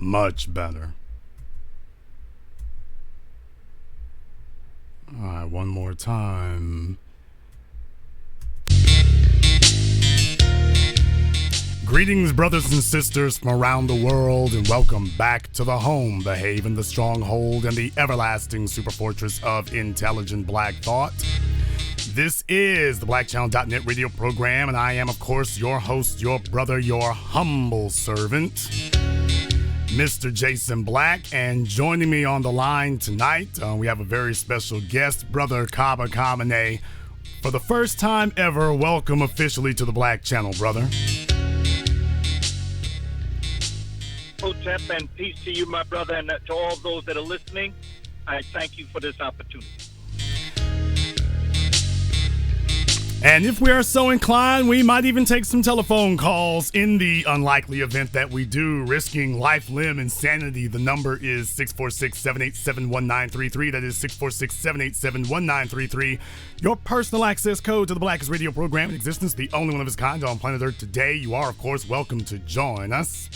Much better. All right, one more time. Greetings, brothers and sisters from around the world, and welcome back to the home, the haven, the stronghold, and the everlasting superfortress of intelligent black thought. This is the BlackChannel.net radio program, and I am, of course, your host, your brother, your humble servant, Mr. Jason Black. And joining me on the line tonight, we have a very special guest, Brother Kaba Kamene. For the first time ever, welcome officially to the Black Channel, brother. Hotep, and peace to you, my brother, and to all those that are listening. I thank you for this opportunity. And if we are so inclined, we might even take some telephone calls in the unlikely event that we do, risking life, limb, and sanity. The number is 646-787-1933. That is 646-787-1933. Your personal access code to the Blackest Radio program in existence, the only one of its kind on planet Earth today. You are, of course, welcome to join us.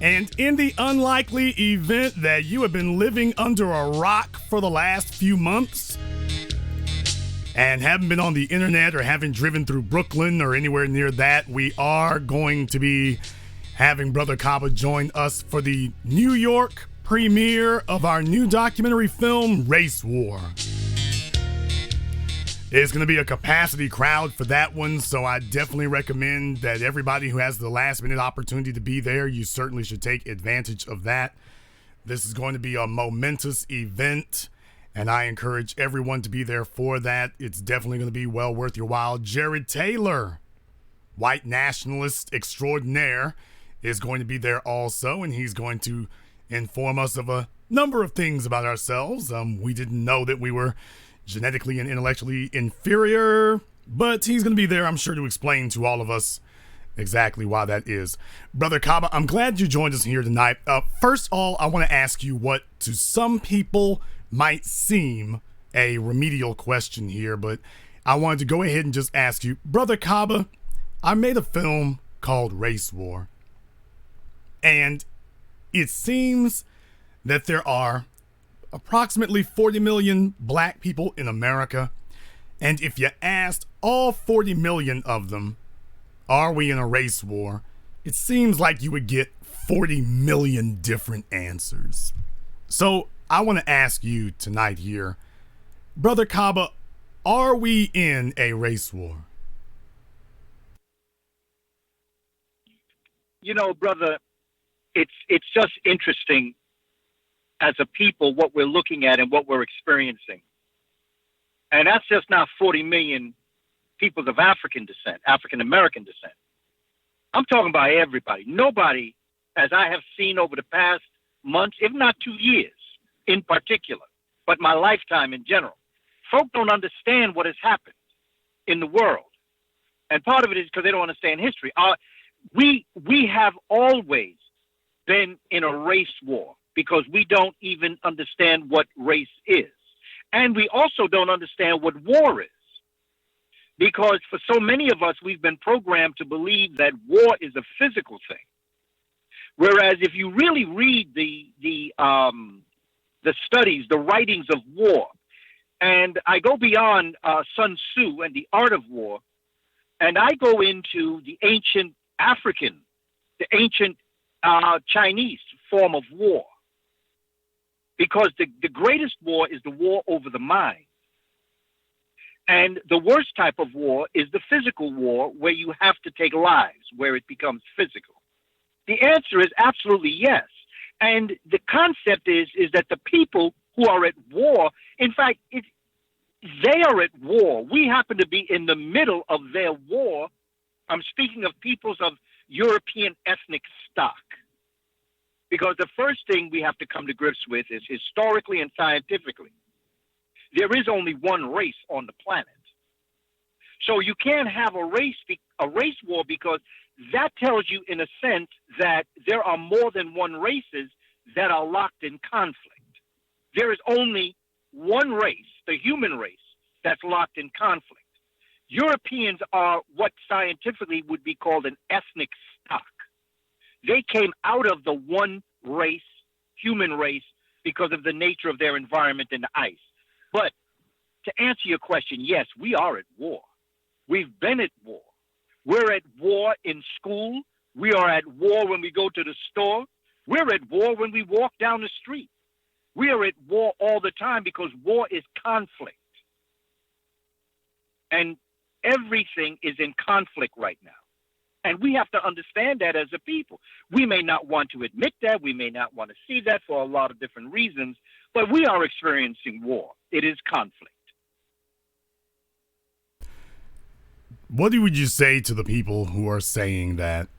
And in the unlikely event that you have been living under a rock for the last few months and haven't been on the internet or haven't driven through Brooklyn or anywhere near that, we are going to be having Brother Kaba join us for the New York premiere of our new documentary film, Race War. It's going to be a capacity crowd for that one, so I definitely recommend that everybody who has the last-minute opportunity to be there, you certainly should take advantage of that. This is going to be a momentous event, and I encourage everyone to be there for that. It's definitely going to be well worth your while. Jared Taylor, white nationalist extraordinaire, is going to be there also, and he's going to inform us of a number of things about ourselves. We didn't know that we were genetically and intellectually inferior, but he's going to be there, I'm sure, to explain to all of us exactly why that is. Brother Kaba, I'm glad you joined us here tonight. First of all, I want to ask you what to some people might seem a remedial question here, but I wanted to go ahead and just ask you, Brother Kaba, I made a film called Race War, and it seems that there are approximately 40 million black people in America, and if you asked all 40 million of them, are we in a race war, it seems like you would get 40 million different answers. So I want to ask you tonight here, Brother Kaba, are we in a race war? You know, brother, it's just interesting as a people what we're looking at and what we're experiencing. And that's just not 40 million people of African descent, African American descent. I'm talking about everybody. Nobody, as I have seen over the past months, if not 2 years in particular, but my lifetime in general, folk don't understand what has happened in the world. And part of it is because they don't understand history. We have always been in a race war, because we don't even understand what race is. And we also don't understand what war is. Because for so many of us, we've been programmed to believe that war is a physical thing. Whereas if you really read the studies, the writings of war, and I go beyond Sun Tzu and the art of war, and I go into the ancient African, the ancient Chinese form of war. Because the greatest war is the war over the mind. And the worst type of war is the physical war, where you have to take lives, where it becomes physical. The answer is absolutely yes. And the concept is that the people who are at war, in fact, they are at war. We happen to be in the middle of their war. I'm speaking of peoples of European ethnic stock. Because the first thing we have to come to grips with is, historically and scientifically, there is only one race on the planet. So you can't have a race war, because that tells you, in a sense, that there are more than one races that are locked in conflict. There is only one race, the human race, that's locked in conflict. Europeans are what scientifically would be called an ethnic stock. They came out of the one race, human race, because of the nature of their environment and the ice. But to answer your question, yes, we are at war. We've been at war. We're at war in school. We are at war when we go to the store. We're at war when we walk down the street. We are at war all the time because war is conflict. And everything is in conflict right now. And we have to understand that as a people. We may not want to admit that. We may not want to see that for a lot of different reasons, but we are experiencing war. It is conflict. What would you say to the people who are saying that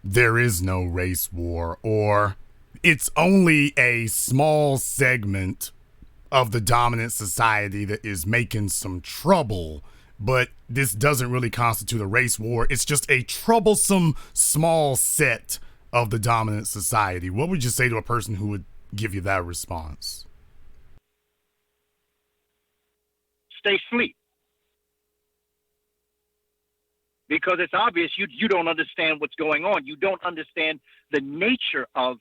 there is no race war, or it's only a small segment of the dominant society that is making some trouble, but this doesn't really constitute a race war? It's just a troublesome small set of the dominant society. What would you say to a person who would give you that response? Stay asleep. Because it's obvious you don't understand what's going on. You don't understand the nature of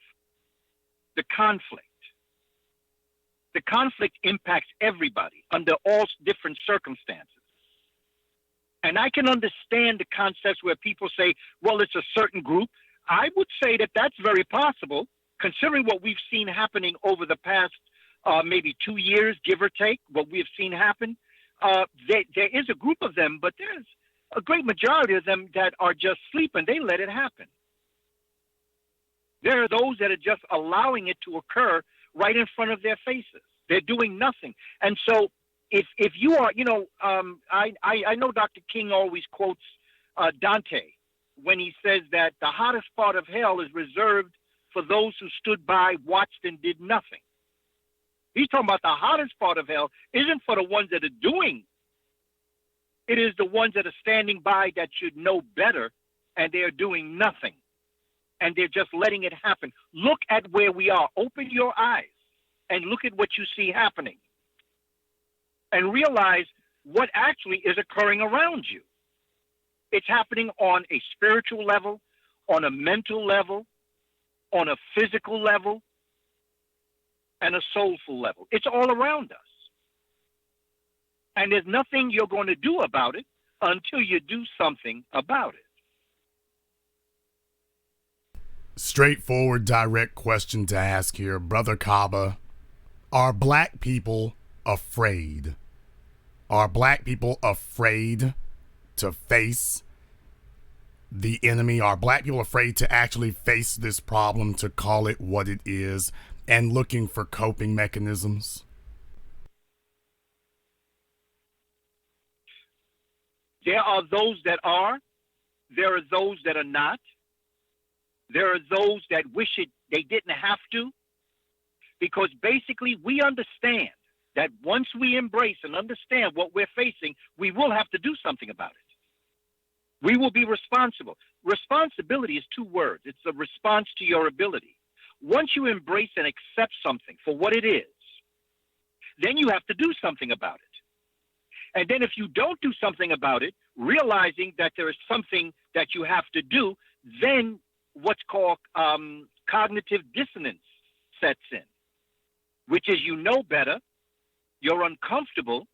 the conflict. The conflict impacts everybody under all different circumstances. And I can understand the concepts where people say, well, it's a certain group. I would say that that's very possible, considering what we've seen happening over the past maybe 2 years, give or take, what we have seen happen. There is a group of them, but there's a great majority of them that are just sleeping. They let it happen. There are those that are just allowing it to occur right in front of their faces. They're doing nothing. And so if you are, I know Dr. King always quotes Dante when he says that the hottest part of hell is reserved for those who stood by, watched, and did nothing. He's talking about the hottest part of hell isn't for the ones that are doing. It is the ones that are standing by that should know better, and they're doing nothing. And they're just letting it happen. Look at where we are. Open your eyes and look at what you see happening. And realize what actually is occurring around you. It's happening on a spiritual level, on a mental level, on a physical level, and a soulful level. It's all around us. And there's nothing you're going to do about it until you do something about it. Straightforward, direct question to ask here. Brother Kaba, are black people afraid? Are black people afraid to face the enemy? Are black people afraid to actually face this problem, to call it what it is, and looking for coping mechanisms? There are those that are. There are those that are not. There are those that wish they didn't have to. Because basically we understand that once we embrace and understand what we're facing, we will have to do something about it. We will be responsible. Responsibility is 2 words. It's a response to your ability. Once you embrace and accept something for what it is, then you have to do something about it. And then if you don't do something about it, realizing that there is something that you have to do, then what's called cognitive dissonance sets in, which is you know better, you're uncomfortable,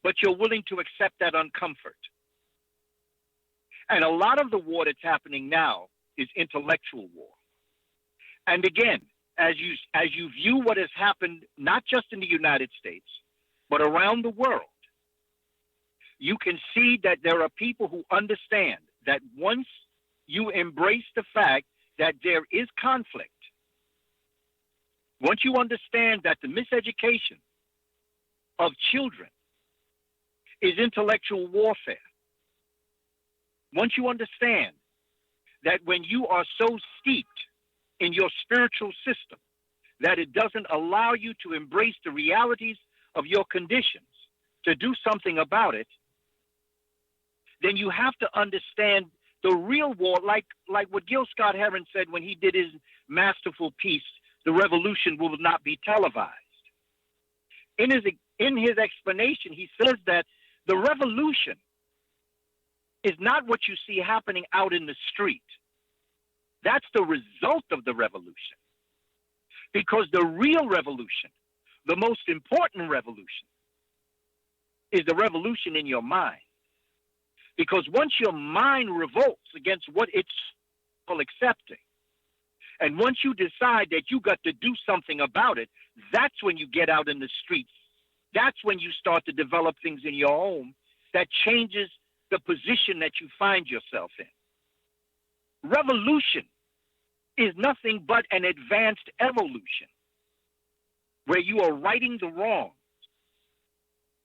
but you're willing to accept that uncomfort. And a lot of the war that's happening now is intellectual war. And again, as you view what has happened, not just in the United States, but around the world, you can see that there are people who understand that once you embrace the fact that there is conflict, once you understand that the miseducation of children is intellectual warfare, once you understand that when you are so steeped in your spiritual system that it doesn't allow you to embrace the realities of your conditions, to do something about it, then you have to understand the real war, like what Gil Scott-Heron said when he did his masterful piece, The Revolution Will Not Be Televised. In his explanation, he says that the revolution is not what you see happening out in the street. That's the result of the revolution. Because the real revolution, the most important revolution, is the revolution in your mind. Because once your mind revolts against what it's accepting, and once you decide that you got to do something about it, that's when you get out in the streets. That's when you start to develop things in your home that changes the position that you find yourself in. Revolution is nothing but an advanced evolution where you are righting the wrong.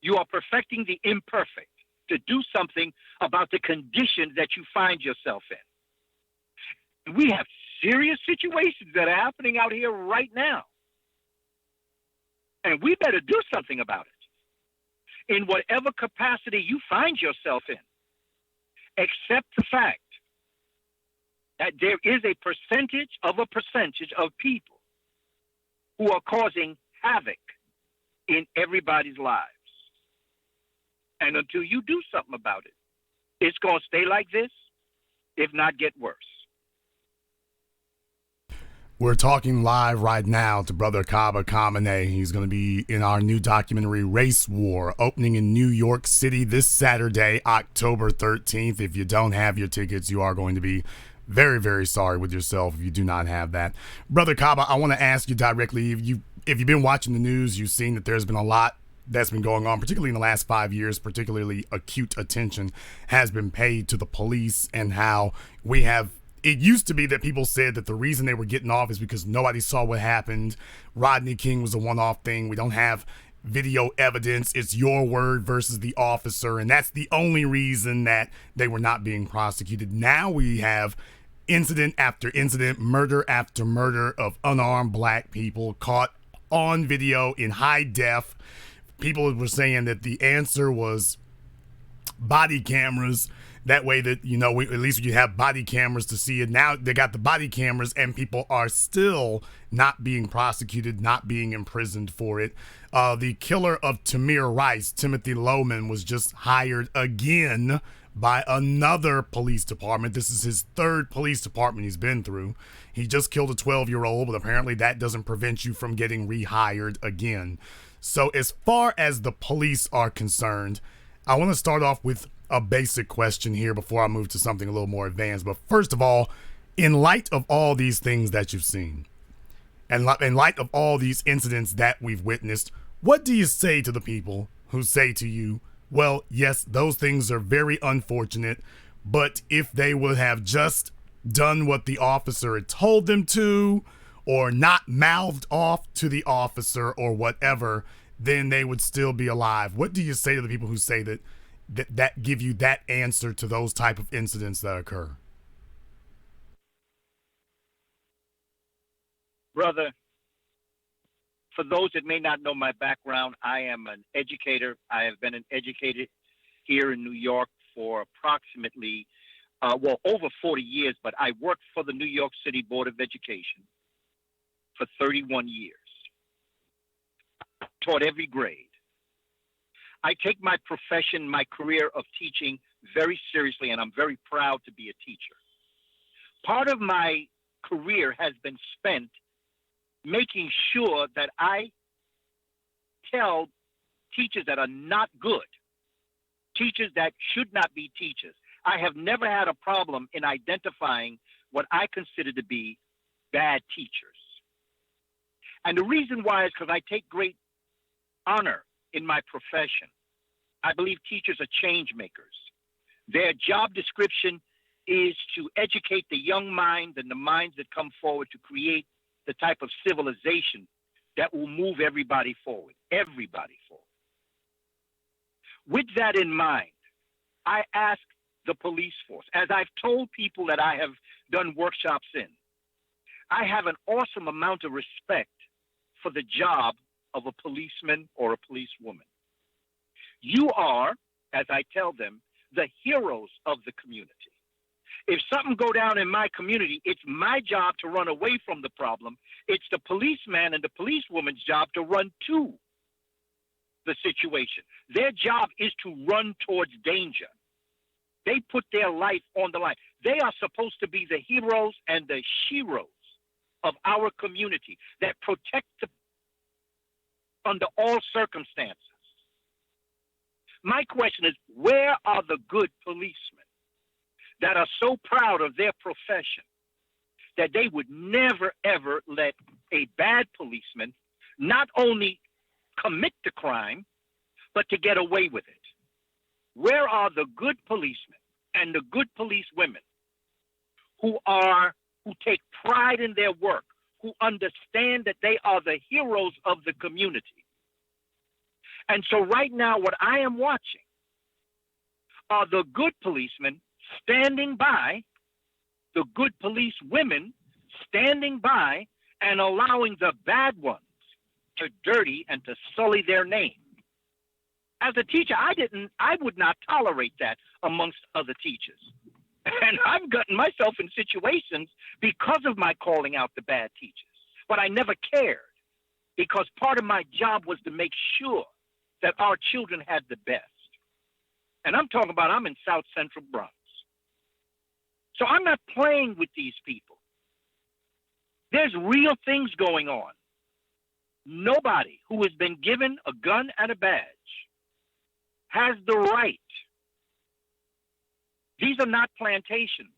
You are perfecting the imperfect to do something about the conditions that you find yourself in. We have serious situations that are happening out here right now. And we better do something about it. In whatever capacity you find yourself in, accept the fact that there is a percentage of people who are causing havoc in everybody's lives. And until you do something about it, it's going to stay like this, if not get worse. We're talking live right now to Brother Kaba Kamene. He's going to be in our new documentary, Race War, opening in New York City this Saturday, October 13th. If you don't have your tickets, you are going to be very, very sorry with yourself if you do not have that. Brother Kaba, I want to ask you directly, if you've been watching the news, you've seen that there's been a lot that's been going on, particularly in the last 5 years, particularly acute attention has been paid to the police and how we have. It used to be that people said that the reason they were getting off is because nobody saw what happened. Rodney King was a one-off thing. We don't have video evidence. It's your word versus the officer, and that's the only reason that they were not being prosecuted. Now we have incident after incident, murder after murder of unarmed black people caught on video in high def. People were saying that the answer was body cameras. That way that, at least you have body cameras to see it. Now they got the body cameras and people are still not being prosecuted, not being imprisoned for it. The killer of Tamir Rice, Timothy Loman, was just hired again by another police department. This is his third police department he's been through. He just killed a 12-year-old, but apparently that doesn't prevent you from getting rehired again. So as far as the police are concerned, I want to start off with a basic question here before I move to something a little more advanced. But first of all, in light of all these things that you've seen, and in light of all these incidents that we've witnessed, what do you say to the people who say to you, well, yes, those things are very unfortunate, but if they would have just done what the officer had told them to, or not mouthed off to the officer or whatever, then they would still be alive? What do you say to the people who say that give you that answer to those type of incidents that occur? Brother, for those that may not know my background, I am an educator. I have been an educator here in New York for approximately, over 40 years, but I worked for the New York City Board of Education for 31 years. I taught every grade. I take my profession, my career of teaching very seriously, and I'm very proud to be a teacher. Part of my career has been spent making sure that I tell teachers that are not good, teachers that should not be teachers. I have never had a problem in identifying what I consider to be bad teachers. And the reason why is because I take great honor in my profession. I believe teachers are change makers. Their job description is to educate the young mind and the minds that come forward to create the type of civilization that will move everybody forward. With that in mind, I ask the police force, as I've told people that I have done workshops in, I have an awesome amount of respect for the job of a policeman or a policewoman. You are, as I tell them, the heroes of the community. If something go down in my community, it's my job to run away from the problem. It's the policeman and the policewoman's job to run to the situation. Their job is to run towards danger. They put their life on the line. They are supposed to be the heroes and the sheroes of our community that protect the under all circumstances. My question is, where are the good policemen that are so proud of their profession that they would never, ever let a bad policeman not only commit the crime, but to get away with it? Where are the good policemen and the good police women who take pride in their work, who understand that they are the heroes of the community? And so right now, what I am watching are the good policemen standing by, the good police women standing by, and allowing the bad ones to dirty and to sully their name. As a teacher, I would not tolerate that amongst other teachers. And I've gotten myself in situations because of my calling out the bad teachers. But I never cared, because part of my job was to make sure that our children had the best. And I'm talking about, I'm in South Central Bronx. So I'm not playing with these people. There's real things going on. Nobody who has been given a gun and a badge has the right. These are not plantations.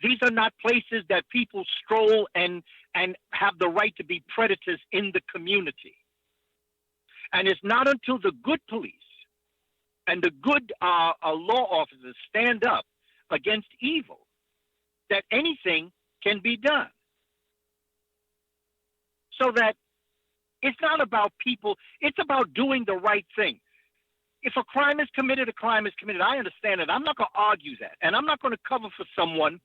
These are not places that people stroll and have the right to be predators in the community. And it's not until the good police and the good law officers stand up against evil that anything can be done. So that it's not about people, it's about doing the right thing. If a crime is committed, a crime is committed. I understand it. I'm not going to argue that. And I'm not going to cover for someone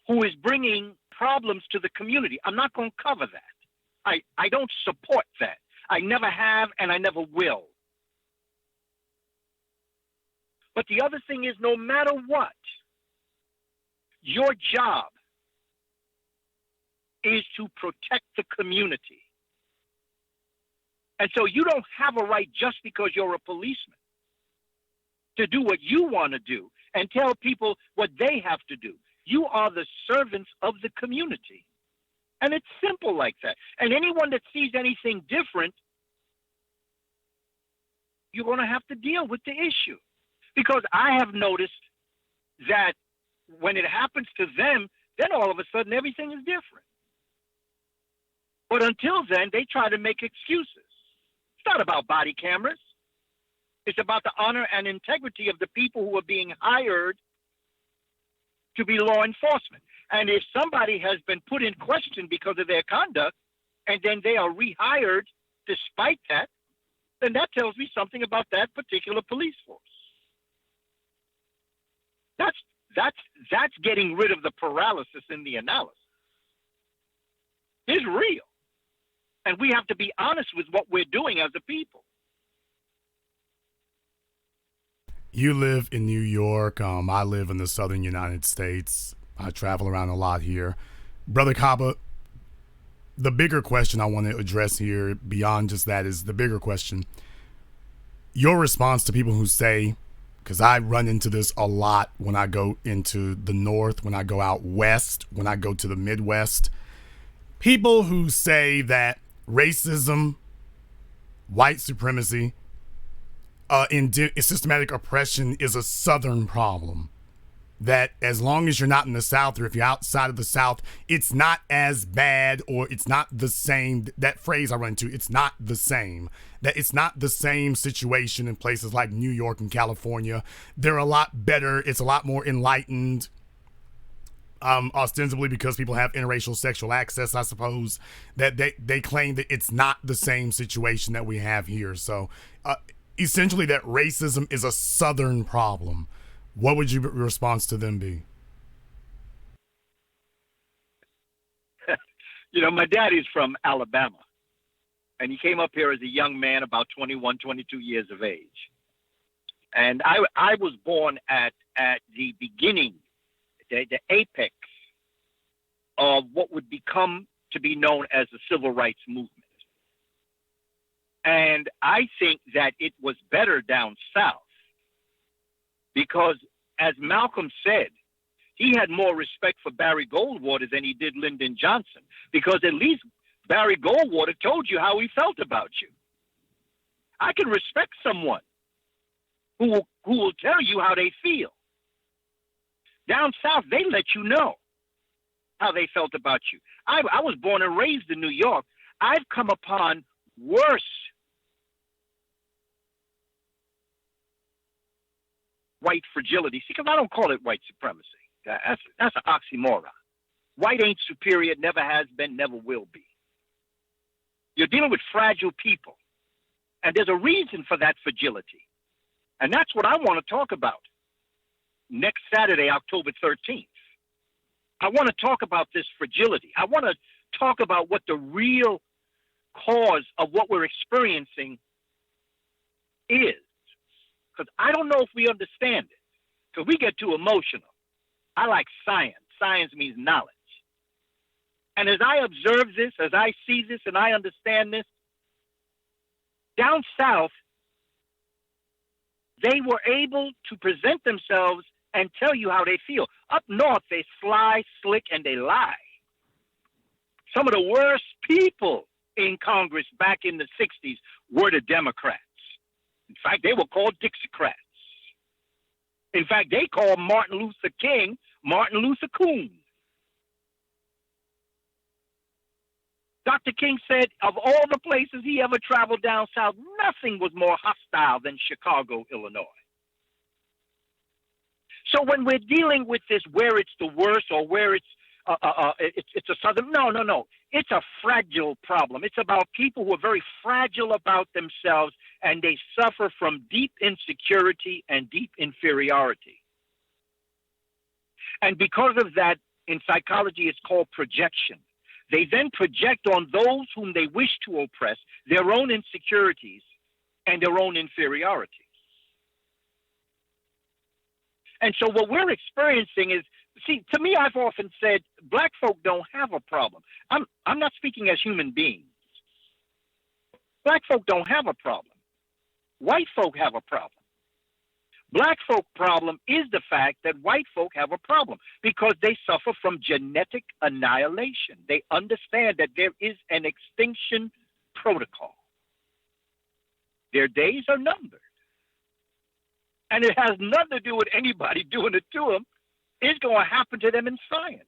who is bringing problems to the community. I'm not going to cover that. I don't support that. I never have, and I never will. But the other thing is, no matter what, your job is to protect the community. And so you don't have a right, just because you're a policeman, to do what you want to do and tell people what they have to do. You are the servants of the community. And it's simple like that. And anyone that sees anything different, you're going to have to deal with the issue. Because I have noticed that when it happens to them, then all of a sudden everything is different. But until then, they try to make excuses. It's not about body cameras. It's about the honor and integrity of the people who are being hired to be law enforcement. And if somebody has been put in question because of their conduct, and then they are rehired despite that, then that tells me something about that particular police force. That's getting rid of the paralysis in the analysis. It's real. And we have to be honest with what we're doing as a people. You live in New York. I live in the southern United States. I travel around a lot here. Brother Kaba, the bigger question I want to address here, beyond just that, is the bigger question. Your response to people who say, because I run into this a lot when I go into the North, when I go out West, when I go to the Midwest. People who say that racism, white supremacy, systematic oppression is a Southern problem. That as long as you're not in the South, or if you're outside of the South, it's not as bad, or it's not the same. That phrase I run into, it's not the same. That it's not the same situation in places like New York and California. They're a lot better. It's a lot more enlightened. Ostensibly because people have interracial sexual access, I suppose. That they claim that it's not the same situation that we have here. So essentially that racism is a Southern problem. What would your response to them be? My daddy's from Alabama, and he came up here as a young man, about 21, 22 years of age. And I was born at the beginning, the apex of what would become to be known as the civil rights movement. And I think that it was better down south, because as Malcolm said, he had more respect for Barry Goldwater than he did Lyndon Johnson, because at least Barry Goldwater told you how he felt about you. I can respect someone who will tell you how they feel. Down south, they let you know how they felt about you. I was born and raised in New York. I've come upon worse white fragility. See, because I don't call it white supremacy. That's an oxymoron. White ain't superior, never has been, never will be. You're dealing with fragile people. And there's a reason for that fragility. And that's what I want to talk about next Saturday, October 13th. I want to talk about this fragility. I want to talk about what the real cause of what we're experiencing is. Because I don't know if we understand it. Because we get too emotional. I like science. Science means knowledge. And as I observe this, as I see this, and I understand this, down south, they were able to present themselves and tell you how they feel. Up north, they sly, slick, and they lie. Some of the worst people in Congress back in the 60s were the Democrats. In fact, they were called Dixiecrats. In fact, they called Martin Luther King Martin Luther Coon. Dr. King said of all the places he ever traveled down south, nothing was more hostile than Chicago, Illinois. So when we're dealing with this, where it's the worst or where it's a southern, no. It's a fragile problem. It's about people who are very fragile about themselves, and they suffer from deep insecurity and deep inferiority. And because of that, in psychology, it's called projection. They then project on those whom they wish to oppress their own insecurities and their own inferiorities. And so what we're experiencing is, see, to me, I've often said, black folk don't have a problem. I'm not speaking as human beings. Black folk don't have a problem. White folk have a problem. Black folk problem is the fact that white folk have a problem because they suffer from genetic annihilation. They understand that there is an extinction protocol. Their days are numbered. And it has nothing to do with anybody doing it to them. It's going to happen to them in science.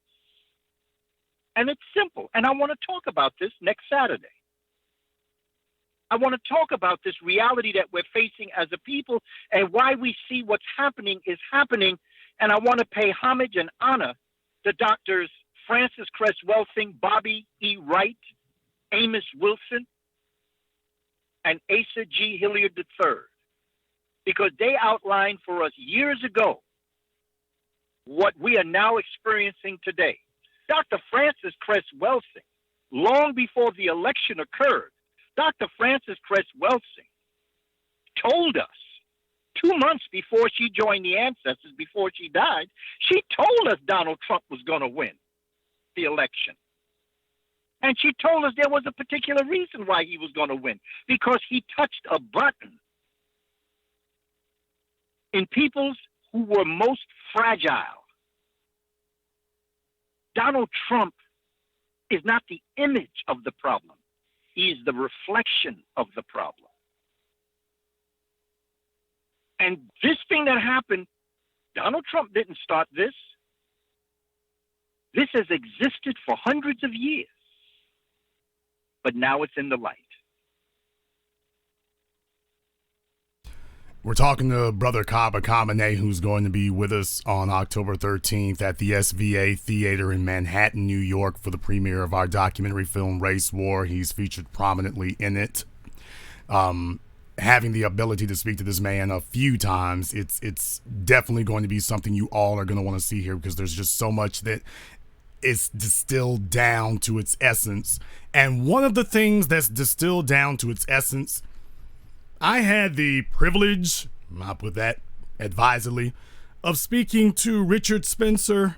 And it's simple. And I want to talk about this next Saturday. I want to talk about this reality that we're facing as a people and why we see what's happening is happening. And I want to pay homage and honor to Doctors Frances Cress Welsing, Bobby E. Wright, Amos Wilson, and Asa G. Hilliard III, because they outlined for us years ago what we are now experiencing today. Dr. Frances Cress Welsing, long before the election occurred, Dr. Frances Cress Welsing told us 2 months before she joined the Ancestors, before she died, she told us Donald Trump was going to win the election. And she told us there was a particular reason why he was going to win, because he touched a button in peoples who were most fragile. Donald Trump is not the image of the problem. He is the reflection of the problem. And this thing that happened, Donald Trump didn't start this. This has existed for hundreds of years. But now it's in the light. We're talking to Brother Kaba Kamene, who's going to be with us on October 13th at the SVA Theater in Manhattan, New York, for the premiere of our documentary film, Race War. He's featured prominently in it. Having the ability to speak to this man a few times, it's definitely going to be something you all are going to want to see here, because there's just so much that is distilled down to its essence. And one of the things that's distilled down to its essence, I had the privilege, I'll put that advisedly, of speaking to Richard Spencer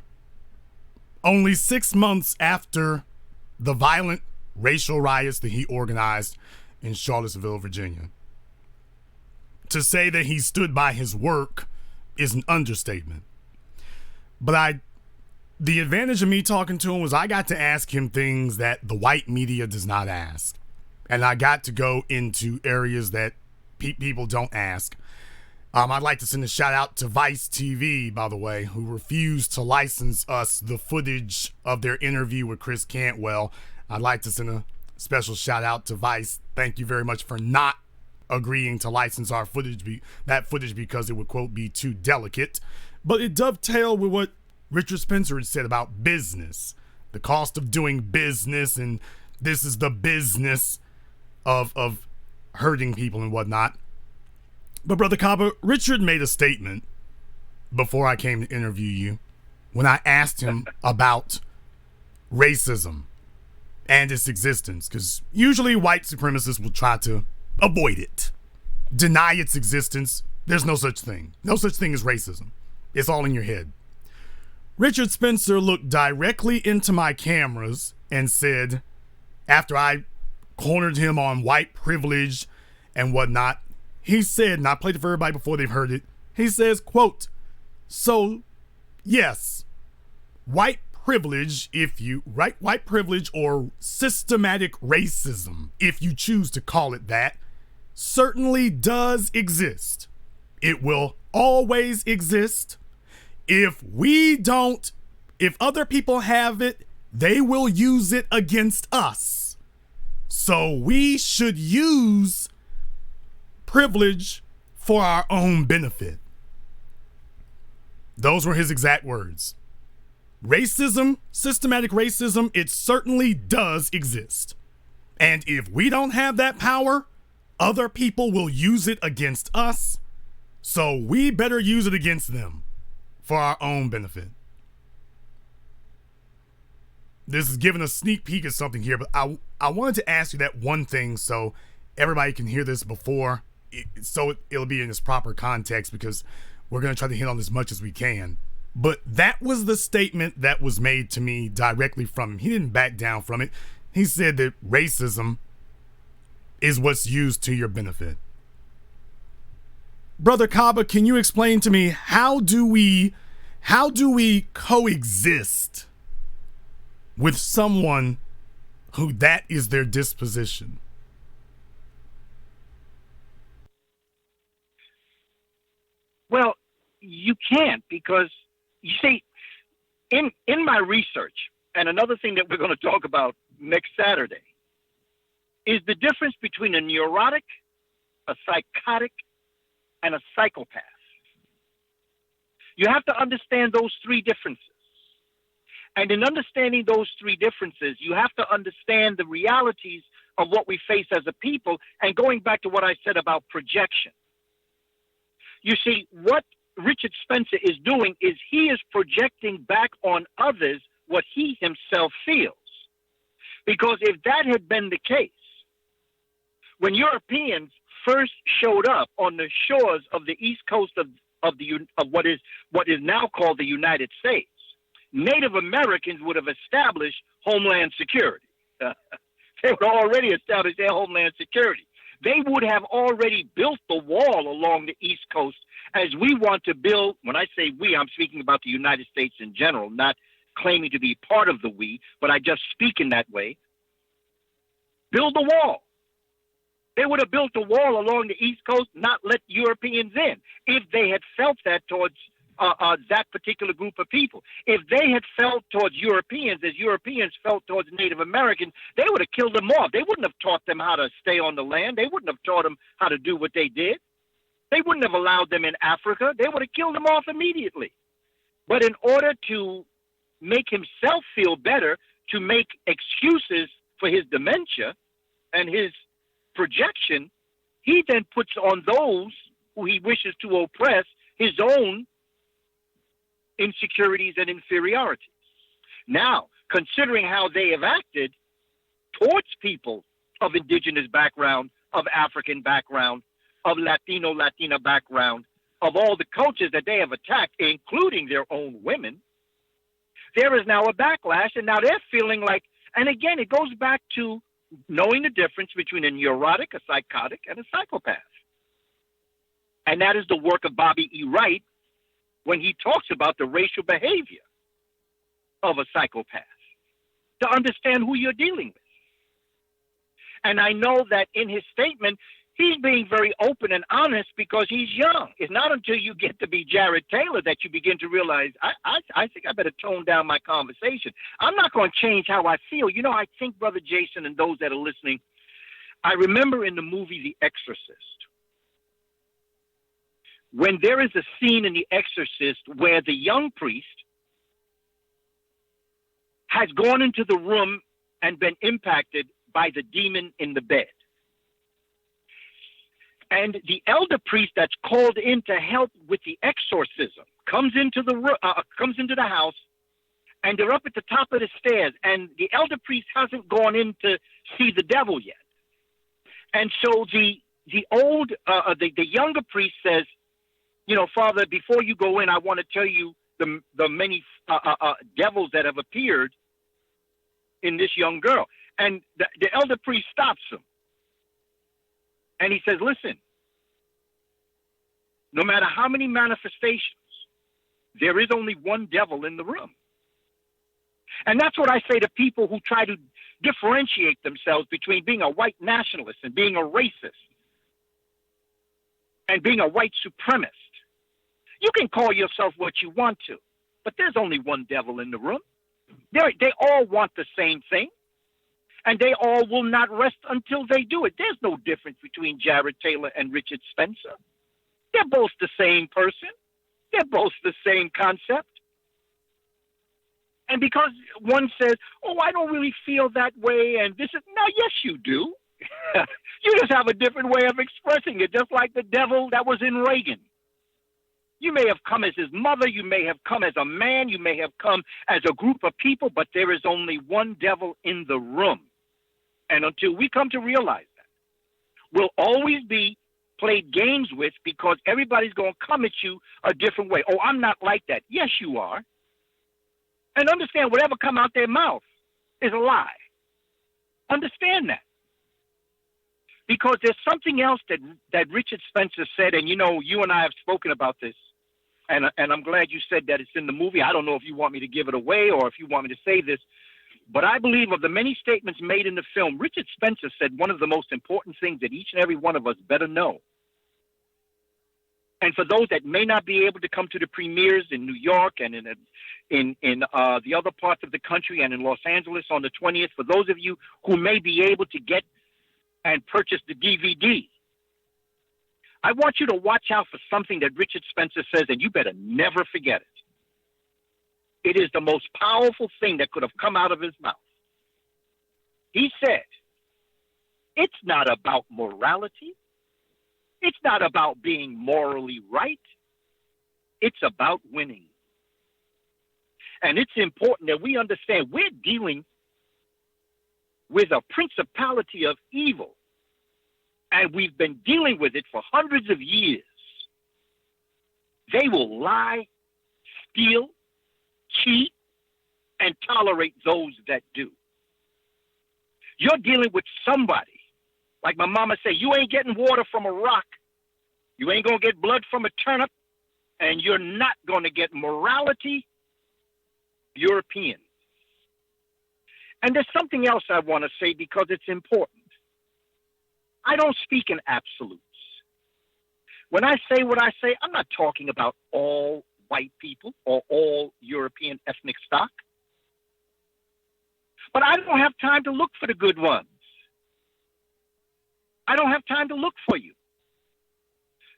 only 6 months after the violent racial riots that he organized in Charlottesville, Virginia. To say that he stood by his work is an understatement. But the advantage of me talking to him was I got to ask him things that the white media does not ask. And I got to go into areas that people don't ask. I'd like to send a shout out to Vice TV, by the way, who refused to license us the footage of their interview with Chris Cantwell. I'd like to send a special shout out to Vice. Thank you very much for not agreeing to license our footage, that footage, because it would, quote, be too delicate. But it dovetailed with what Richard Spencer had said about business, the cost of doing business, and this is the business of hurting people and whatnot. But Brother Kaba, Richard made a statement before I came to interview you when I asked him about racism and its existence, because usually white supremacists will try to avoid it, deny its existence. There's no such thing. No such thing as racism. It's all in your head. Richard Spencer looked directly into my cameras and said, after I cornered him on white privilege and whatnot, he said, and I played it for everybody before they've heard it, he says, quote, so, yes, white privilege, white privilege or systematic racism, if you choose to call it that, certainly does exist. It will always exist. If other people have it, they will use it against us. So we should use privilege for our own benefit. Those were his exact words. Racism, systematic racism, it certainly does exist. And if we don't have that power, other people will use it against us. So we better use it against them for our own benefit. This is giving a sneak peek at something here, but I wanted to ask you that one thing so everybody can hear this before, it'll be in its proper context, because we're going to try to hit on as much as we can. But that was the statement that was made to me directly from him. He didn't back down from it. He said that racism is what's used to your benefit. Brother Kaba, can you explain to me how do we coexist with someone who that is their disposition? Well, you can't, because you see, in my research, and another thing that we're going to talk about next Saturday, is the difference between a neurotic, a psychotic, and a psychopath. You have to understand those three differences. And in understanding those three differences, you have to understand the realities of what we face as a people, and going back to what I said about projection. You see, what Richard Spencer is doing is he is projecting back on others what he himself feels. Because if that had been the case, when Europeans first showed up on the shores of the east coast of what is now called the United States, Native Americans would have established homeland security. They would already establish their homeland security. They would have already built the wall along the East Coast, as we want to build. When I say we, I'm speaking about the United States in general, not claiming to be part of the we, but I just speak in that way. Build the wall. They would have built a wall along the East Coast, not let Europeans in, if they had felt that towards that particular group of people. If they had felt towards Europeans as Europeans felt towards Native Americans, they would have killed them off. They wouldn't have taught them how to stay on the land. They wouldn't have taught them how to do what they did. They wouldn't have allowed them in Africa. They would have killed them off immediately. But in order to make himself feel better, to make excuses for his dementia and his projection, he then puts on those who he wishes to oppress his own insecurities and inferiorities. Now, considering how they have acted towards people of indigenous background, of African background, of Latina background, of all the cultures that they have attacked, including their own women, there is now a backlash, and now they're feeling like, and again, it goes back to knowing the difference between a neurotic, a psychotic, and a psychopath. And that is the work of Bobby E. Wright when he talks about the racial behavior of a psychopath, to understand who you're dealing with. And I know that in his statement, he's being very open and honest because he's young. It's not until you get to be Jared Taylor that you begin to realize, I think I better tone down my conversation. I'm not going to change how I feel. You know, I think, Brother Jason, and those that are listening, I remember in the movie The Exorcist, when there is a scene in The Exorcist where the young priest has gone into the room and been impacted by the demon in the bed. And the elder priest that's called in to help with the exorcism comes into the house, and they're up at the top of the stairs, and the elder priest hasn't gone in to see the devil yet. And so the younger priest says, you know, Father, before you go in, I want to tell you the many devils that have appeared in this young girl. And the elder priest stops him. And he says, listen, no matter how many manifestations, there is only one devil in the room. And that's what I say to people who try to differentiate themselves between being a white nationalist and being a racist and being a white supremacist. You can call yourself what you want to, but there's only one devil in the room. They all want the same thing, and they all will not rest until they do it. There's no difference between Jared Taylor and Richard Spencer. They're both the same person. They're both the same concept. And because one says, oh, I don't really feel that way, and this is, no, yes, you do. You just have a different way of expressing it, just like the devil that was in Reagan. You may have come as his mother, you may have come as a man, you may have come as a group of people, but there is only one devil in the room. And until we come to realize that, we'll always be played games with because everybody's going to come at you a different way. Oh, I'm not like that. Yes, you are. And understand whatever come out their mouth is a lie. Understand that. Because there's something else that Richard Spencer said, and you know, you and I have spoken about this, and I'm glad you said that it's in the movie. I don't know if you want me to give it away or if you want me to say this, but I believe of the many statements made in the film, Richard Spencer said one of the most important things that each and every one of us better know. And for those that may not be able to come to the premieres in New York and in the other parts of the country and in Los Angeles on the 20th, for those of you who may be able to get and purchase the DVD, I want you to watch out for something that Richard Spencer says, and you better never forget it. It is the most powerful thing that could have come out of his mouth. He said, it's not about morality. It's not about being morally right. It's about winning. And it's important that we understand we're dealing with a principality of evil. And we've been dealing with it for hundreds of years. They will lie, steal, cheat, and tolerate those that do. You're dealing with somebody. Like my mama said, you ain't getting water from a rock. You ain't going to get blood from a turnip. And you're not going to get morality European. And there's something else I want to say because it's important. I don't speak in absolutes. When I say what I say, I'm not talking about all white people or all European ethnic stock. But I don't have time to look for the good ones. I don't have time to look for you.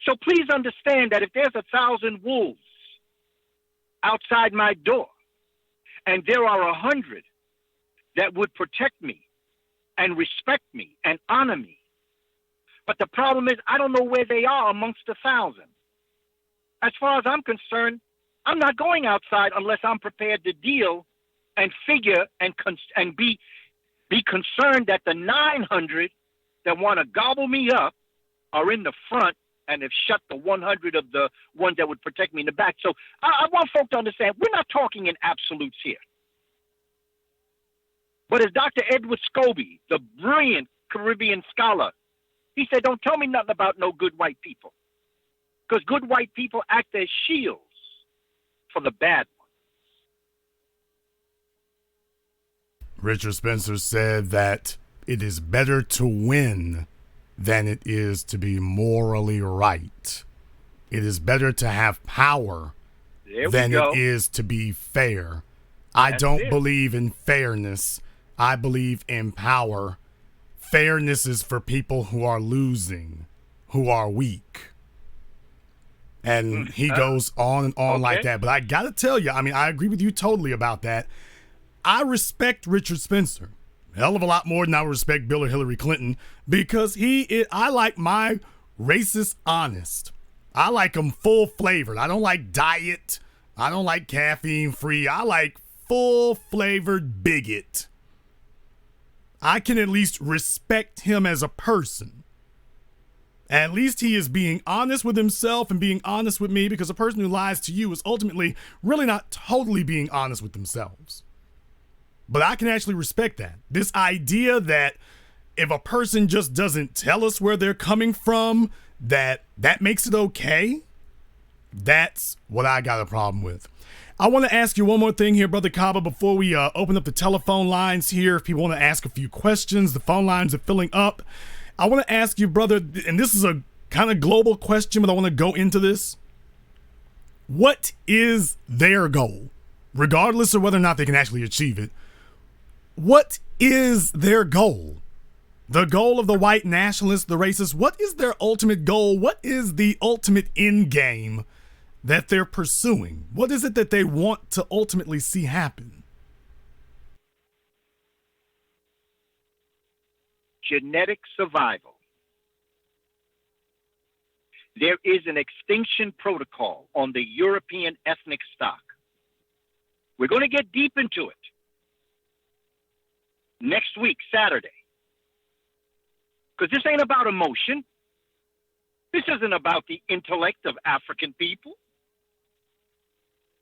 So please understand that if there's 1,000 wolves outside my door, and there are 100 that would protect me and respect me and honor me, but the problem is I don't know where they are amongst 1,000. As far as I'm concerned, I'm not going outside unless I'm prepared to deal and figure and be concerned that the 900 that want to gobble me up are in the front and have shut the 100 of the ones that would protect me in the back. So I want folk to understand, we're not talking in absolutes here. But as Dr. Edward Scobie, the brilliant Caribbean scholar, he said, don't tell me nothing about no good white people. Because good white people act as shields for the bad ones. Richard Spencer said that it is better to win than it is to be morally right. It is better to have power than it is to be fair. I don't believe in fairness. I believe in power. Fairness is for people who are losing, who are weak. And he goes on and on like that. But I got to tell you, I mean, I agree with you totally about that. I respect Richard Spencer a hell of a lot more than I respect Bill or Hillary Clinton, because I like my racist honest. I like them full flavored. I don't like diet. I don't like caffeine free. I like full flavored bigot. I can at least respect him as a person. At least he is being honest with himself and being honest with me, because a person who lies to you is ultimately really not totally being honest with themselves. But I can actually respect that. This idea that if a person just doesn't tell us where they're coming from, that makes it okay, that's what I got a problem with. I want to ask you one more thing here, Brother Kaba, before we open up the telephone lines here. If people want to ask a few questions, the phone lines are filling up. I want to ask you, brother, and this is a kind of global question, but I want to go into this. What is their goal? Regardless of whether or not they can actually achieve it, what is their goal? The goal of the white nationalists, the racists, what is their ultimate goal? What is the ultimate end game that they're pursuing? What is it that they want to ultimately see happen? Genetic survival. There is an extinction protocol on the European ethnic stock. We're going to get deep into it next week, Saturday. Because this ain't about emotion. This isn't about the intellect of African people.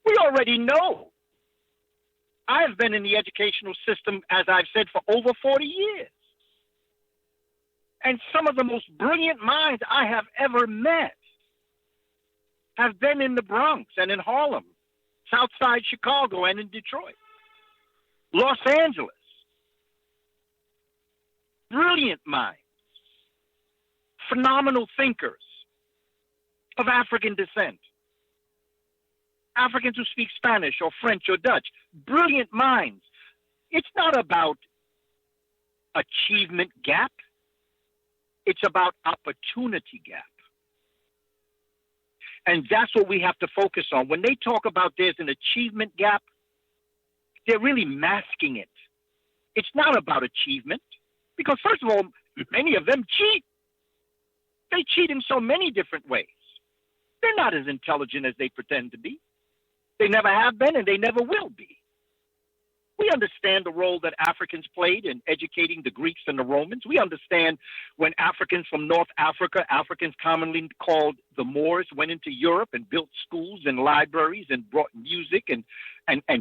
We already know. I have been in the educational system, as I've said, for over 40 years. And some of the most brilliant minds I have ever met have been in the Bronx and in Harlem, Southside Chicago, and in Detroit, Los Angeles. Brilliant minds, phenomenal thinkers of African descent, Africans who speak Spanish or French or Dutch, brilliant minds. It's not about achievement gap. It's about opportunity gap. And that's what we have to focus on. When they talk about there's an achievement gap, they're really masking it. It's not about achievement. Because first of all, many of them cheat. They cheat in so many different ways. They're not as intelligent as they pretend to be. They never have been and they never will be. We understand the role that Africans played in educating the Greeks and the Romans. We understand when Africans from North Africa, Africans commonly called the Moors, went into Europe and built schools and libraries and brought music and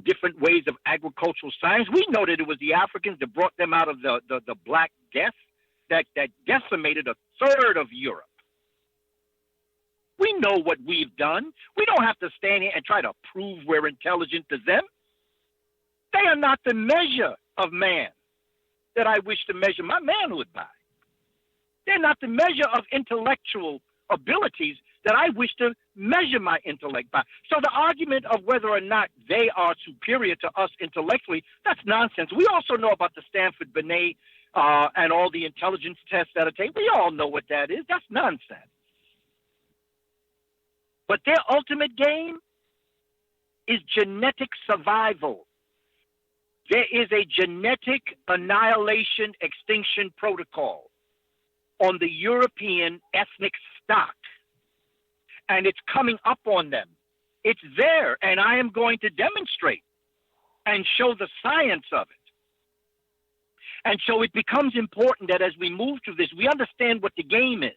different ways of agricultural science. We know that it was the Africans that brought them out of the Black Death that decimated a third of Europe. We know what we've done. We don't have to stand here and try to prove we're intelligent to them. They are not the measure of man that I wish to measure my manhood by. They're not the measure of intellectual abilities that I wish to measure my intellect by. So the argument of whether or not they are superior to us intellectually, that's nonsense. We also know about the Stanford Binet and all the intelligence tests that are taken. We all know what that is. That's nonsense. But their ultimate game is genetic survival. There is a genetic annihilation extinction protocol on the European ethnic stock, and it's coming up on them. It's there, and I am going to demonstrate and show the science of it. And so it becomes important that as we move through this, we understand what the game is.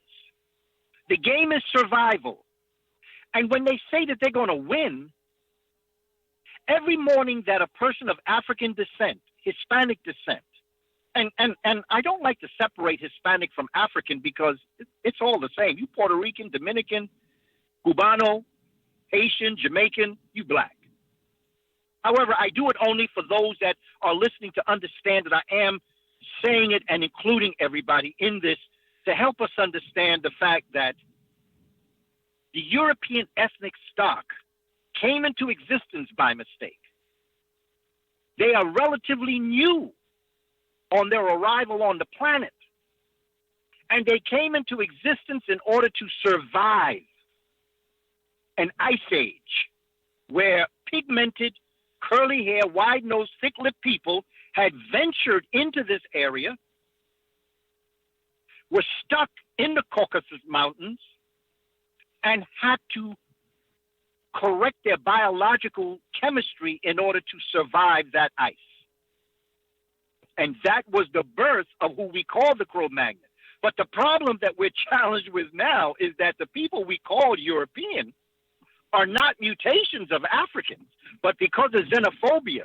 The game is survival. And when they say that they're going to win, every morning that a person of African descent, Hispanic descent, and I don't like to separate Hispanic from African because it's all the same. You Puerto Rican, Dominican, Cubano, Haitian, Jamaican, you black. However, I do it only for those that are listening to understand that I am saying it and including everybody in this to help us understand the fact that the European ethnic stock came into existence by mistake. They are relatively new on their arrival on the planet. And they came into existence in order to survive an ice age where pigmented, curly hair, wide-nosed, thick-lipped people had ventured into this area, were stuck in the Caucasus Mountains, and had to correct their biological chemistry in order to survive that ice. And that was the birth of who we call the Cro-Magnon. But the problem that we're challenged with now is that the people we call European are not mutations of Africans, but because of xenophobia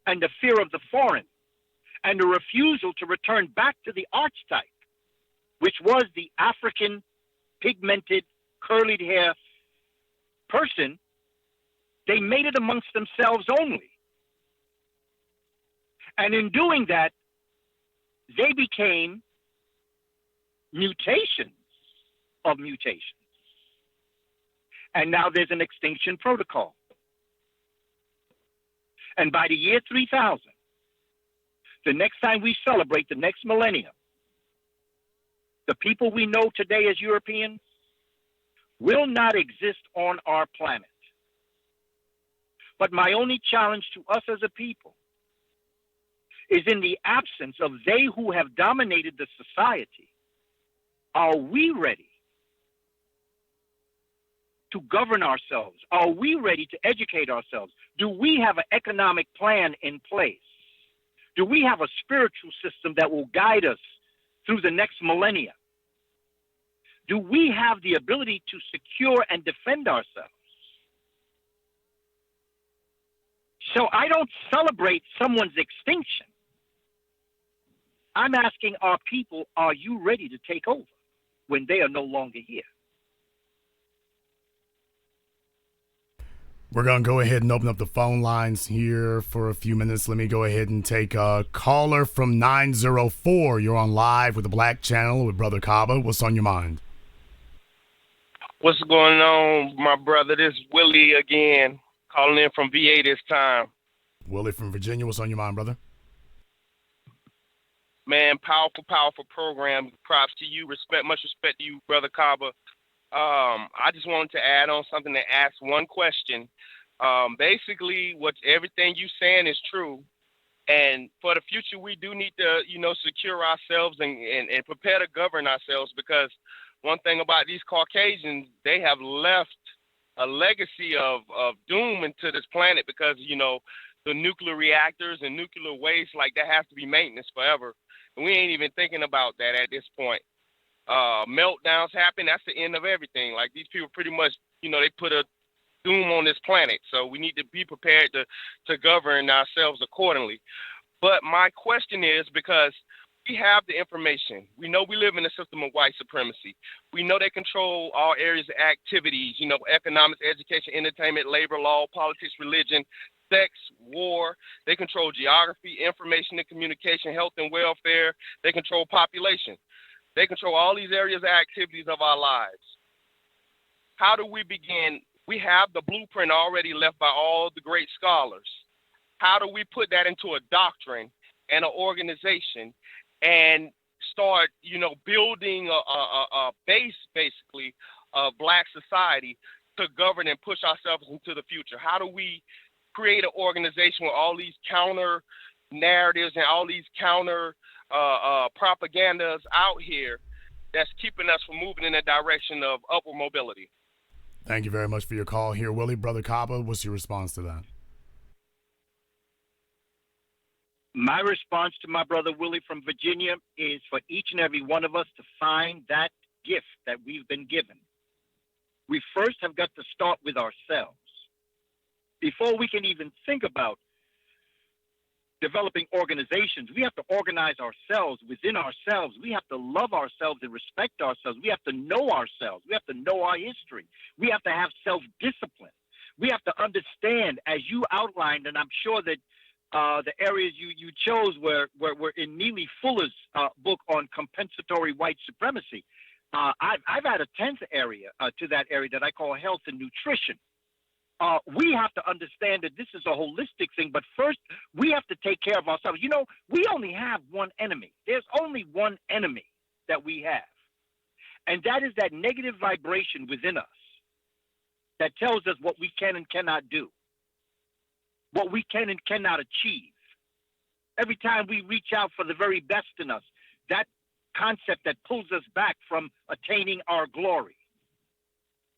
and the fear of the foreign and the refusal to return back to the archetype, which was the African pigmented, curly hair person, they made it amongst themselves only. And in doing that, they became mutations of mutations. And now there's an extinction protocol. And by the year 3000, the next time we celebrate the next millennium, the people we know today as Europeans will not exist on our planet. But my only challenge to us as a people is in the absence of they who have dominated the society, are we ready to govern ourselves? Are we ready to educate ourselves? Do we have an economic plan in place? Do we have a spiritual system that will guide us through the next millennia? Do we have the ability to secure and defend ourselves? So I don't celebrate someone's extinction. I'm asking our people, are you ready to take over when they are no longer here? We're going to go ahead and open up the phone lines here for a few minutes. Let me go ahead and take a caller from 904. You're on live with the Black Channel with Brother Kaba. What's on your mind? What's going on, my brother? This is Willie again, calling in from VA this time. Willie from Virginia. What's on your mind, brother? Man, powerful program. Props to you. Much respect to you, Brother Kaba. I just wanted to add on something and ask one question. Basically, everything you saying is true. And for the future, we do need to, secure ourselves and prepare to govern ourselves, because one thing about these Caucasians, they have left a legacy of doom into this planet because, the nuclear reactors and nuclear waste, like that has to be maintenance forever. And we ain't even thinking about that at this point. Meltdowns happen, that's the end of everything. Like, these people pretty much, they put a doom on this planet. So we need to be prepared to govern ourselves accordingly. But my question is, because we have the information, we know we live in a system of white supremacy. We know they control all areas of activities, economics, education, entertainment, labor, law, politics, religion, sex, war. They control geography, information and communication, health and welfare. They control population. They control all these areas of activities of our lives. How do we begin? We have the blueprint already left by all the great scholars. How do we put that into a doctrine and an organization and start, building a base, basically, of Black society to govern and push ourselves into the future? How do we create an organization with all these counter narratives and all these counter propagandas out here that's keeping us from moving in the direction of upward mobility? Thank you very much for your call here, Willie. Brother Kaba, what's your response to that? My response to my brother Willie from Virginia is for each and every one of us to find that gift that we've been given. We first have got to start with ourselves. Before we can even think about developing organizations, we have to organize ourselves within ourselves. We have to love ourselves and respect ourselves. We have to know ourselves. We have to know our history. We have to have self-discipline. We have to understand, as you outlined, and I'm sure that the areas you chose were in Neely Fuller's book on compensatory white supremacy. I've had a 10th area to that area that I call health and nutrition. We have to understand that this is a holistic thing, but first we have to take care of ourselves. You know, we only have one enemy. There's only one enemy that we have, and that is that negative vibration within us that tells us what we can and cannot do, what we can and cannot achieve. Every time we reach out for the very best in us, that concept that pulls us back from attaining our glory.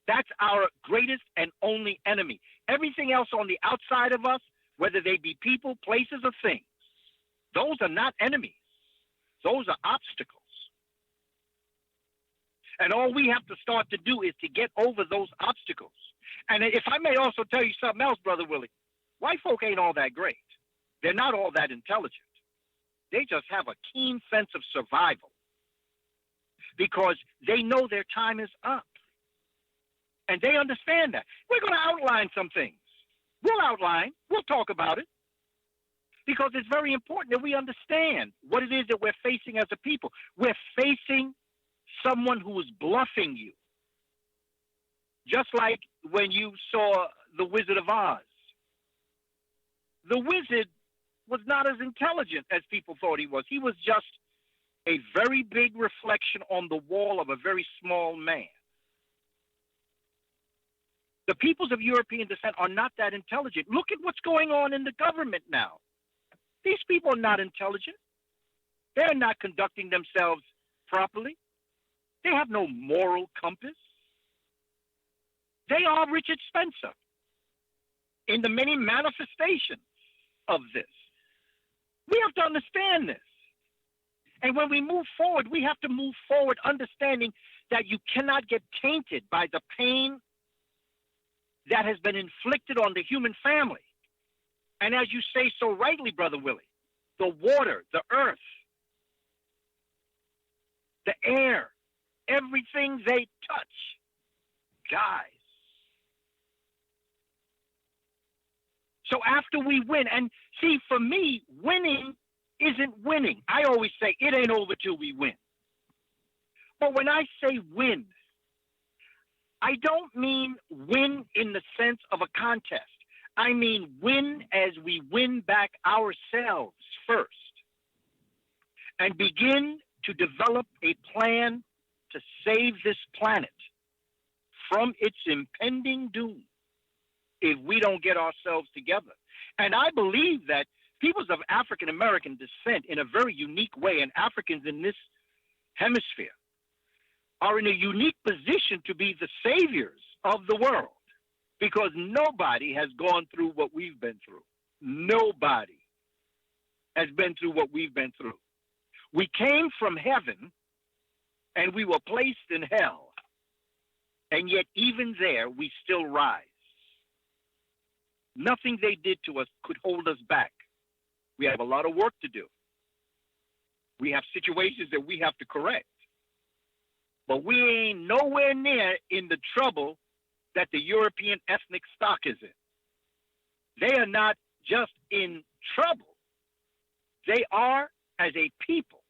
That's our greatest and only enemy. Everything else on the outside of us, whether they be people, places, or things, those are not enemies. Those are obstacles. And all we have to start to do is to get over those obstacles. And if I may also tell you something else, Brother Willie, white folk ain't all that great. They're not all that intelligent. They just have a keen sense of survival because they know their time is up. And they understand that. We're going to outline some things. We'll outline. We'll talk about it. Because it's very important that we understand what it is that we're facing as a people. We're facing someone who is bluffing you. Just like when you saw The Wizard of Oz. The wizard was not as intelligent as people thought he was. He was just a very big reflection on the wall of a very small man. The peoples of European descent are not that intelligent. Look at what's going on in the government now. These people are not intelligent. They're not conducting themselves properly. They have no moral compass. They are Richard Spencer in the many manifestations of this. We have to understand this. And when we move forward, we have to move forward understanding that you cannot get tainted by the pain that has been inflicted on the human family. And as you say so rightly, Brother Willie, the water, the earth, the air, everything they touch dies. So after we win, and see, for me, winning isn't winning. I always say it ain't over till we win. But when I say win, I don't mean win in the sense of a contest. I mean win as we win back ourselves first and begin to develop a plan to save this planet from its impending doom if we don't get ourselves together. And I believe that peoples of African American descent in a very unique way, and Africans in this hemisphere, are in a unique position to be the saviors of the world because nobody has gone through what we've been through. Nobody has been through what we've been through. We came from heaven and we were placed in hell. And yet even there, we still rise. Nothing they did to us could hold us back. We have a lot of work to do. We have situations that we have to correct. But we ain't nowhere near in the trouble that the European ethnic stock is in. They are not just in trouble. They are, as a people,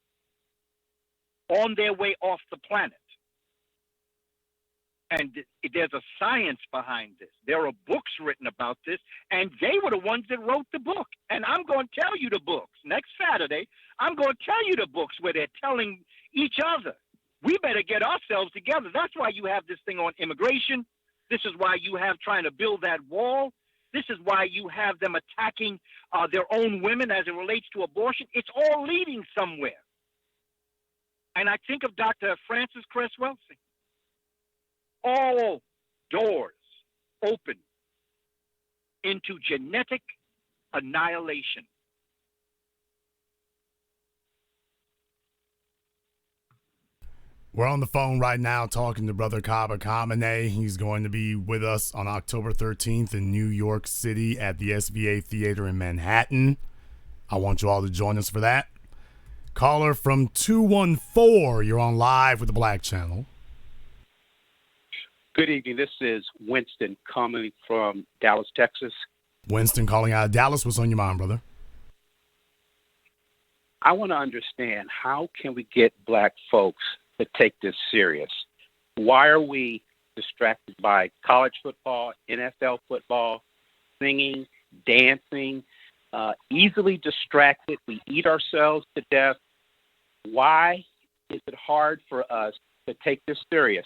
on their way off the planet. And there's a science behind this. There are books written about this, and they were the ones that wrote the book. And I'm going to tell you the books. Next Saturday, I'm going to tell you the books where they're telling each other, we better get ourselves together. That's why you have this thing on immigration. This is why you have trying to build that wall. This is why you have them attacking their own women as it relates to abortion. It's all leading somewhere. And I think of Dr. Francis Cresswell. All doors open into genetic annihilation. We're on the phone right now talking to Brother Kaba Kamene. He's going to be with us on October 13th in New York City at the SVA Theater in Manhattan. I want you all to join us for that. Caller from 214, you're on live with the Black Channel. Good evening. This is Winston coming from Dallas, Texas. Winston calling out of Dallas. What's on your mind, brother? I want to understand, how can we get black folks to take this serious? Why are we distracted by college football, NFL football, singing, dancing, easily distracted? We eat ourselves to death. Why is it hard for us to take this serious?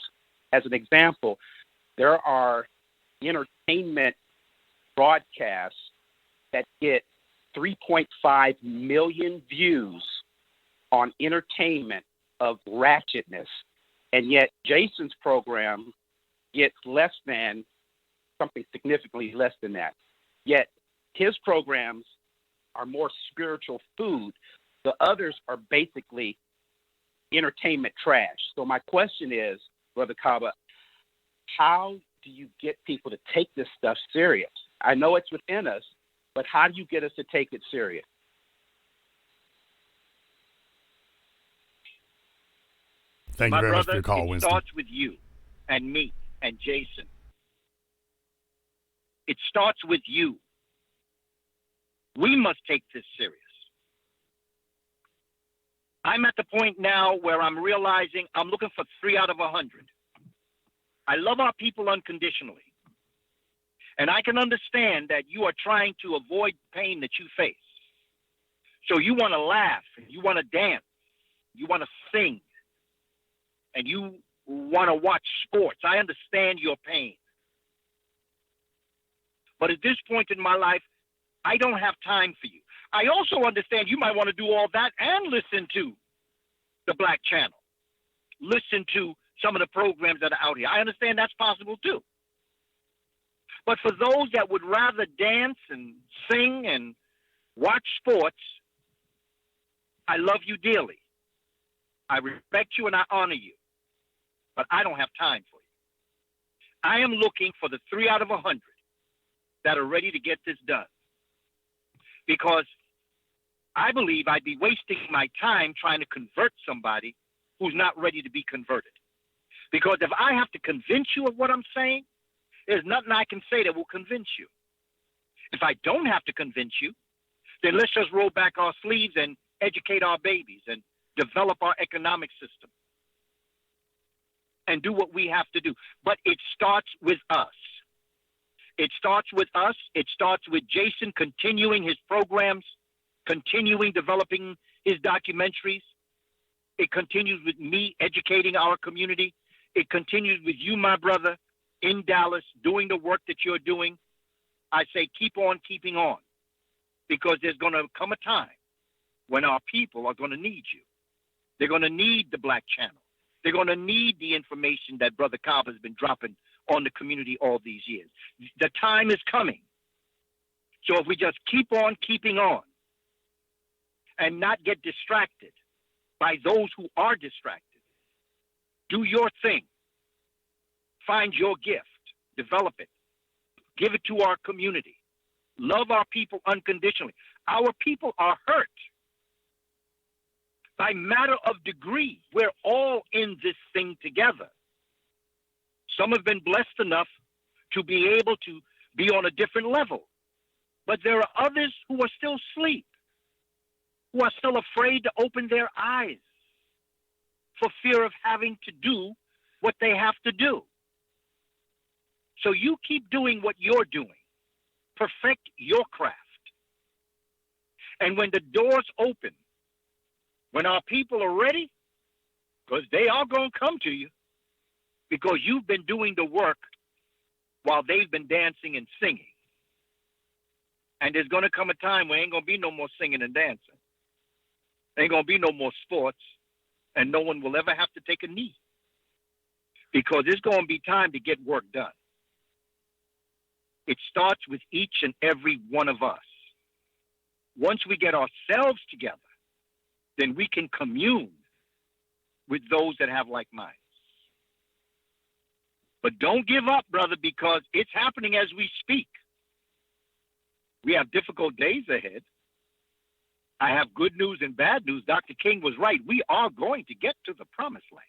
As an example, there are entertainment broadcasts that get 3.5 million views on entertainment of ratchetness, and yet Jason's program gets less than, something significantly less than that. Yet his programs are more spiritual food. The others are basically entertainment trash. So my question is, Brother Kaba, how do you get people to take this stuff serious? I know it's within us, but how do you get us to take it serious? Thank you very much for your call, Winston. It starts with you and me and Jason. It starts with you. We must take this serious. I'm at the point now where I'm realizing I'm looking for 3 out of 100. I love our people unconditionally. And I can understand that you are trying to avoid pain that you face. So you want to laugh, and you want to dance, you want to sing, and you want to watch sports. I understand your pain. But at this point in my life, I don't have time for you. I also understand you might want to do all that and listen to the Black Channel. Listen to some of the programs that are out here. I understand that's possible too. But for those that would rather dance and sing and watch sports, I love you dearly. I respect you and I honor you. But I don't have time for you. I am looking for the 3 out of 100 that are ready to get this done. Because I believe I'd be wasting my time trying to convert somebody who's not ready to be converted. Because if I have to convince you of what I'm saying, there's nothing I can say that will convince you. If I don't have to convince you, then let's just roll back our sleeves and educate our babies and develop our economic system and do what we have to do. But it starts with us. It starts with us. It starts with Jason continuing his programs, continuing developing his documentaries. It continues with me educating our community. It continues with you, my brother, in Dallas, doing the work that you're doing. I say keep on keeping on, because there's going to come a time when our people are going to need you. They're going to need the Black Channel. They're going to need the information that Brother Cobb has been dropping on the community all these years. The time is coming. So if we just keep on keeping on and not get distracted by those who are distracted, do your thing. Find your gift. Develop it. Give it to our community. Love our people unconditionally. Our people are hurt. By matter of degree, we're all in this thing together. Some have been blessed enough to be able to be on a different level. But there are others who are still asleep, who are still afraid to open their eyes for fear of having to do what they have to do. So you keep doing what you're doing. Perfect your craft. And when the doors open, when our people are ready, because they are going to come to you, because you've been doing the work while they've been dancing and singing. And there's going to come a time where ain't going to be no more singing and dancing. Ain't going to be no more sports, and no one will ever have to take a knee, because it's going to be time to get work done. It starts with each and every one of us. Once we get ourselves together, then we can commune with those that have like minds. But don't give up, brother, because it's happening as we speak. We have difficult days ahead. I have good news and bad news. Dr. King was right. We are going to get to the promised land.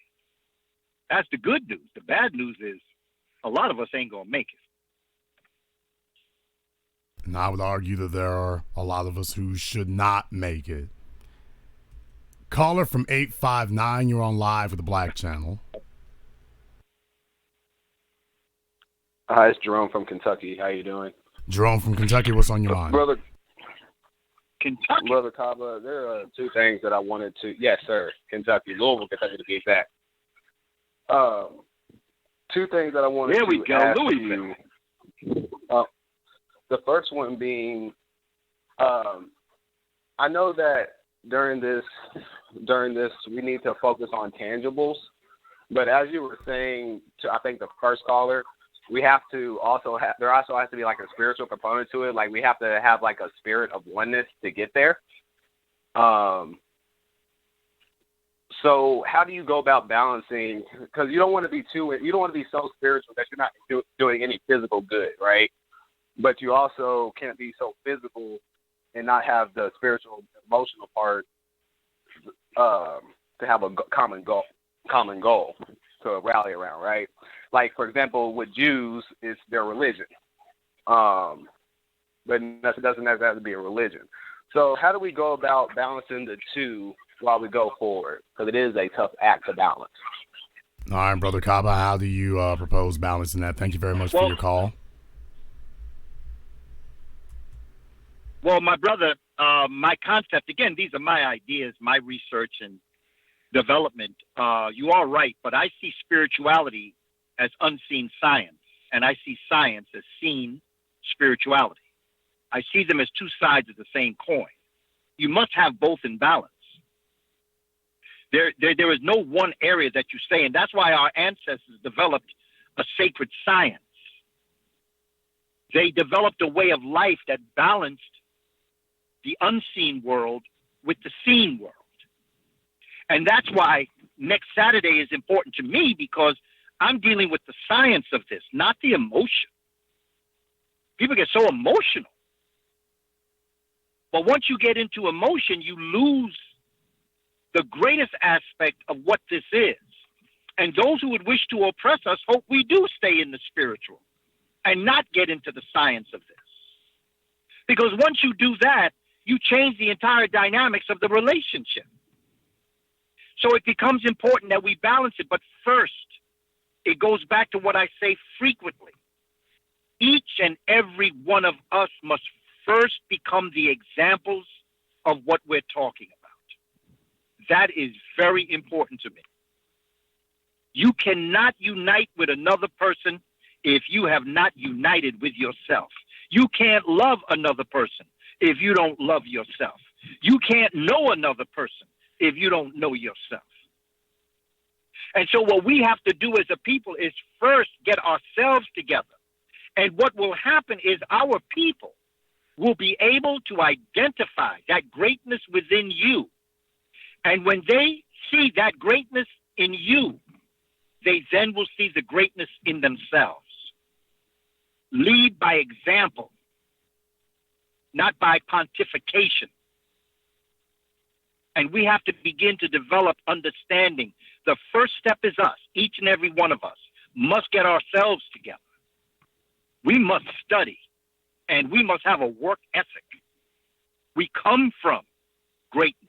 That's the good news. The bad news is a lot of us ain't going to make it. And I would argue that there are a lot of us who should not make it. Caller from 859, you're on live with the Black Channel. Hi, it's Jerome from Kentucky. How you doing? Jerome from Kentucky, what's on your mind? Brother Kentucky. Kaba, there are two things that I wanted to... Yes, sir. Kentucky. Louisville, Kentucky to be exact. Two things that I wanted there we to go. ask Louisville. you. The first one being, I know that during this, we need to focus on tangibles. But as you were saying to, I think, the first caller, we have to also have, there also has to be like a spiritual component to it. Like we have to have like a spirit of oneness to get there. So how do you go about balancing? Because you don't want to be so spiritual that you're not doing any physical good, right? But you also can't be so physical and not have the spiritual, emotional part to have a common goal to rally around, right? Like, for example, with Jews, it's their religion. But it doesn't have to be a religion. So how do we go about balancing the two while we go forward? Because it is a tough act to balance. All right, Brother Kaba, how do you propose balancing that? Thank you very much for your call. Well, my brother, my concept, again, these are my ideas, my research and development. You are right, but I see spirituality as unseen science, and I see science as seen spirituality. I see them as two sides of the same coin. You must have both in balance. There is no one area that you say, and that's why our ancestors developed a sacred science. They developed a way of life that balanced the unseen world with the seen world. And that's why next Saturday is important to me, because I'm dealing with the science of this, not the emotion. People get so emotional. But once you get into emotion, you lose the greatest aspect of what this is. And those who would wish to oppress us hope we do stay in the spiritual and not get into the science of this. Because once you do that, you change the entire dynamics of the relationship. So it becomes important that we balance it. But first, it goes back to what I say frequently. Each and every one of us must first become the examples of what we're talking about. That is very important to me. You cannot unite with another person if you have not united with yourself. You can't love another person if you don't love yourself. You can't know another person if you don't know yourself. And so what we have to do as a people is first get ourselves together. And what will happen is our people will be able to identify that greatness within you. And when they see that greatness in you, they then will see the greatness in themselves. Lead by example, not by pontification. And we have to begin to develop understanding. The first step is us. Each and every one of us must get ourselves together. We must study, and we must have a work ethic. We come from greatness.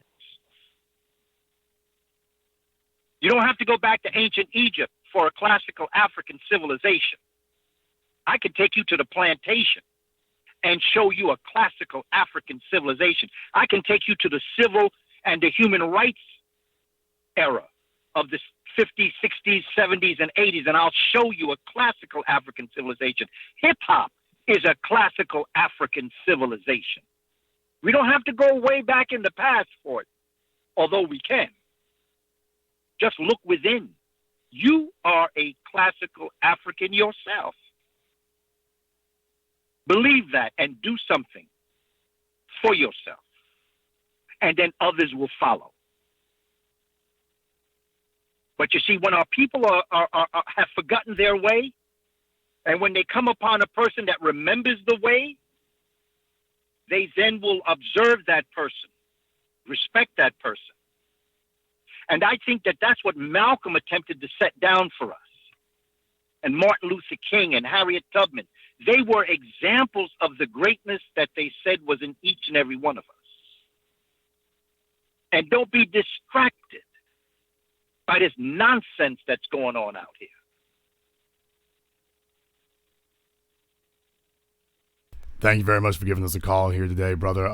You don't have to go back to ancient Egypt for a classical African civilization. I could take you to the plantation and show you a classical African civilization. I can take you to the civil and the human rights era of the 50s, 60s, 70s, and 80s, and I'll show you a classical African civilization. Hip-hop is a classical African civilization. We don't have to go way back in the past for it, although we can. Just look within. You are a classical African yourself. Believe that and do something for yourself. And then others will follow. But you see, when our people have forgotten their way, and when they come upon a person that remembers the way, they then will observe that person, respect that person. And I think that that's what Malcolm attempted to set down for us. and Martin Luther King and Harriet Tubman. They were examples of the greatness that they said was in each and every one of us. And don't be distracted by this nonsense that's going on out here. Thank you very much for giving us a call here today, brother.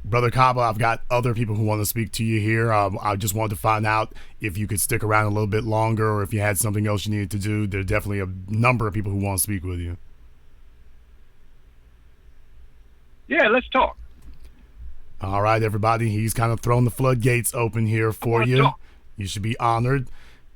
Brother Kaba, I've got other people who want to speak to you here. I just wanted to find out if you could stick around a little bit longer or if you had something else you needed to do. There are definitely a number of people who want to speak with you. Yeah, let's talk. All right, everybody. He's kind of thrown the floodgates open here for you. Talk. You should be honored.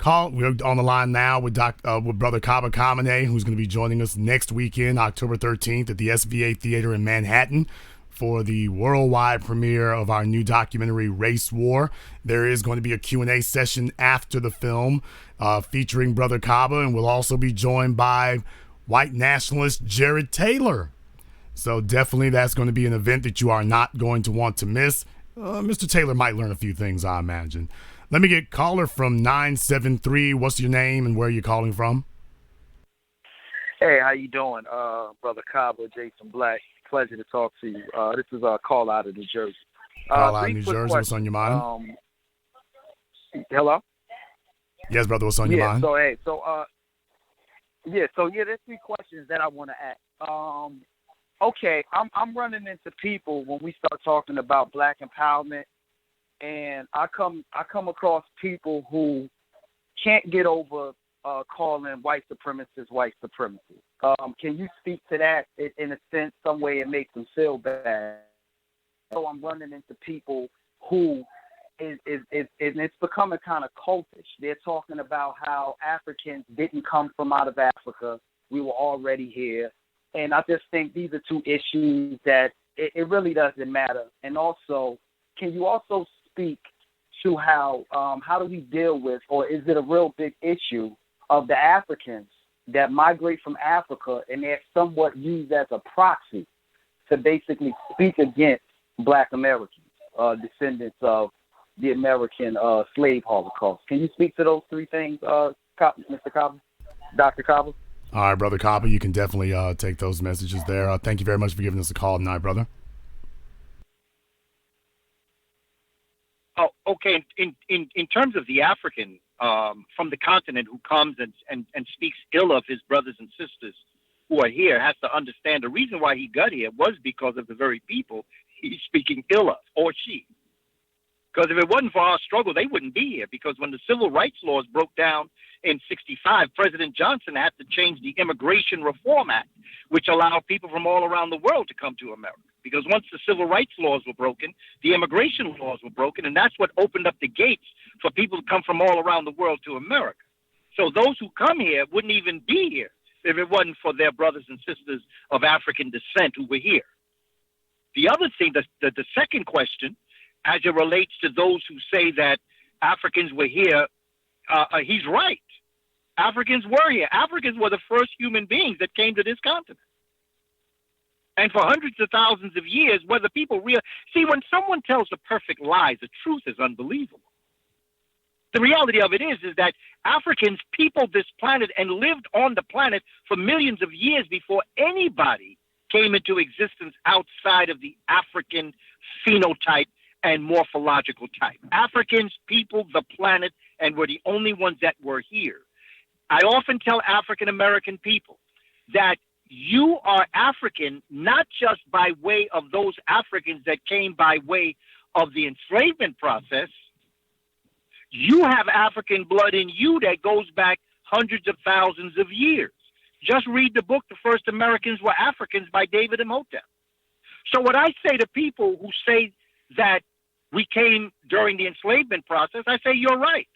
We're on the line now with Brother Kaba Kamene, who's going to be joining us next weekend, October 13th, at the SVA Theater in Manhattan for the worldwide premiere of our new documentary, Race War. There is going to be a Q&A session after the film featuring Brother Kaba, and we'll also be joined by white nationalist Jared Taylor. So definitely that's going to be an event that you are not going to want to miss. Mr. Taylor might learn a few things, I imagine. Let me get caller from 973. What's your name and where are you calling from? Hey, how you doing, Brother Kaba, Jason Black? Pleasure to talk to you. This is a call out of New Jersey. Call out of New Jersey. What's on your mind? Hello? Yes, brother. What's on your mind? There's 3 questions that I want to ask. Okay, I'm running into people when we start talking about black empowerment, and I come across people who can't get over calling white supremacists white supremacists. Can you speak to that in a sense, some way it makes them feel bad? So I'm running into people who it's becoming kind of cultish. They're talking about how Africans didn't come from out of Africa. We were already here. And I just think these are 2 issues that it really doesn't matter. And also, can you also speak to how do we deal with, or is it a real big issue of the Africans that migrate from Africa and they're somewhat used as a proxy to basically speak against Black Americans, descendants of the American slave Holocaust? Can you speak to those 3 things, Mr. Kaba, Dr. Kaba? All right, Brother Kaba, you can definitely take those messages there. Thank you very much for giving us a call tonight, brother. Oh, okay. In terms of the African from the continent who comes and speaks ill of his brothers and sisters who are here, has to understand the reason why he got here was because of the very people he's speaking ill of, or she. Because if it wasn't for our struggle, they wouldn't be here. Because when the civil rights laws broke down in 1965, President Johnson had to change the Immigration Reform Act, which allowed people from all around the world to come to America. Because once the civil rights laws were broken, the immigration laws were broken, and that's what opened up the gates for people to come from all around the world to America. So those who come here wouldn't even be here if it wasn't for their brothers and sisters of African descent who were here. The other thing, the second question, as it relates to those who say that Africans were here, he's right. Africans were here. Africans were the first human beings that came to this continent. And for hundreds of thousands of years, whether people see, when someone tells the perfect lies, the truth is unbelievable. The reality of it is that Africans peopled this planet and lived on the planet for millions of years before anybody came into existence outside of the African phenotype and morphological type. Africans peopled the planet and were the only ones that were here. I often tell African American people that you are African not just by way of those Africans that came by way of the enslavement process. You have African blood in you that goes back hundreds of thousands of years. Just read the book, The First Americans Were Africans by David Imhotep. So what I say to people who say that we came during the enslavement process, I say, you're right.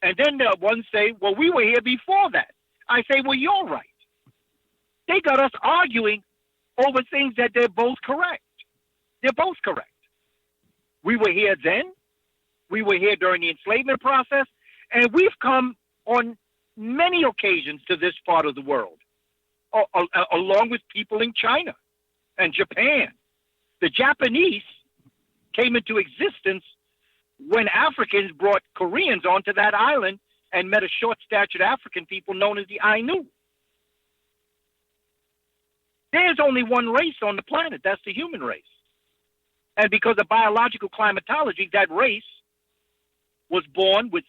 And then the ones say, well, we were here before that. I say, well, you're right. They got us arguing over things that they're both correct. They're both correct. We were here then. We were here during the enslavement process. And we've come on many occasions to this part of the world, along with people in China and Japan. The Japanese came into existence when Africans brought Koreans onto that island and met a short-statured African people known as the Ainu. There's only one race on the planet. That's the human race. And because of biological climatology, that race was born with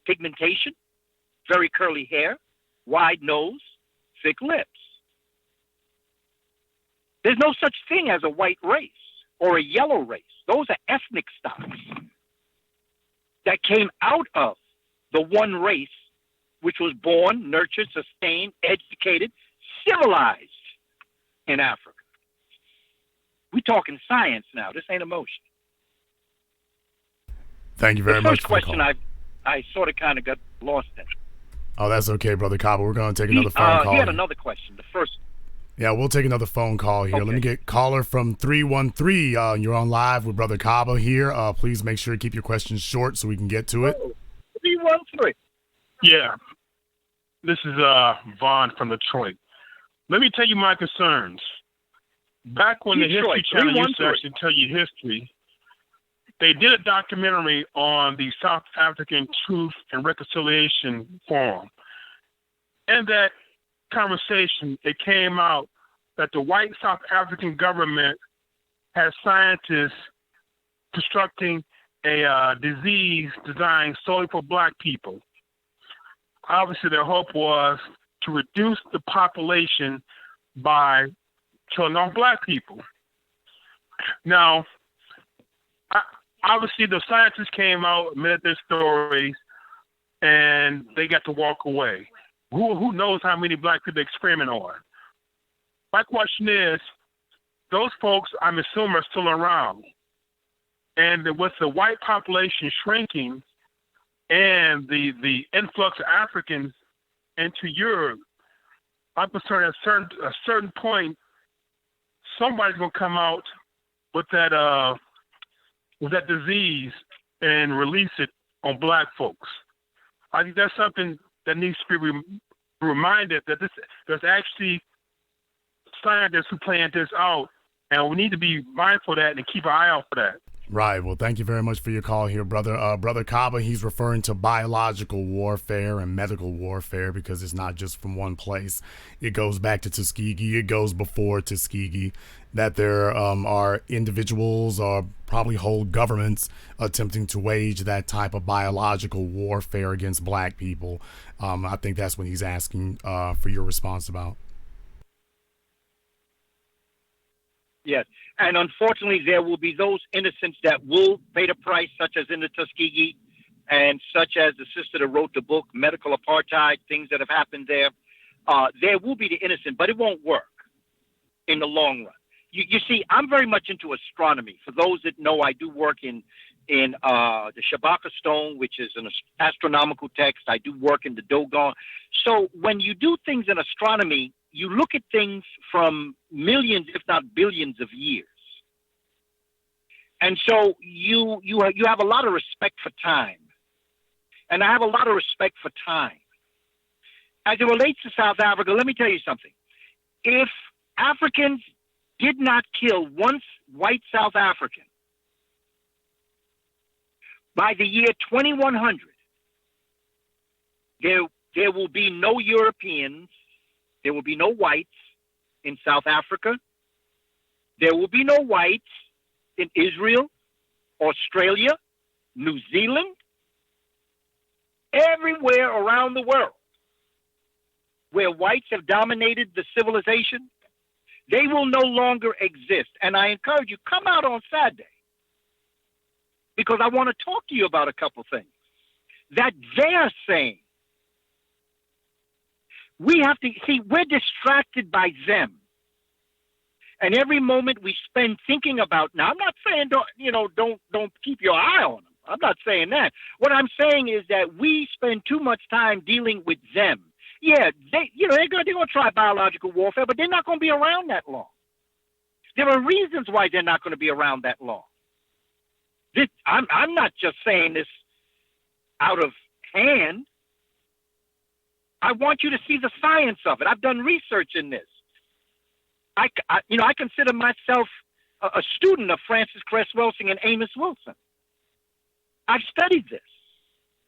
pigmentation, very curly hair, wide nose, thick lips. There's no such thing as a white race or a yellow race. Those are ethnic stocks that came out of the one race which was born, nurtured, sustained, educated, civilized in Africa. We're talking science now. This ain't emotion. Thank you very much for for the the question, call. I sort of kind of got lost in. Oh, that's okay, Brother Kaba. We're going to take another phone call. He had another question. The first. Yeah, we'll take another phone call here. Okay. Let me get caller from 313. You're on live with Brother Kaba here. Please make sure to keep your questions short so we can get to it. 313. Yeah. This is Vaughn from Detroit. Let me tell you my concerns. Back when Detroit, the History Channel used to 313. actually tell you history, they did a documentary on the South African Truth and Reconciliation Forum. In that conversation, it came out that the white South African government had scientists constructing a disease designed solely for black people. Obviously, their hope was to reduce the population by killing off black people. Now, obviously, the scientists came out, admitted their stories, and they got to walk away. Who knows how many black people they experiment on? My question is, those folks, I'm assuming, are still around. And with the white population shrinking and the influx of Africans into Europe, I'm concerned at a certain point, somebody's going to come out with that disease and release it on black folks. I think that's something that needs to be reminded that there's actually scientists who planned this out, and we need to be mindful of that and keep an eye out for that. Right. Well, thank you very much for your call here, brother. Brother Kaba, he's referring to biological warfare and medical warfare because it's not just from one place. It goes back to Tuskegee. It goes before Tuskegee. That there are individuals or probably whole governments attempting to wage that type of biological warfare against black people. I think that's what he's asking for your response about. Yes. And unfortunately, there will be those innocents that will pay the price, such as in the Tuskegee and such as the sister that wrote the book, Medical Apartheid, things that have happened there. There will be the innocent, but it won't work in the long run. You see, I'm very much into astronomy. For those that know, I do work in the Shabaka stone, which is an astronomical text. I do work in the Dogon. So when you do things in astronomy, you look at things from millions, if not billions of years. And so you have a lot of respect for time. And I have a lot of respect for time. As it relates to South Africa, let me tell you something. If Africans did not kill one white South African by the year 2100, there will be no Europeans, there will be no whites in South Africa, there will be no whites in Israel, Australia, New Zealand, everywhere around the world where whites have dominated the civilization. They will no longer exist. And I encourage you, come out on Saturday because I want to talk to you about a couple things that they're saying. We have to see, we're distracted by them. And every moment we spend thinking about, now I'm not saying don't keep your eye on them. I'm not saying that. What I'm saying is that we spend too much time dealing with them. Yeah, they're going to try biological warfare, but they're not going to be around that long. There are reasons why they're not going to be around that long. I'm not just saying this out of hand. I want you to see the science of it. I've done research in this. I consider myself a student of Francis Cress Welsing and Amos Wilson. I've studied this.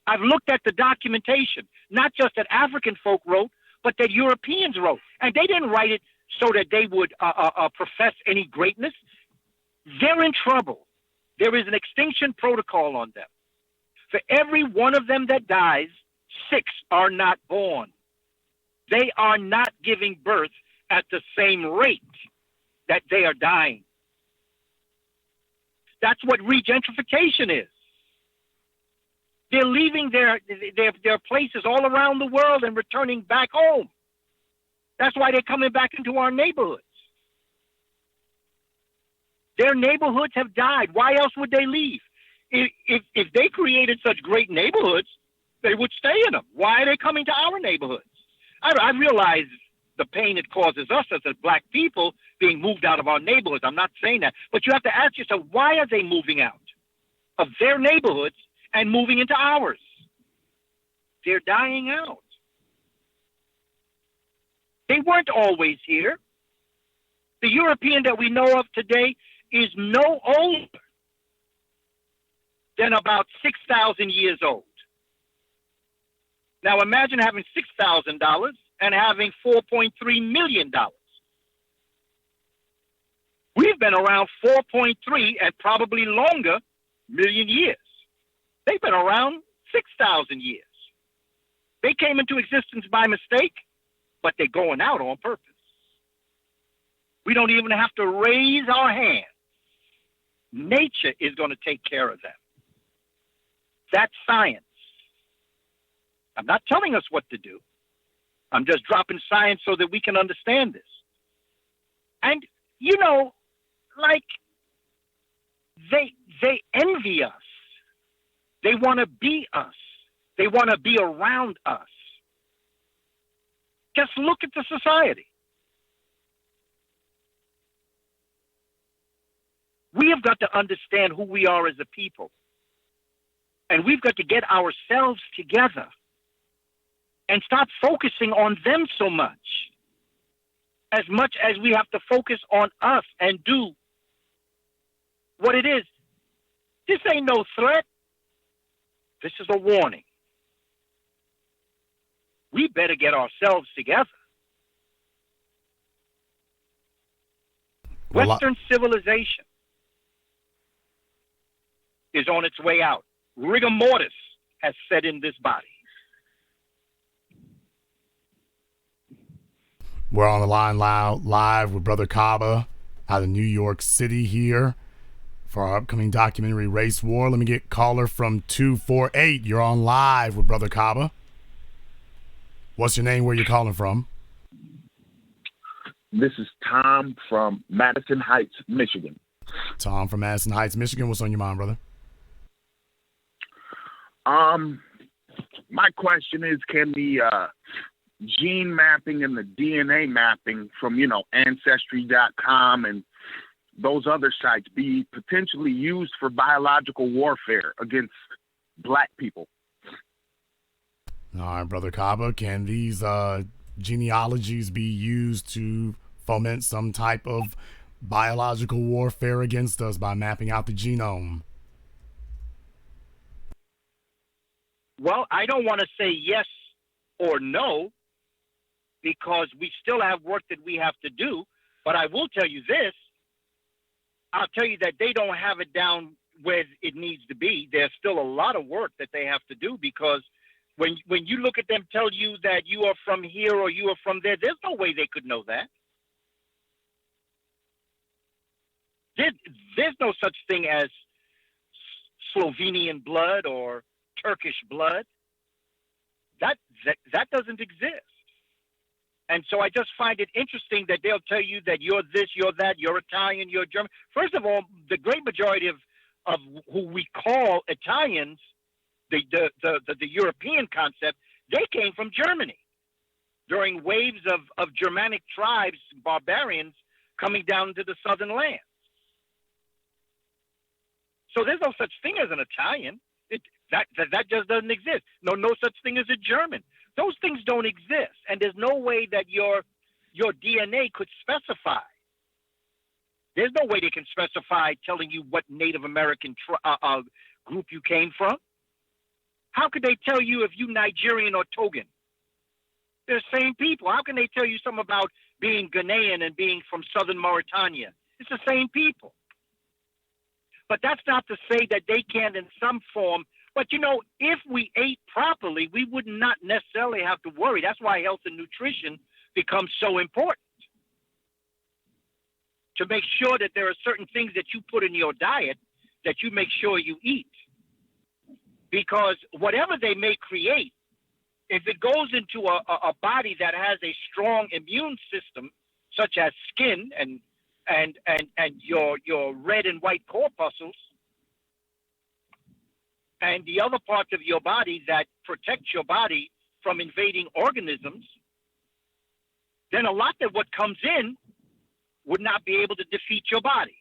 I've looked at the documentation, not just that African folk wrote, but that Europeans wrote. And they didn't write it so that they would profess any greatness, they're in trouble. There is an extinction protocol on them. For every one of them that dies, 6 are not born. They are not giving birth at the same rate that they are dying. That's what regentrification is. They're leaving their places all around the world and returning back home. That's why they're coming back into our neighborhoods. Their neighborhoods have died. Why else would they leave? If they created such great neighborhoods, they would stay in them. Why are they coming to our neighborhoods? I realize the pain it causes us as a black people being moved out of our neighborhoods. I'm not saying that. But you have to ask yourself, why are they moving out of their neighborhoods and moving into ours? They're dying out. They weren't always here. The European that we know of today is no older than about 6,000 years old. Now imagine having $6,000 and having $4.3 million. We've been around 4.3 and probably longer million years. They've been around 6,000 years. They came into existence by mistake, but they're going out on purpose. We don't even have to raise our hands. Nature is going to take care of them. That's science. I'm not telling us what to do. I'm just dropping science so that we can understand this. And, you know, like, they envy us. They want to be us. They want to be around us. Just look at the society. We have got to understand who we are as a people. And we've got to get ourselves together and stop focusing on them so much as we have to focus on us and do what it is. This ain't no threat. This is a warning. We better get ourselves together. Western civilization is on its way out. Rigor mortis has set in this body. We're on the line live with Brother Kaba out of New York City here for our upcoming documentary, Race War. Let me get caller from 248. You're on live with Brother Kaba. What's your name? Where you calling from? This is Tom from Madison Heights, Michigan. Tom from Madison Heights, Michigan. What's on your mind, brother? My question is, can the gene mapping and the DNA mapping from, Ancestry.com and those other sites be potentially used for biological warfare against black people? All right, Brother Kaba, can these genealogies be used to foment some type of biological warfare against us by mapping out the genome? Well, I don't want to say yes or no because we still have work that we have to do. But I will tell you this. I'll tell you that they don't have it down where it needs to be. There's still a lot of work that they have to do because when you look at them tell you that you are from here or you are from there, there's no way they could know that. There's no such thing as Slovenian blood or Turkish blood. That doesn't exist. And so I just find it interesting that they'll tell you that you're this, you're that, you're Italian, you're German. First of all, the great majority of who we call Italians, the European concept, they came from Germany during waves of Germanic tribes, barbarians, coming down to the southern lands. So there's no such thing as an Italian. That just doesn't exist. No such thing as a German. Those things don't exist, and there's no way that your DNA could specify. There's no way they can specify telling you what Native American group you came from. How could they tell you if you Nigerian or Togan? They're the same people. How can they tell you something about being Ghanaian and being from southern Mauritania. It's the same people. But that's not to say that they can't in some form. But, you know, if we ate properly, we would not necessarily have to worry. That's why health and nutrition becomes so important. To make sure that there are certain things that you put in your diet that you make sure you eat. Because whatever they may create, if it goes into a body that has a strong immune system, such as skin and your red and white corpuscles, and the other parts of your body that protect your body from invading organisms, then a lot of what comes in would not be able to defeat your body.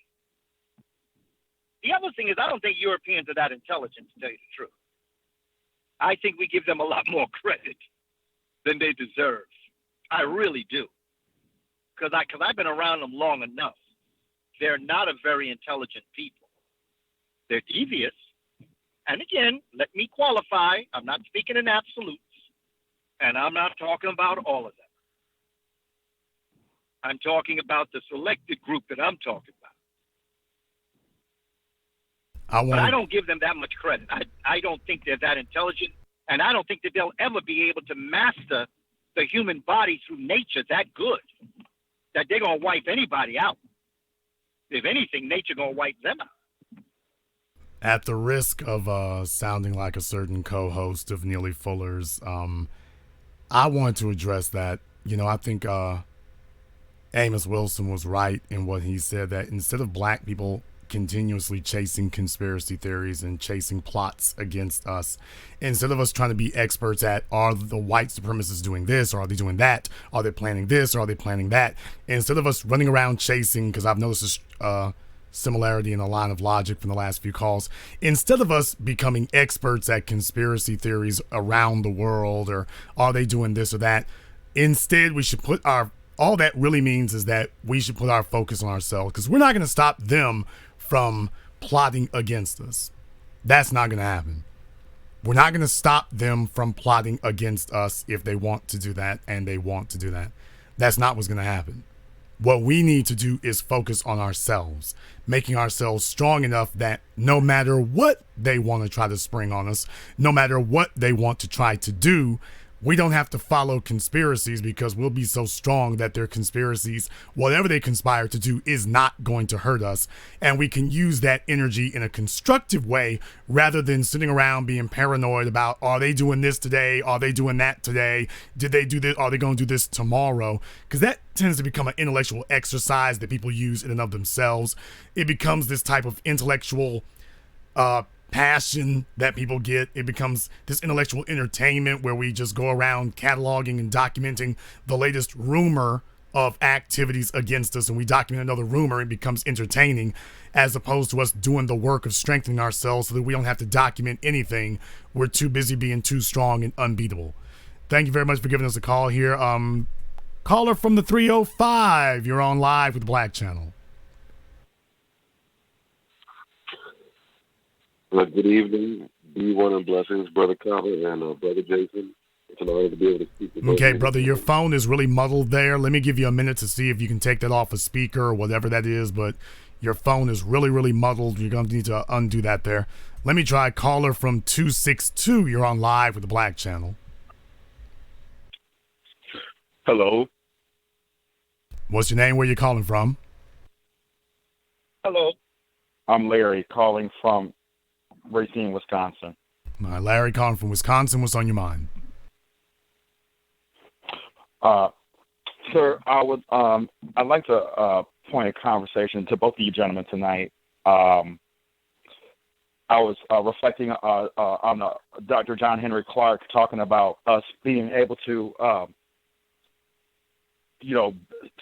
The other thing is, I don't think Europeans are that intelligent, to tell you the truth. I think we give them a lot more credit than they deserve. I really do. Because I've been around them long enough. They're not a very intelligent people. They're devious. And again, let me qualify. I'm not speaking in absolutes. And I'm not talking about all of them. I'm talking about the selected group that I'm talking about. But I don't give them that much credit. I don't think they're that intelligent, and I don't think that they'll ever be able to master the human body through nature that good, that they're going to wipe anybody out. If anything, nature going to wipe them out. At the risk of sounding like a certain co-host of Neely Fuller's, I want to address that. You know, I think Amos Wilson was right in what he said, that instead of black people continuously chasing conspiracy theories and chasing plots against us, instead of us trying to be experts at, are the white supremacists doing this, or are they doing that, are they planning this, or are they planning that, instead of us running around chasing, because I've noticed this similarity in a line of logic from the last few calls, instead of us becoming experts at conspiracy theories around the world, or are they doing this or that, instead we should put all that really means is that we should put our focus on ourselves, because we're not going to stop them from plotting against us. That's not going to happen. We're not going to stop them from plotting against us if they want to do that, and they want to do that. That's not what's going to happen. What we need to do is focus on ourselves, making ourselves strong enough that no matter what they want to try to spring on us, no matter what they want to try to do, we don't have to follow conspiracies, because we'll be so strong that their conspiracies, whatever they conspire to do, is not going to hurt us. And we can use that energy in a constructive way rather than sitting around being paranoid about, are they doing this today? Are they doing that today? Did they do this? Are they going to do this tomorrow? Because that tends to become an intellectual exercise that people use in and of themselves. It becomes this type of intellectual passion that people get. It becomes this intellectual entertainment where we just go around cataloging and documenting the latest rumor of activities against us, and we document another rumor. It becomes entertaining, as opposed to us doing the work of strengthening ourselves so that we don't have to document anything. We're too busy being too strong and unbeatable. Thank you very much for giving us a call here. Caller from the 305, you're on live with Black Channel. Good evening, B1 and blessings, Brother Kaba and Brother Jason. It's an honor to be able to speak with you. Okay, brother, your phone is really muddled there. Let me give you a minute to see if you can take that off a speaker or whatever that is, but your phone is really, really muddled. You're going to need to undo that there. Let me try caller from 262. You're on live with the Black Channel. Hello. What's your name? Where you calling from? Hello. I'm Larry, calling from Racine, Wisconsin. Larry calling from Wisconsin. What's on your mind? Sir, I'd like to point a conversation to both of you gentlemen tonight. I was reflecting on Dr. John Henry Clark talking about us being able to,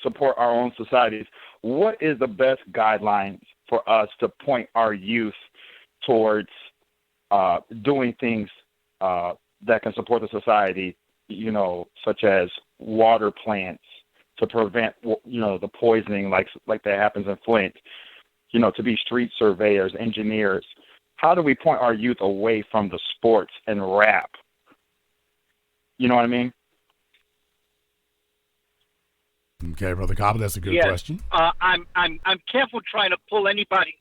support our own societies. What is the best guidelines for us to point our youth towards doing things that can support the society, such as water plants to prevent, the poisoning like that happens in Flint, to be street surveyors, engineers. How do we point our youth away from the sports and rap? You know what I mean? Okay, Brother Kaba, that's a good Yes. question. I'm careful trying to pull anybody.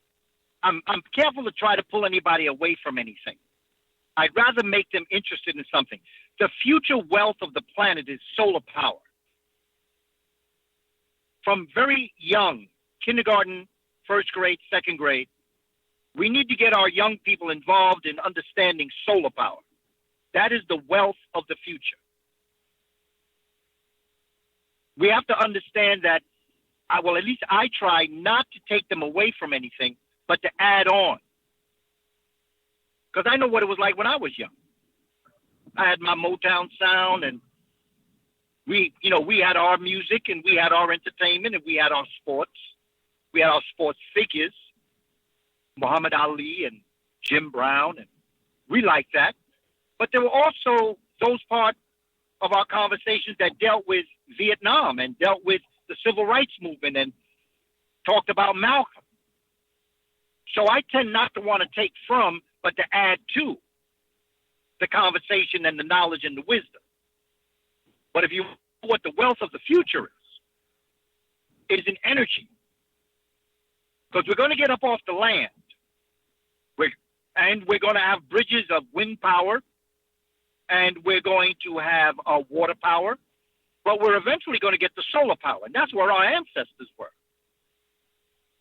I'm careful to try to pull anybody away from anything. I'd rather make them interested in something. The future wealth of the planet is solar power. From very young, kindergarten, first grade, second grade, we need to get our young people involved in understanding solar power. That is the wealth of the future. We have to understand that, at least I try not to take them away from anything, but to add on. Because I know what it was like when I was young. I had my Motown sound, and we had our music, and we had our entertainment, and we had our sports. We had our sports figures, Muhammad Ali and Jim Brown, and we liked that. But there were also those parts of our conversations that dealt with Vietnam and dealt with the civil rights movement and talked about Malcolm. So I tend not to want to take from, but to add to the conversation and the knowledge and the wisdom. But if you know what the wealth of the future is in energy. Because we're going to get up off the land. We're going to have bridges of wind power, and we're going to have water power, but we're eventually going to get the solar power, and that's where our ancestors were.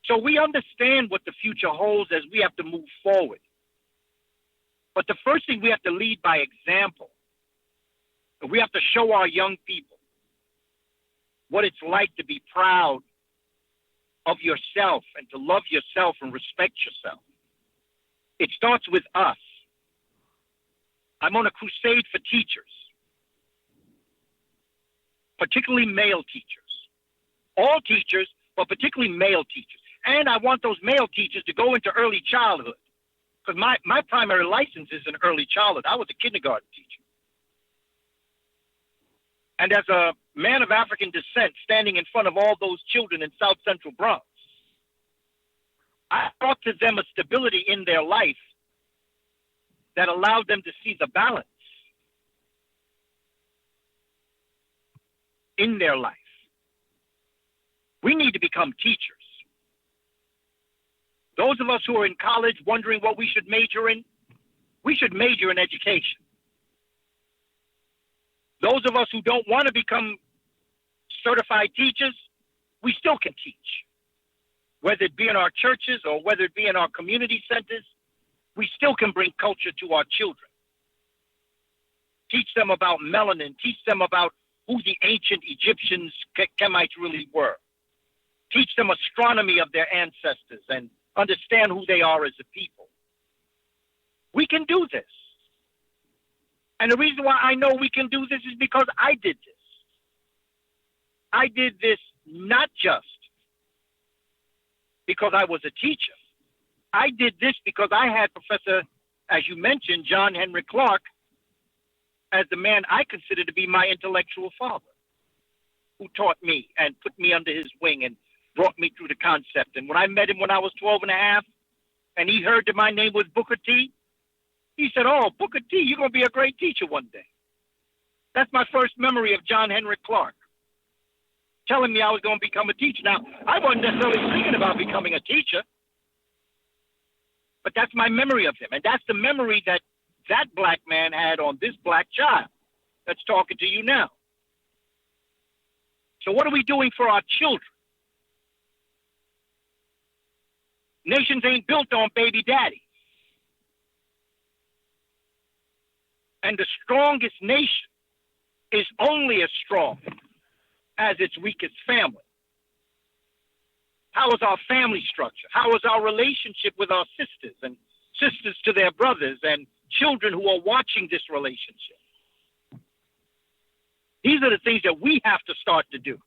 So we understand what the future holds as we have to move forward. But the first thing, we have to lead by example. We have to show our young people what it's like to be proud of yourself and to love yourself and respect yourself. It starts with us. I'm on a crusade for teachers, particularly male teachers. All teachers, but particularly male teachers. And I want those male teachers to go into early childhood, because my primary license is in early childhood. I was a kindergarten teacher. And as a man of African descent standing in front of all those children in South Central Bronx, I brought to them a stability in their life that allowed them to see the balance in their life. We need to become teachers. Those of us who are in college wondering what we should major in, we should major in education. Those of us who don't want to become certified teachers, we still can teach. Whether it be in our churches or whether it be in our community centers, we still can bring culture to our children. Teach them about melanin, teach them about who the ancient Egyptians, Kemites really were. Teach them astronomy of their ancestors and understand who they are as a people. We can do this. And the reason why I know we can do this is because I did this. I did this not just because I was a teacher. I did this because I had Professor, as you mentioned, John Henry Clark, as the man I consider to be my intellectual father, who taught me and put me under his wing and brought me through the concept. And when I met him when I was 12 and a half, and he heard that my name was Booker T, he said, "Oh, Booker T, you're going to be a great teacher one day." That's my first memory of John Henry Clark, telling me I was going to become a teacher. Now, I wasn't necessarily thinking about becoming a teacher, but that's my memory of him. And that's the memory that that black man had on this black child that's talking to you now. So what are we doing for our children? Nations ain't built on baby daddy. And the strongest nation is only as strong as its weakest family. How is our family structure? How is our relationship with our sisters and sisters to their brothers and children who are watching this relationship? These are the things that we have to start to do.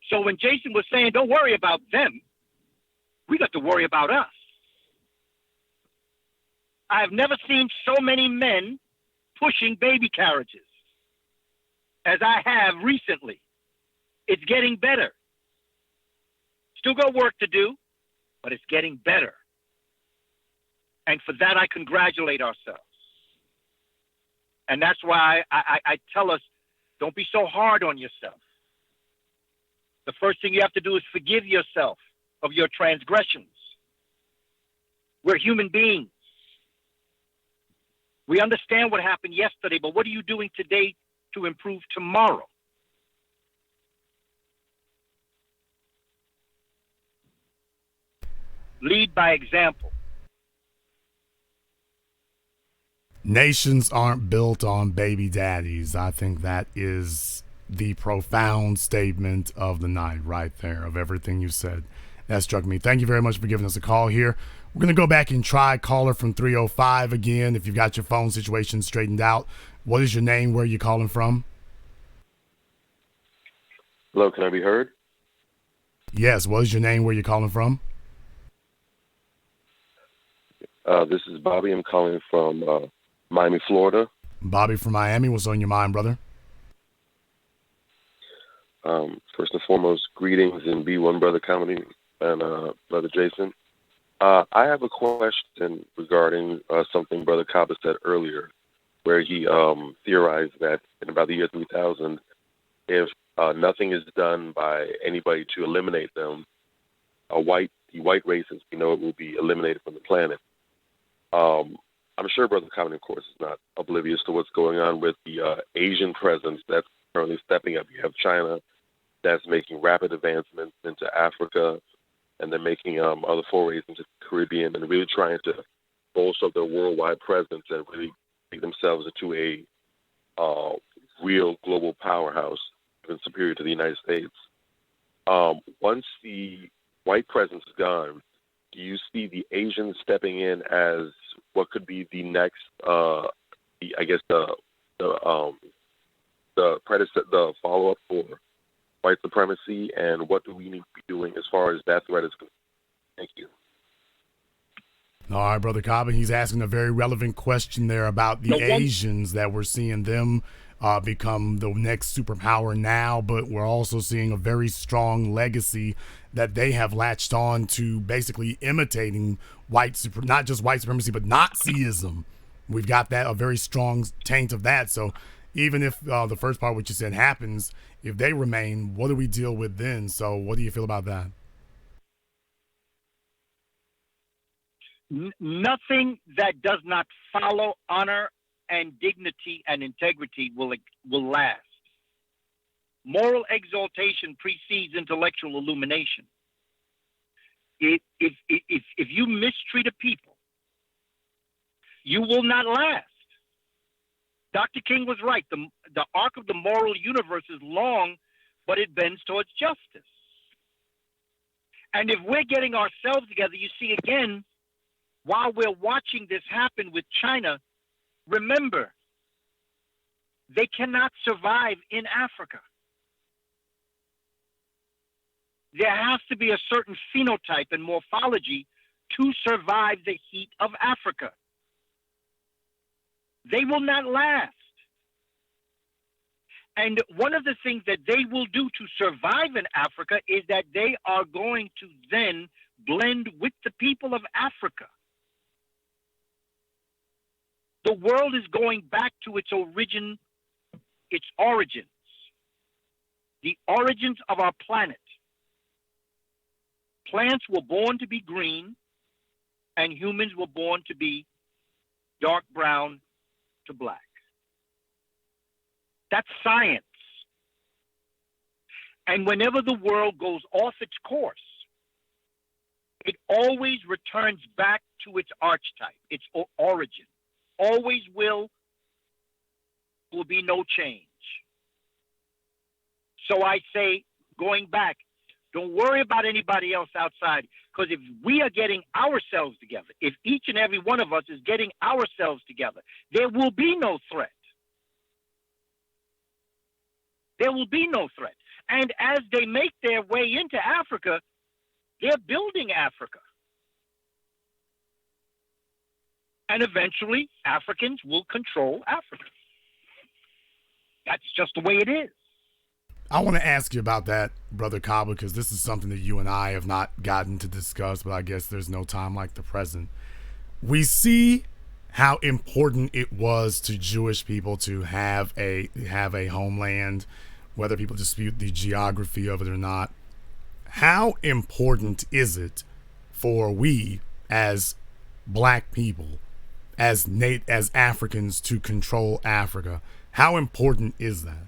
So when Jason was saying, don't worry about them, we got to worry about us. I have never seen so many men pushing baby carriages as I have recently. It's getting better. Still got work to do, but it's getting better. And for that, I congratulate ourselves. And that's why I tell us, don't be so hard on yourself. The first thing you have to do is forgive yourself of your transgressions. We're human beings. We understand what happened yesterday, but what are you doing today to improve tomorrow? Lead by example. Nations aren't built on baby daddies. I think that is the profound statement of the night right there, of everything you said. That struck me. Thank you very much for giving us a call here. We're going to go back and try caller from 305 again. If you've got your phone situation straightened out, what is your name? Where are you calling from? Hello, can I be heard? Yes, what is your name? Where are you calling from? This is Bobby. I'm calling from Miami, Florida. Bobby from Miami. What's on your mind, brother? First and foremost, greetings and B1 Brother Kamene and Brother Jason. I have a question regarding something Brother Kaba said earlier, where he theorized that in about the year 3000, if nothing is done by anybody to eliminate them, the white race, as we know it, will be eliminated from the planet. I'm sure Brother Kamene, of course, is not oblivious to what's going on with the Asian presence that's currently stepping up. You have China that's making rapid advancements into Africa, and they're making other forays into the Caribbean and really trying to bolster their worldwide presence and really make themselves into a real global powerhouse, even superior to the United States. Once the white presence is gone, do you see the Asians stepping in as what could be the next, the follow-up for white supremacy, and what do we need to be doing as far as that threat is concerned? Thank you. All right, Brother Kaba, he's asking a very relevant question there about the Asians, that we're seeing them become the next superpower now, but we're also seeing a very strong legacy that they have latched on to, basically imitating not just white supremacy, but Nazism. We've got that, a very strong taint of that. So even if the first part, which you said, happens, if they remain, what do we deal with then? So what do you feel about that? Nothing that does not follow honor and dignity and integrity will last. Moral exaltation precedes intellectual illumination. If you mistreat a people, you will not last. Dr. King was right. The arc of the moral universe is long, but it bends towards justice. And if we're getting ourselves together, you see, again, while we're watching this happen with China, remember, they cannot survive in Africa. There has to be a certain phenotype and morphology to survive the heat of Africa. They will not last. And one of the things that they will do to survive in Africa is that they are going to then blend with the people of Africa. The world is going back to its origins, the origins of our planet. Plants were born to be green, and humans were born to be dark brown to black. That's science. And whenever the world goes off its course, it always returns back to its archetype, its origin. Always will be no change. So I say, going back, don't worry about anybody else outside, because if we are getting ourselves together, if each and every one of us is getting ourselves together, there will be no threat. There will be no threat. And as they make their way into Africa, they're building Africa. And eventually, Africans will control Africa. That's just the way it is. I want to ask you about that, Brother Kaba, because this is something that you and I have not gotten to discuss, but I guess there's no time like the present. We see how important it was to Jewish people to have a homeland, whether people dispute the geography of it or not. how important is it for we as black people, as Africans, to control Africa? How important is that?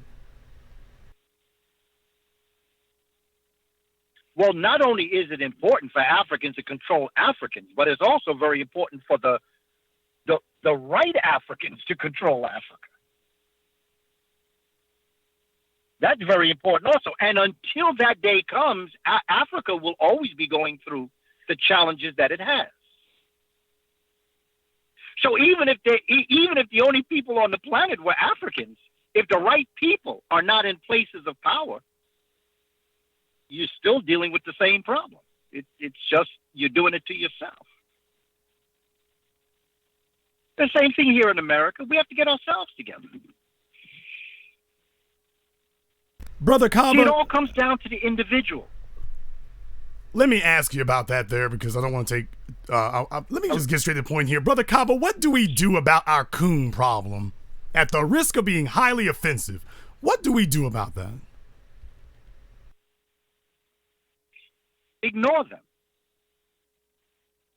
Well, not only is it important for Africans to control Africans, but it's also very important for the right Africans to control Africa. That's very important also. And until that day comes, Africa will always be going through the challenges that it has. So even if the only people on the planet were Africans, if the right people are not in places of power, you're still dealing with the same problem. It's just you're doing it to yourself. The same thing here in America. We have to get ourselves together. Brother Kaba, See, it all comes down to the individual. let me ask you about that there, because I don't want to take. Let me just get straight to the point here. Brother Kaba, what do we do about our coon problem? At the risk of being highly offensive, what do we do about that? Ignore them.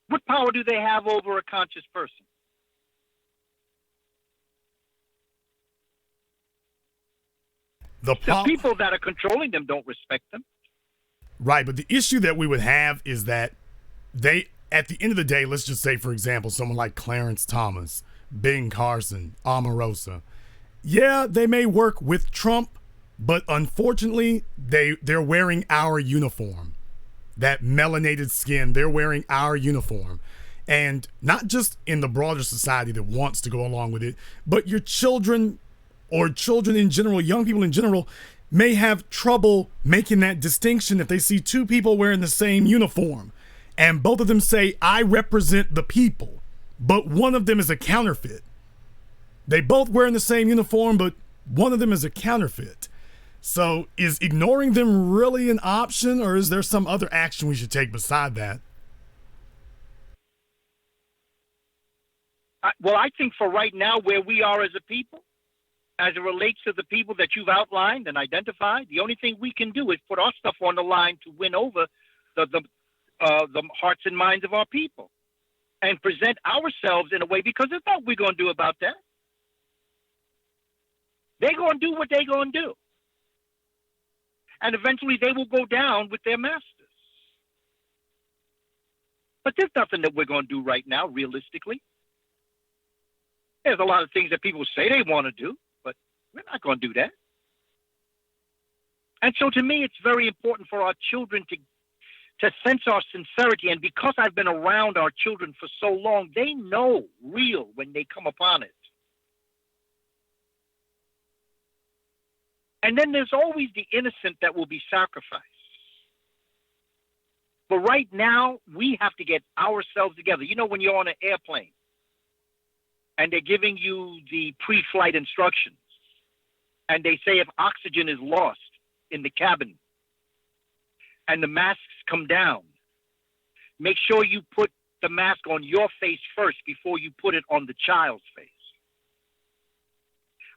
What power do they have over a conscious person? The people that are controlling them don't respect them. Right, but the issue that we would have is that they, at the end of the day, let's just say, for example, someone like Clarence Thomas, Ben Carson, Omarosa, yeah, they may work with Trump, but unfortunately, they're wearing our uniform. That melanated skin, they're wearing our uniform. And not just in the broader society that wants to go along with it, but your children, or children in general, young people in general, may have trouble making that distinction if they see two people wearing the same uniform and both of them say, I represent the people, but one of them is a counterfeit. They both wearing the same uniform, but one of them is a counterfeit. So is ignoring them really an option, or is there some other action we should take beside that? Well, I think for right now, where we are as a people, as it relates to the people that you've outlined and identified, the only thing we can do is put our stuff on the line to win over the hearts and minds of our people and present ourselves in a way, because there's nothing we're going to do about that. They're going to do what they're going to do. And eventually they will go down with their masters. But there's nothing that we're going to do right now, realistically. There's a lot of things that people say they want to do, but we're not going to do that. And so to me, it's very important for our children to sense our sincerity. And because I've been around our children for so long, they know real when they come upon it. And then there's always the innocent that will be sacrificed. But right now, we have to get ourselves together. You know, when you're on an airplane and they're giving you the pre-flight instructions, and they say if oxygen is lost in the cabin and the masks come down, make sure you put the mask on your face first before you put it on the child's face.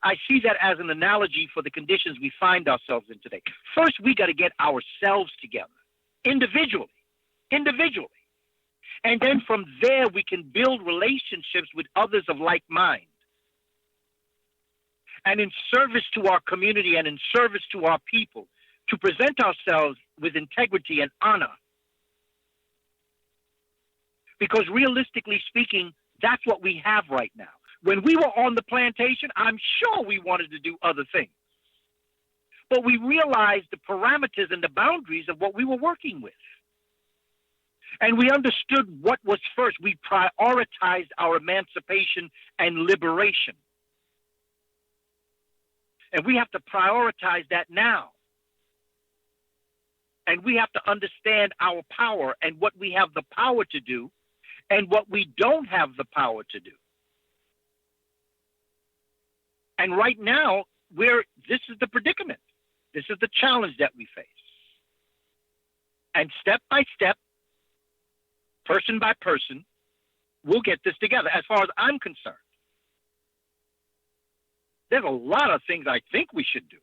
I see that as an analogy for the conditions we find ourselves in today. First, we got to get ourselves together, individually. And then from there, we can build relationships with others of like mind. And in service to our community and in service to our people, to present ourselves with integrity and honor. Because realistically speaking, that's what we have right now. When we were on the plantation, I'm sure we wanted to do other things. But we realized the parameters and the boundaries of what we were working with. And we understood what was first. We prioritized our emancipation and liberation. And we have to prioritize that now. And we have to understand our power and what we have the power to do and what we don't have the power to do. And right now, this is the predicament. This is the challenge that we face. And step by step, person by person, we'll get this together. As far as I'm concerned, there's a lot of things I think we should do.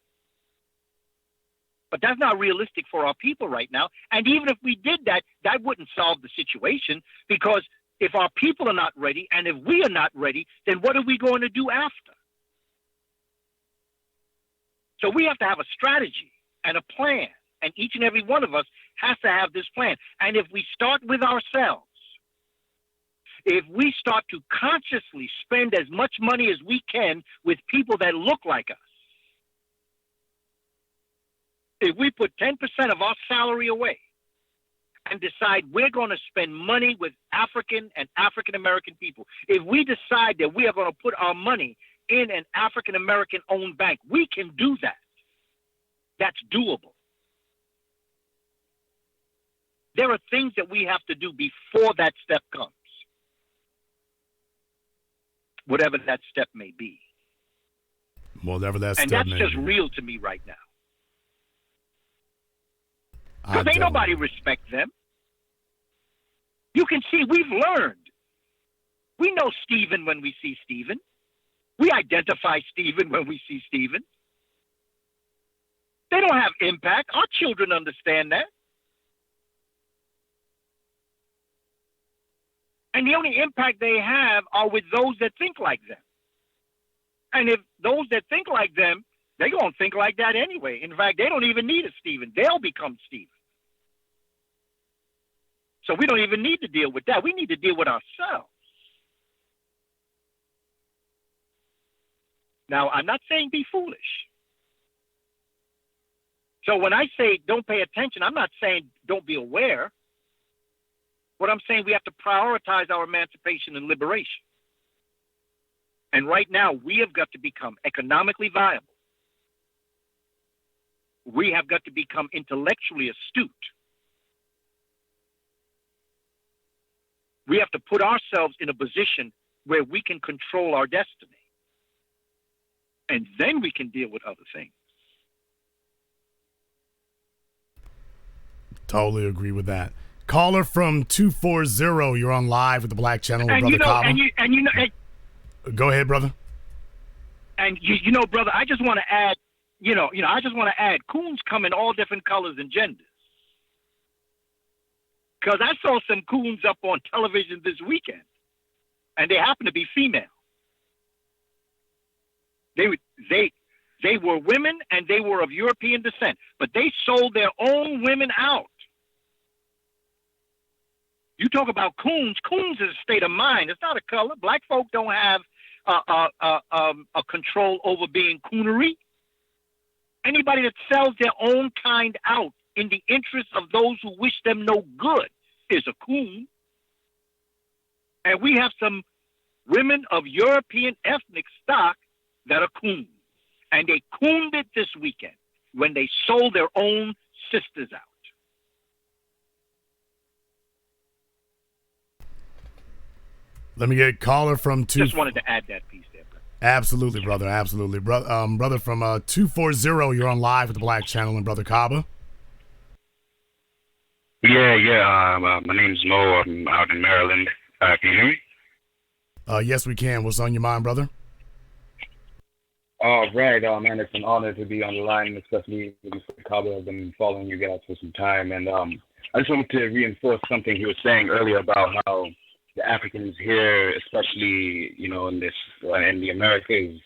But that's not realistic for our people right now. And even if we did that, that wouldn't solve the situation, because if our people are not ready and if we are not ready, then what are we going to do after? So we have to have a strategy and a plan. And each and every one of us has to have this plan. And if we start with ourselves, if we start to consciously spend as much money as we can with people that look like us, if we put 10% of our salary away and decide we're going to spend money with African and African American people, if we decide that we are going to put our money in an African American owned bank, we can do that. That's doable. There are things that we have to do before that step comes, whatever that step may be. Whatever that and step that's may just be. real to me right now. Because ain't nobody respect them. You can see we've learned. We know Stephen when we see Stephen. We identify Stephen when we see Stephen. They don't have impact. Our children understand that. And the only impact they have are with those that think like them. And if those that think like them, they're going to think like that anyway. In fact, they don't even need a Stephen. They'll become Stephen. So we don't even need to deal with that. We need to deal with ourselves. Now, I'm not saying be foolish. So when I say don't pay attention, I'm not saying don't be aware. What I'm saying, we have to prioritize our emancipation and liberation. And right now, we have got to become economically viable. We have got to become intellectually astute. We have to put ourselves in a position where we can control our destiny. And then we can deal with other things. Totally agree with that. Caller from 240, you're on live with the Black Channel with Brother Kaba. Go ahead, brother. And you know, brother, I just want to add, I just want to add, coons come in all different colors and genders. Because I saw some coons up on television this weekend, and they happen to be female. They were women, and they were of European descent, but they sold their own women out. You talk about coons. Coons is a state of mind. It's not a color. Black folk don't have a control over being coonery. Anybody that sells their own kind out in the interest of those who wish them no good is a coon. And we have some women of European ethnic stock that are coons. And they cooned it this weekend when they sold their own sisters out. Let me get caller from Just wanted to add that piece there, brother. Absolutely, brother. Absolutely. Brother from 240, you're on live with the Black Channel and Brother Kaba. Yeah. My name's Mo. I'm out in Maryland. Can you hear me? Yes, we can. What's on your mind, brother? All right. Man, it's an honor to be on the line, especially with Kaba. I've been following you guys for some time. And I just wanted to reinforce something he was saying earlier about how the Africans here, especially, in the Americas,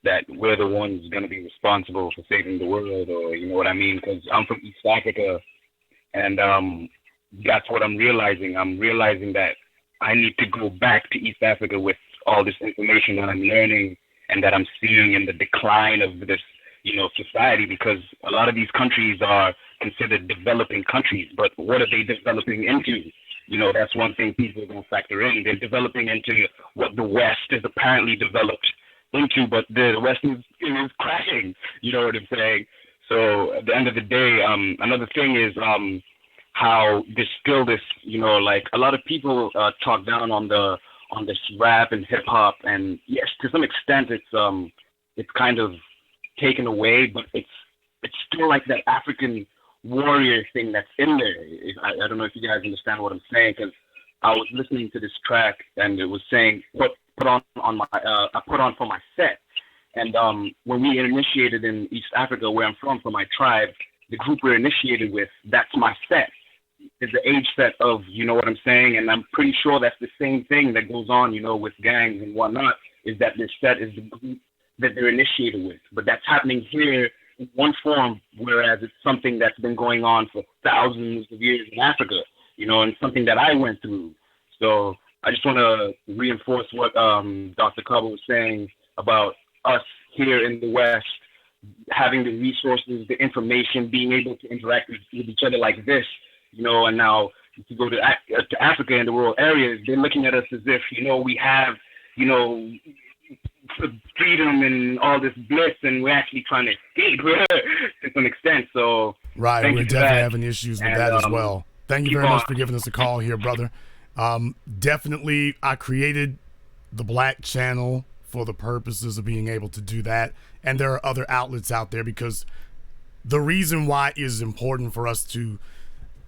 that we're the ones going to be responsible for saving the world, or you know what I mean? Because I'm from East Africa, and that's what I'm realizing. I'm realizing that I need to go back to East Africa with all this information that I'm learning and that I'm seeing in the decline of this, society, because a lot of these countries are considered developing countries, but what are they developing into? That's one thing people are going to factor in. They're developing into what the West is apparently developed into, but the West is crashing. You know what I'm saying? So at the end of the day, another thing is how there's still this, a lot of people talk down on this rap and hip hop, and yes, to some extent it's kind of taken away, but it's still like that African warrior thing that's in there. I don't know if you guys understand what I'm saying, because I was listening to this track and it was saying put on for my set. And when we initiated in East Africa, where I'm from, for my tribe, the group we're initiated with, that's my set. Is the age set of, you know what I'm saying? And I'm pretty sure that's the same thing that goes on, you know, with gangs and whatnot, is that their set is the group that they're initiated with. But that's happening here in one form, whereas it's something that's been going on for thousands of years in Africa, you know, and something that I went through. So I just want to reinforce what Dr. Kaba was saying about us here in the West having the resources, the information, being able to interact with each other like this, you know. And now if you go to Africa and the rural areas, they're looking at us as if, you know, we have, you know, freedom and all this bliss, and we're actually trying to escape to some extent. So right, we're definitely having issues with that as well. Thank you very much for giving us a call here, brother. Definitely, I created the Black Channel for the purposes of being able to do that. And there are other outlets out there, because the reason why it is important for us to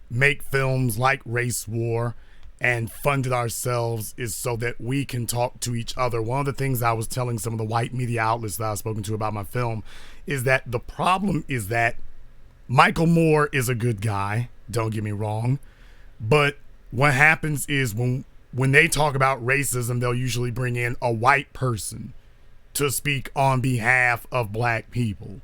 make films like Race War and fund it ourselves is so that we can talk to each other. One of the things I was telling some of the white media outlets that I've spoken to about my film is that the problem is that Michael Moore is a good guy, don't get me wrong, but what happens is when they talk about racism, they'll usually bring in a white person to speak on behalf of black people.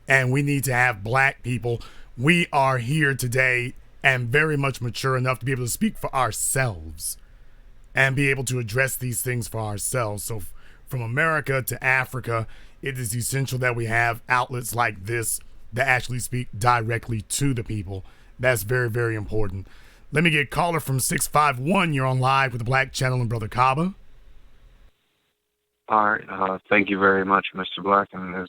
And we need to have black people. We are here today and very much mature enough to be able to speak for ourselves and be able to address these things for ourselves. So from America to Africa, it is essential that we have outlets like this that actually speak directly to the people. That's very, very important. Let me get caller from 651. You're on live with the Black Channel and Brother Kaba. All right. Thank you very much, Mr. Black, and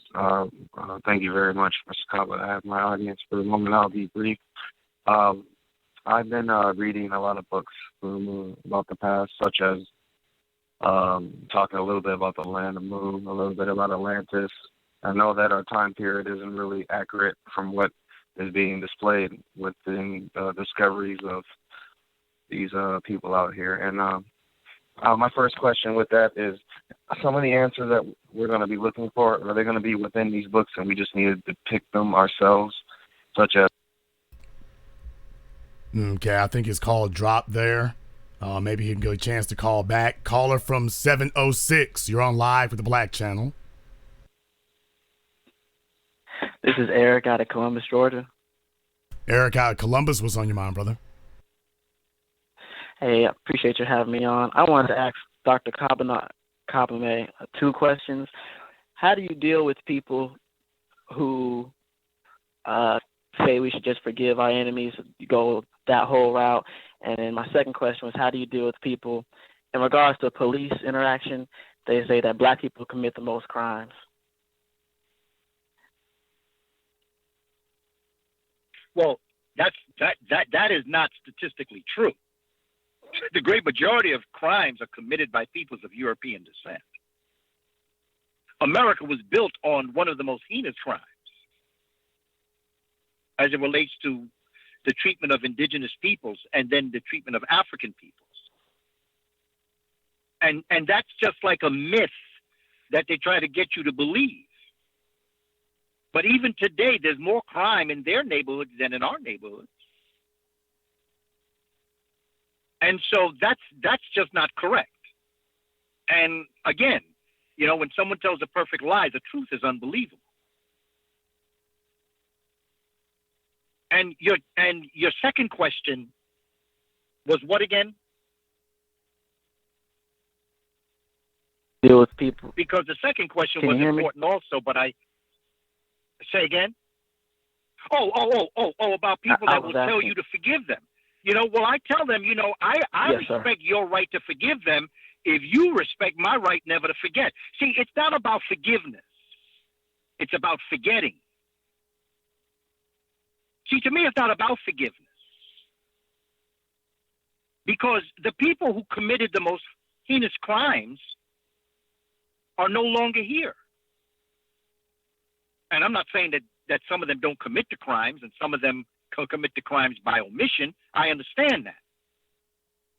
thank you very much, Mr. Kaba. I have my audience for the moment. I'll be brief. I've been reading a lot of books about the past, such as talking a little bit about the Land of Mu, a little bit about Atlantis. I know that our time period isn't really accurate from what is being displayed within discoveries of these people out here. And my first question with that is, some of the answers that we're going to be looking for, are they going to be within these books and we just need to depict them ourselves, such as... Okay, I think his call dropped there. Maybe he can get a chance to call back. Caller from 706, you're on live with the Black Channel. This is Eric out of Columbus, Georgia. Eric out of Columbus, what's on your mind, brother? Hey, I appreciate you having me on. I wanted to ask Dr. Kamene 2 questions. How do you deal with people who say we should just forgive our enemies, go that whole route? And then my second question was, how do you deal with people in regards to police interaction? They say that black people commit the most crimes. Well, that is not statistically true. The great majority of crimes are committed by peoples of European descent. America was built on one of the most heinous crimes as it relates to the treatment of indigenous peoples and then the treatment of African peoples. And that's just like a myth that they try to get you to believe. But even today, there's more crime in their neighborhoods than in our neighborhoods. And so that's just not correct. And again, you know, when someone tells a perfect lie, the truth is unbelievable. And your second question was what again? Deal with people. Because the second question was important also, but I say again. Oh, about people that will tell you to forgive them. You know, well, I tell them, you know, I yes, respect your right to forgive them if you respect my right never to forget. See, it's not about forgiveness. It's about forgetting. See, to me, it's not about forgiveness. Because the people who committed the most heinous crimes are no longer here. And I'm not saying that some of them don't commit the crimes and some of them commit the crimes by omission. I understand that.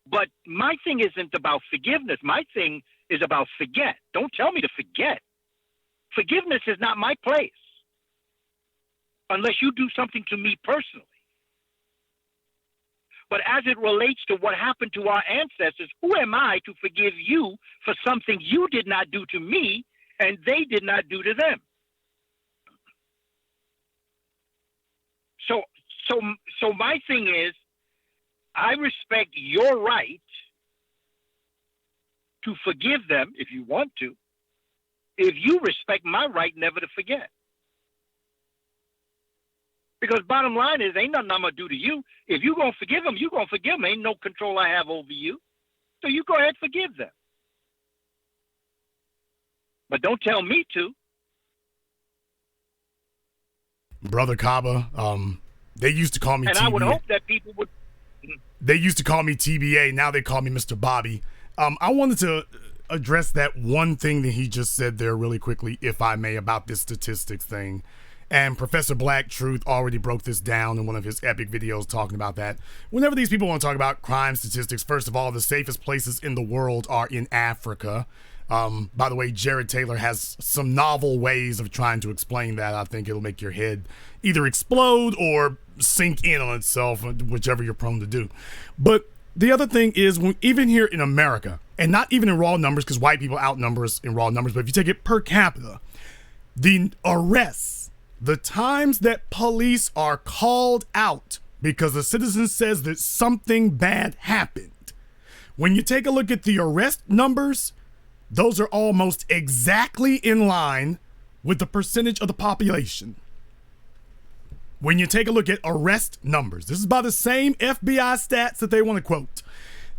But my thing isn't about forgiveness. My thing is about forget. Don't tell me to forget. Forgiveness is not my place. unless you do something to me personally. But as it relates to what happened to our ancestors, who am I to forgive you for something you did not do to me and they did not do to them? So my thing is, I respect your right to forgive them if you want to, if you respect my right never to forget. Because bottom line is, ain't nothing I'm going to do to you. If you're going to forgive them, you're going to forgive them. Ain't no control I have over you. So you go ahead and forgive them. But don't tell me to. Brother Kaba, they used to call me and TBA. I would hope that people would. They used to call me TBA. Now they call me Mr. Bobby. I wanted to address that one thing that he just said there really quickly, if I may, about this statistics thing. And Professor Black Truth already broke this down in one of his epic videos talking about that. Whenever these people want to talk about crime statistics, first of all, the safest places in the world are in Africa. By the way, Jared Taylor has some novel ways of trying to explain that. I think it'll make your head either explode or sink in on itself, whichever you're prone to do. But the other thing is, even here in America, and not even in raw numbers, because white people outnumber us in raw numbers, but if you take it per capita, the arrests, the times that police are called out because a citizen says that something bad happened, when you take a look at the arrest numbers, those are almost exactly in line with the percentage of the population. When you take a look at arrest numbers, this is by the same FBI stats that they want to quote.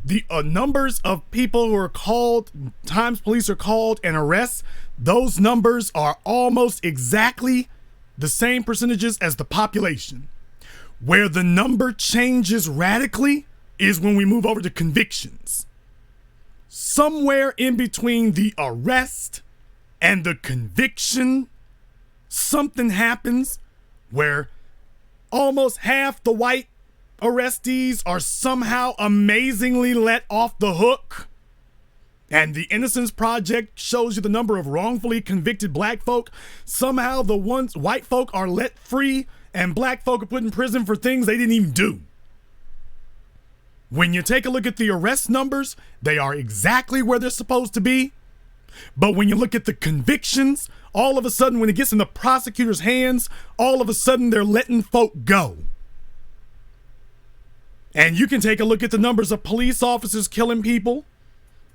The numbers of people who are called, times police are called and arrests, those numbers are almost exactly the same percentages as the population. Where the number changes radically is when we move over to convictions. Somewhere in between the arrest and the conviction, something happens where almost half the white arrestees are somehow amazingly let off the hook. And the Innocence Project shows you the number of wrongfully convicted black folk. Somehow the ones white folk are let free and black folk are put in prison for things they didn't even do. When you take a look at the arrest numbers, they are exactly where they're supposed to be. But when you look at the convictions, all of a sudden when it gets in the prosecutor's hands, all of a sudden they're letting folk go. And you can take a look at the numbers of police officers killing people.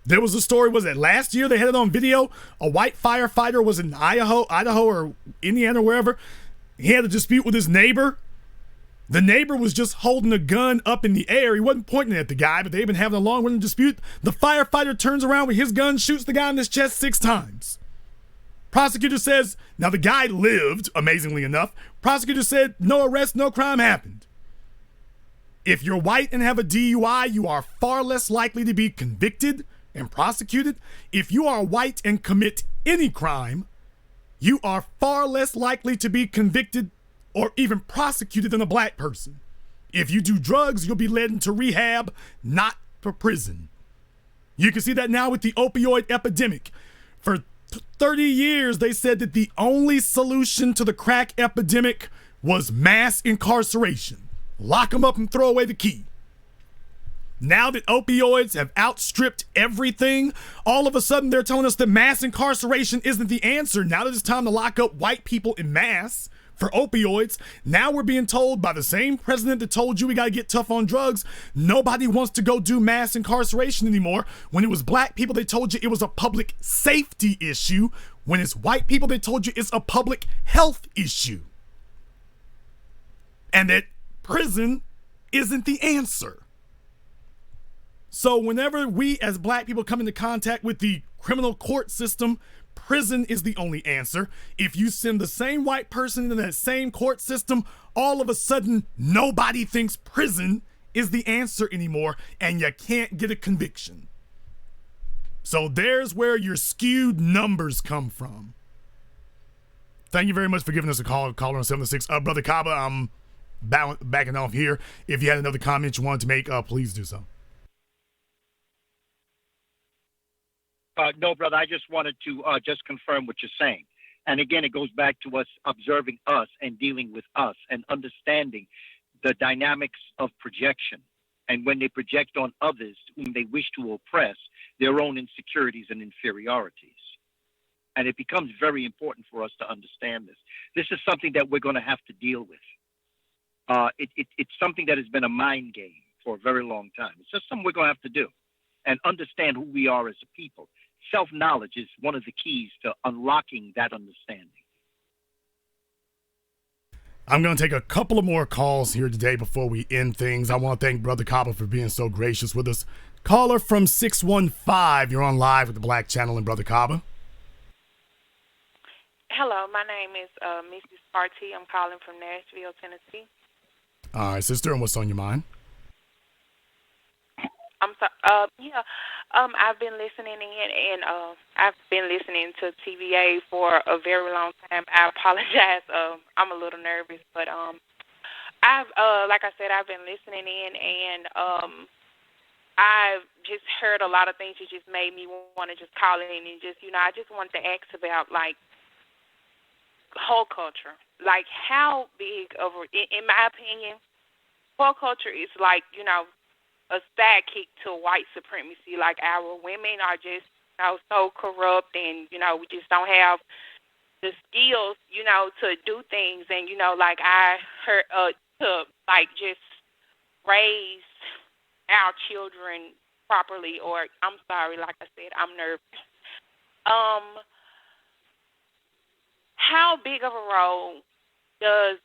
There was a story, was it last year? They had it on video. A white firefighter was in Idaho or Indiana or wherever. He had a dispute with his neighbor. The neighbor was just holding a gun up in the air. He wasn't pointing it at the guy, but they've been having a long-running dispute. The firefighter turns around with his gun, shoots the guy in his chest 6 times. Prosecutor says, now the guy lived, amazingly enough. Prosecutor said, no arrest, no crime happened. If you're white and have a DUI, you are far less likely to be convicted and prosecuted. If you are white and commit any crime, you are far less likely to be convicted or even prosecuted than a black person. If you do drugs, you'll be led into rehab, not for prison. You can see that now with the opioid epidemic. For 30 years, they said that the only solution to the crack epidemic was mass incarceration. Lock them up and throw away the key. Now that opioids have outstripped everything, all of a sudden they're telling us that mass incarceration isn't the answer. Now that it's time to lock up white people in mass for opioids, now we're being told by the same president that told you we gotta get tough on drugs, nobody wants to go do mass incarceration anymore. When it was black people, they told you it was a public safety issue. When it's white people, they told you it's a public health issue. And that prison isn't the answer. So whenever we as black people come into contact with the criminal court system, prison is the only answer. If you send the same white person into that same court system, all of a sudden nobody thinks prison is the answer anymore, and you can't get a conviction. So there's where your skewed numbers come from. Thank you very much for giving us a call. Caller on 706. Brother Kaba, I'm backing off here. If you had another comment you wanted to make, please do so. No, brother, I just wanted to just confirm what you're saying. And again, it goes back to us observing us and dealing with us and understanding the dynamics of projection. And when they project on others whom they wish to oppress, their own insecurities and inferiorities. And it becomes very important for us to understand this. This is something that we're going to have to deal with. It's something that has been a mind game for a very long time. It's just something we're going to have to do and understand who we are as a people. Self-knowledge is one of the keys to unlocking that understanding. I'm going to take a couple of more calls here today before we end things. I want to thank Brother Kaba for being so gracious with us. Caller from 615, you're on live with the Black Channel and Brother Kaba. Hello, my name is Mrs. RT. I'm calling from Nashville, Tennessee. All right, sister, and what's on your mind? I'm sorry. I've been listening in, and I've been listening to TVA for a very long time. I apologize. I'm a little nervous, but I've like I said, I've been listening in, and I've just heard a lot of things that just made me want to just call in and just, I just wanted to ask about like whole culture, like how big of in my opinion, whole culture is like a sidekick to white supremacy. Like our women are just so corrupt, and we just don't have the skills to do things, and like I heard to like just raise our children properly. Or I'm sorry, like I said, I'm nervous. How big of a role does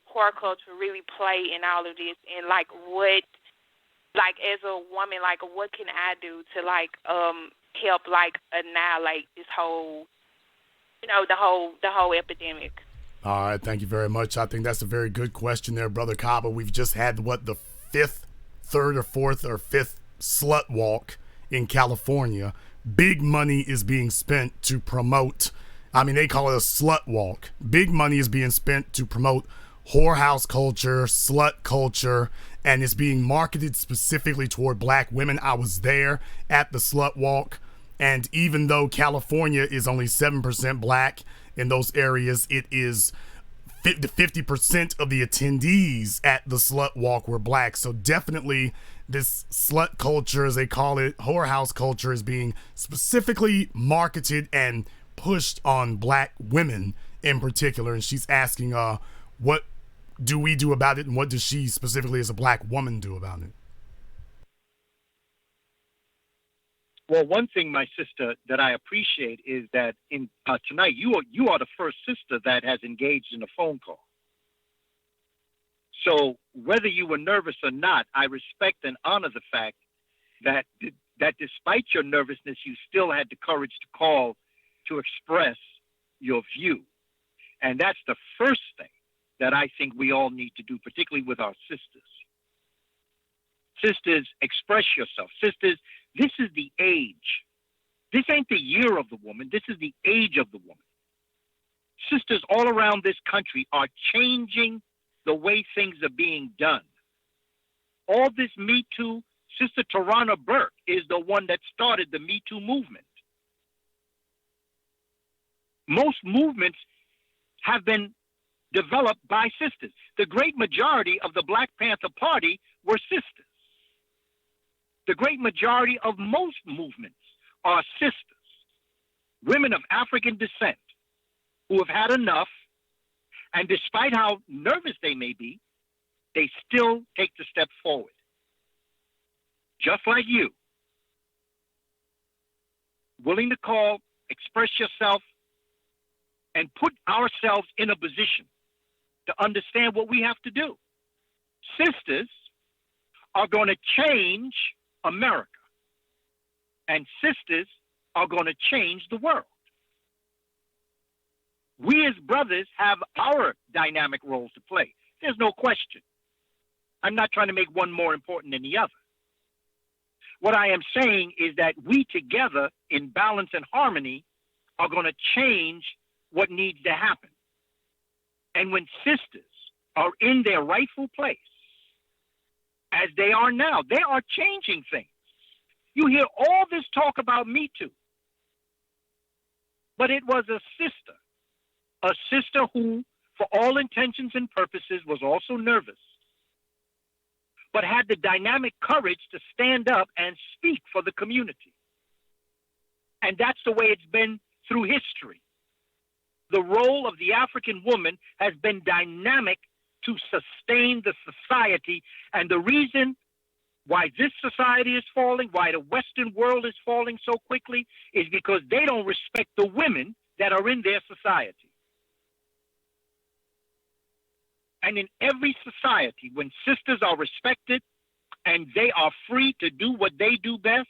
horror culture really play in all of this, and like what, like as a woman, like what can I do to like help like annihilate this whole, the whole epidemic? All right, thank you very much. I think that's a very good question there, Brother Kaba. We've just had the third or fourth or fifth slut walk in California. Big money is being spent to promote. I mean, they call it a slut walk. Big money is being spent to promote whorehouse culture, slut culture, and it's being marketed specifically toward black women. I was there at the slut walk, and even though California is only 7% black in those areas, it is 50% of the attendees at the slut walk were black. So definitely this slut culture, as they call it, whorehouse culture, is being specifically marketed and pushed on black women in particular. And she's asking, what do we do about it, and what does she specifically as a black woman do about it? Well, one thing, my sister, that I appreciate is that in tonight you are the first sister that has engaged in a phone call. So whether you were nervous or not, I respect and honor the fact that despite your nervousness, you still had the courage to call to express your view. And that's the first thing that I think we all need to do, particularly with our sisters. Sisters, express yourself. Sisters, this is the age. This ain't the year of the woman. This is the age of the woman. Sisters all around this country are changing the way things are being done. All this Me Too, Sister Tarana Burke is the one that started the Me Too movement. Most movements have been developed by sisters. The great majority of the Black Panther Party were sisters. The great majority of most movements are sisters, women of African descent who have had enough, and despite how nervous they may be, they still take the step forward. Just like you. Willing to call, express yourself, and put ourselves in a position to understand what we have to do. Sisters are going to change America, and sisters are going to change the world. We as brothers have our dynamic roles to play. There's no question. I'm not trying to make one more important than the other. What I am saying is that we together in balance and harmony are going to change what needs to happen. And when sisters are in their rightful place, as they are now, they are changing things. You hear all this talk about Me Too, but it was a sister a sister who, for all intentions and purposes, was also nervous, but had the dynamic courage to stand up and speak for the community. And that's the way it's been through history. The role of the African woman has been dynamic to sustain the society. And the reason why this society is falling, why the Western world is falling so quickly, is because they don't respect the women that are in their society. And in every society, when sisters are respected and they are free to do what they do best,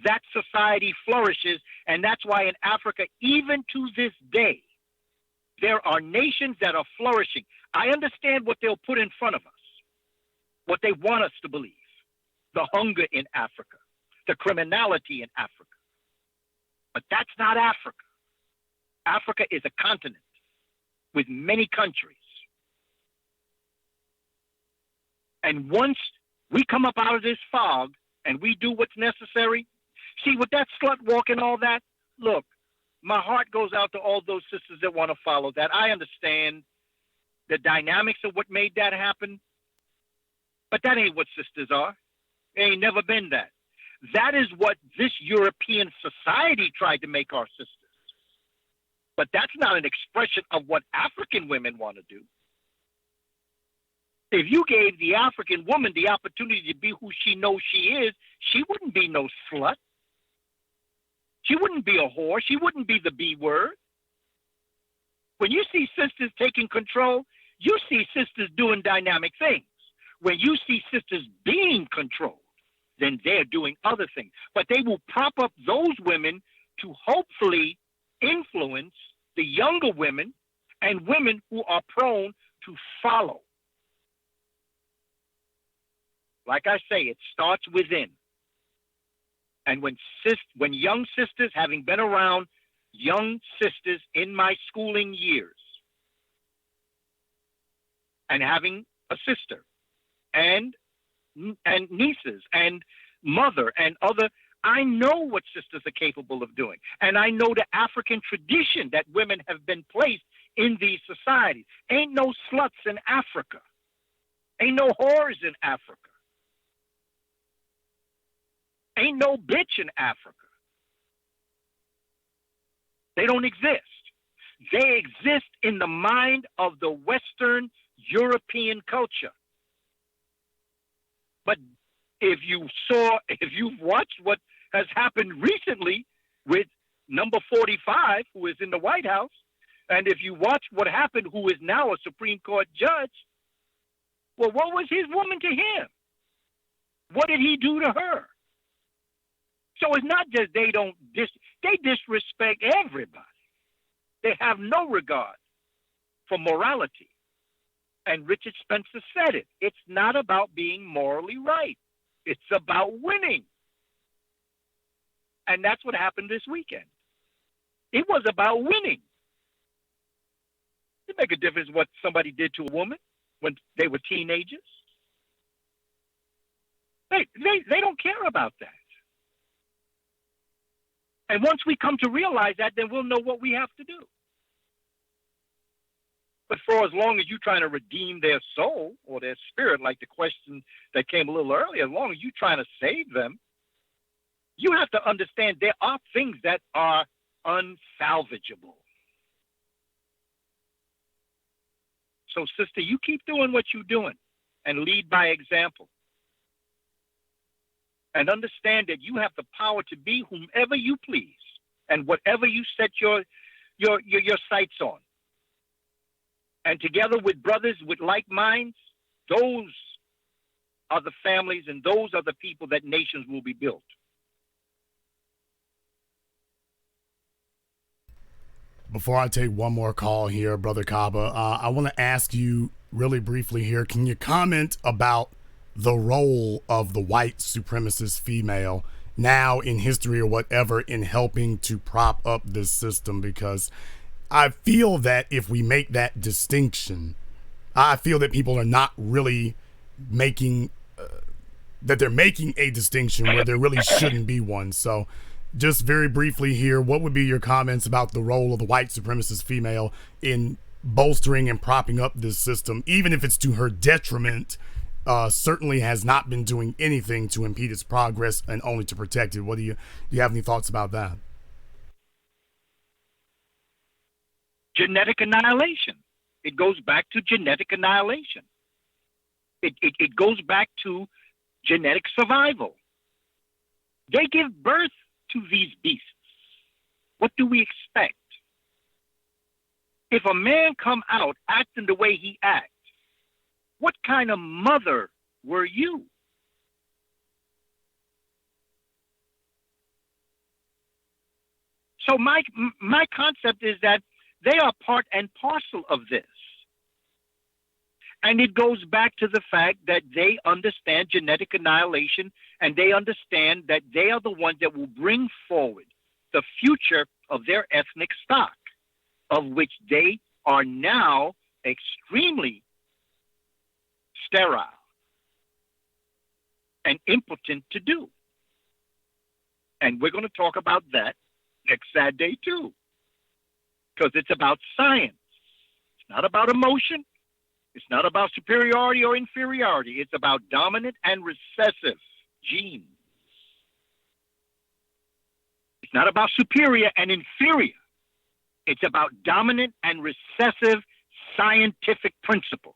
that society flourishes. And that's why in Africa, even to this day, there are nations that are flourishing. I understand what they'll put in front of us, what they want us to believe. The hunger in Africa, the criminality in Africa. But that's not Africa. Africa is a continent with many countries. And once we come up out of this fog and we do what's necessary, see, with that slut walk and all that, look, my heart goes out to all those sisters that want to follow that. I understand the dynamics of what made that happen, but that ain't what sisters are. They ain't never been that. That is what this European society tried to make our sisters. But that's not an expression of what African women want to do. If you gave the African woman the opportunity to be who she knows she is, she wouldn't be no slut. She wouldn't be a whore. She wouldn't be the B word. When you see sisters taking control, you see sisters doing dynamic things. When you see sisters being controlled, then they're doing other things. But they will prop up those women to hopefully influence the younger women and women who are prone to follow. Like I say, it starts within. And when young sisters, having been around young sisters in my schooling years, and having a sister, and nieces, and mother, and other, I know what sisters are capable of doing. And I know the African tradition that women have been placed in these societies. Ain't no sluts in Africa. Ain't no whores in Africa. Ain't no bitch in Africa. They don't exist. They exist in the mind of the Western European culture. But if you've watched what has happened recently with number 45, who is in the White House, and if you watch what happened, who is now a Supreme Court judge, well, what was his woman to him? What did he do to her? So it's not just they disrespect everybody. They have no regard for morality. And Richard Spencer said it. It's not about being morally right. It's about winning. And that's what happened this weekend. It was about winning. It make a difference what somebody did to a woman when they were teenagers. They don't care about that. And once we come to realize that, then we'll know what we have to do. But for as long as you're trying to redeem their soul or their spirit, like the question that came a little earlier, as long as you're trying to save them, you have to understand there are things that are unsalvageable. So, sister, you keep doing what you're doing and lead by example. And understand that you have the power to be whomever you please and whatever you set your sights on. And together with brothers with like minds, those are the families and those are the people that nations will be built. Before I take one more call here, Brother Kaba, I want to ask you really briefly here, can you comment about the role of the white supremacist female now in history or whatever in helping to prop up this system? Because I feel that if we make that distinction, I feel that people are not really making that they're making a distinction where there really shouldn't be one. So just very briefly here, what would be your comments about the role of the white supremacist female in bolstering and propping up this system, even if it's to her detriment? Certainly has not been doing anything to impede its progress and only to protect it. What do you have any thoughts about that? Genetic annihilation. It goes back to genetic annihilation. It goes back to genetic survival. They give birth to these beasts. What do we expect? If a man come out acting the way he acts, what kind of mother were you? So my concept is that they are part and parcel of this. And it goes back to the fact that they understand genetic annihilation, and they understand that they are the ones that will bring forward the future of their ethnic stock, of which they are now extremely sterile and impotent to do. And we're going to talk about that next Saturday too, because it's about science. It's not about emotion. It's not about superiority or inferiority. It's about dominant and recessive genes. It's not about superior and inferior. It's about dominant and recessive scientific principles.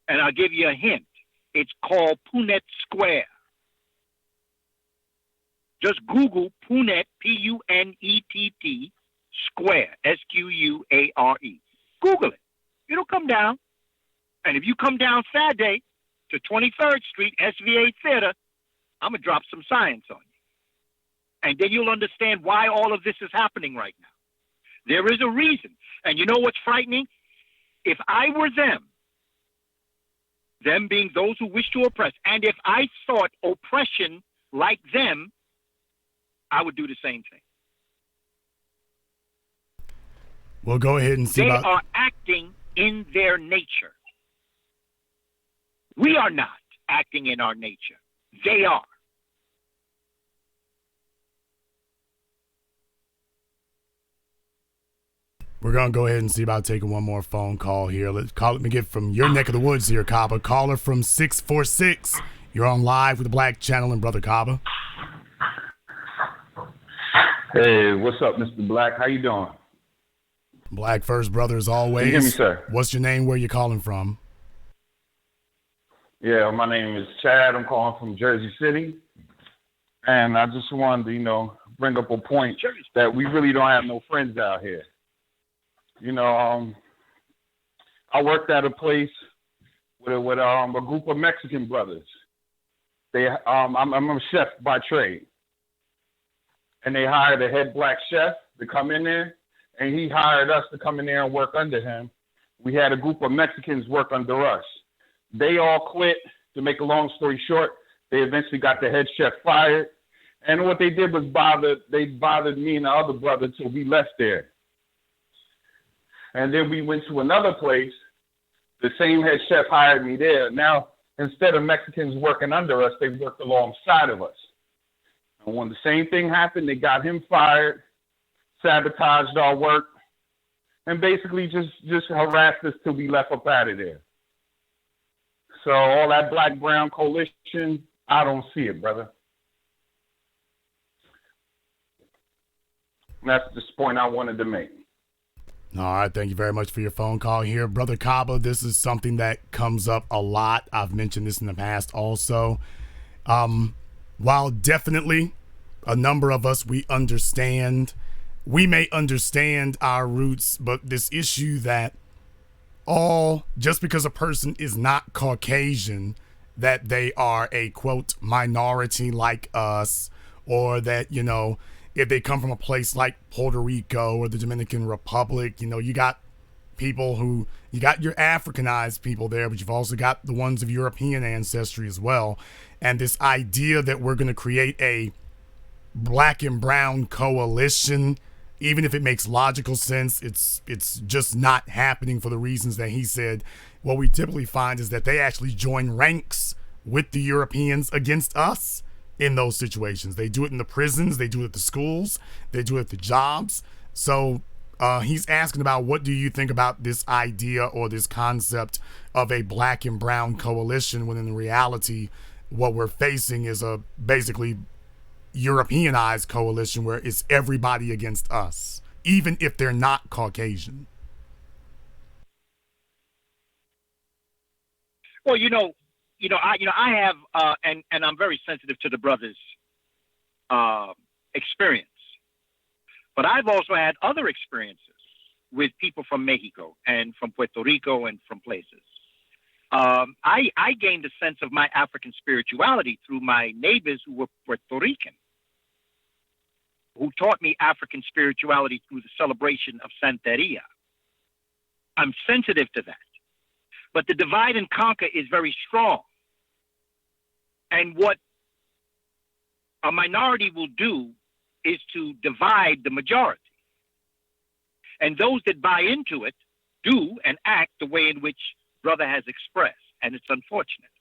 And I'll give you a hint. It's called Punnett Square. Just Google Punnett, P-U-N-E-T-T, Square, S-Q-U-A-R-E. Google it. It'll come down. And if you come down Saturday to 23rd Street, SVA Theater, I'm going to drop some science on you. And then you'll understand why all of this is happening right now. There is a reason. And you know what's frightening? If I were them being those who wish to oppress, and if I sought oppression like them, I would do the same thing. We'll go ahead and see They are acting in their nature. We are not acting in our nature. They are. We're going to go ahead and see about taking one more phone call here. Let's call it, me get from your neck of the woods here, Kaba. Caller from 646. You're on live with the Black Channel and Brother Kaba. Hey, what's up, Mr. Black? How you doing? Black first, brother, as always. Can you hear me, sir? What's your name? Where you calling from? Yeah, my name is Chad. I'm calling from Jersey City. And I just wanted to, bring up a point that we really don't have no friends out here. I worked at a place with a group of Mexican brothers. I'm a chef by trade. And they hired a head black chef to come in there, and he hired us to come in there and work under him. We had a group of Mexicans work under us. They all quit. To make a long story short, they eventually got the head chef fired. And what they did was they bothered me and the other brother till we left there. And then we went to another place. The same head chef hired me there. Now, instead of Mexicans working under us, they worked alongside of us. And when the same thing happened, they got him fired, sabotaged our work, and basically just harassed us till we left up out of there. So all that black-brown coalition, I don't see it, brother. And that's the point I wanted to make. All right, thank you very much for your phone call here. Brother Kaba, this is something that comes up a lot. I've mentioned this in the past also. While definitely a number of us, we may understand our roots, but this issue that just because a person is not Caucasian, that they are a, quote, minority like us, or that, if they come from a place like Puerto Rico or the Dominican Republic, you got people you got your Africanized people there, but you've also got the ones of European ancestry as well. And this idea that we're going to create a black and brown coalition, even if it makes logical sense, it's just not happening for the reasons that he said. What we typically find is that they actually join ranks with the Europeans against us. in those situations. They do it in the prisons, they do it at the schools, they do it at the jobs. So he's asking about, what do you think about this idea or this concept of a black and brown coalition, when in reality what we're facing is a basically Europeanized coalition where it's everybody against us, even if they're not Caucasian. Well, I have, and I'm very sensitive to the brothers' experience, but I've also had other experiences with people from Mexico and from Puerto Rico and from places. I gained a sense of my African spirituality through my neighbors who were Puerto Rican, who taught me African spirituality through the celebration of Santeria. I'm sensitive to that. But the divide and conquer is very strong. And what a minority will do is to divide the majority. And those that buy into it do and act the way in which brother has expressed. And it's unfortunate.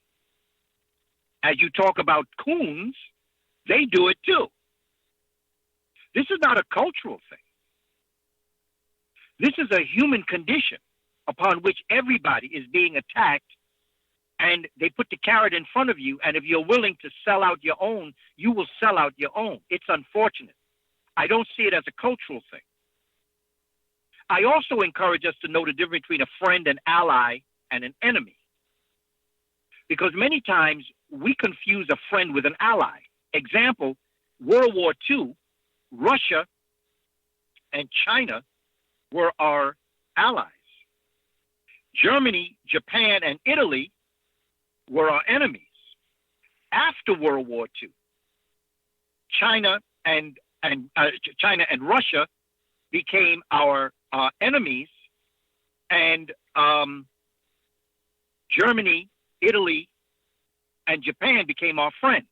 As you talk about coons, they do it too. This is not a cultural thing. This is a human condition upon which everybody is being attacked, and they put the carrot in front of you, and if you're willing to sell out your own, you will sell out your own. It's unfortunate. I don't see it as a cultural thing. I also encourage us to know the difference between a friend, an ally, and an enemy. Because many times we confuse a friend with an ally. Example, World War II, Russia and China were our allies. Germany, Japan, and Italy were our enemies. After World War II, China and Russia became our enemies, and Germany, Italy, and Japan became our friends.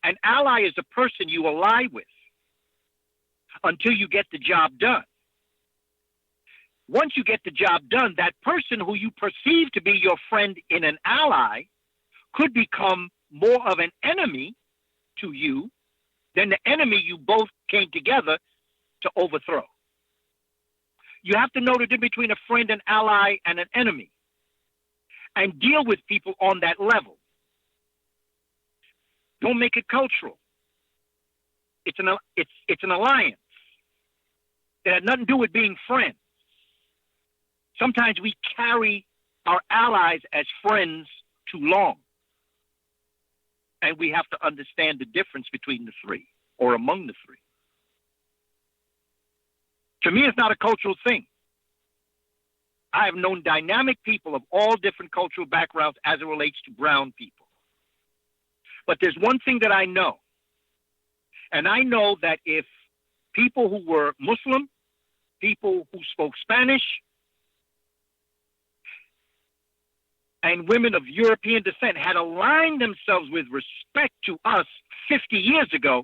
An ally is a person you ally with until you get the job done. Once you get the job done, that person who you perceive to be your friend in an ally could become more of an enemy to you than the enemy you both came together to overthrow. You have to know the difference between a friend, an ally, and an enemy, and deal with people on that level. Don't make it cultural. It's an alliance that had nothing to do with being friends. Sometimes we carry our allies as friends too long. And we have to understand the difference between the three, or among the three. To me, it's not a cultural thing. I have known dynamic people of all different cultural backgrounds as it relates to brown people. But there's one thing that I know. And I know that if people who were Muslim, people who spoke Spanish, and women of European descent had aligned themselves with respect to us 50 years ago,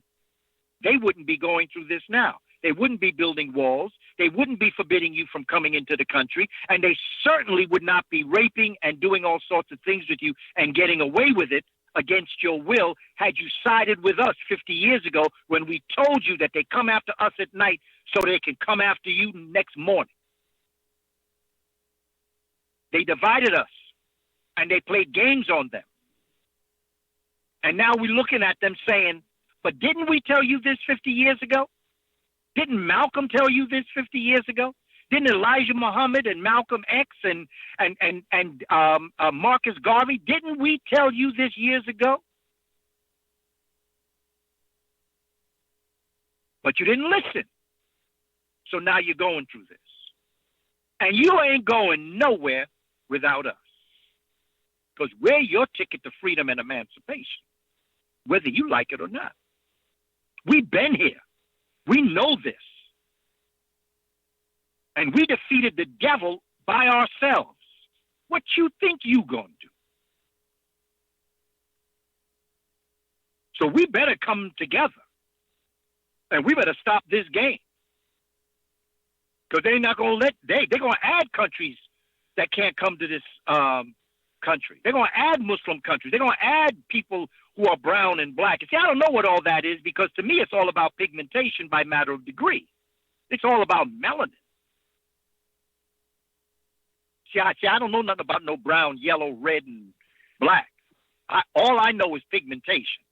they wouldn't be going through this now. They wouldn't be building walls. They wouldn't be forbidding you from coming into the country. And they certainly would not be raping and doing all sorts of things with you and getting away with it against your will had you sided with us 50 years ago when we told you that they come after us at night so they can come after you next morning. They divided us. And they played games on them. And now we're looking at them saying, but didn't we tell you this 50 years ago? Didn't Malcolm tell you this 50 years ago? Didn't Elijah Muhammad and Malcolm X and Marcus Garvey, didn't we tell you this years ago? But you didn't listen. So now you're going through this. And you ain't going nowhere without us. Because we're your ticket to freedom and emancipation, whether you like it or not. We've been here. We know this. And we defeated the devil by ourselves. What you think you gonna do? So we better come together. And we better stop this game. Because they're not gonna they're gonna add countries that can't come to this country. They're going to add Muslim countries. They're going to add people who are brown and black. And see, I don't know what all that is because to me it's all about pigmentation by matter of degree. It's all about melanin. See, I don't know nothing about no brown, yellow, red, and black. All I know is pigmentation.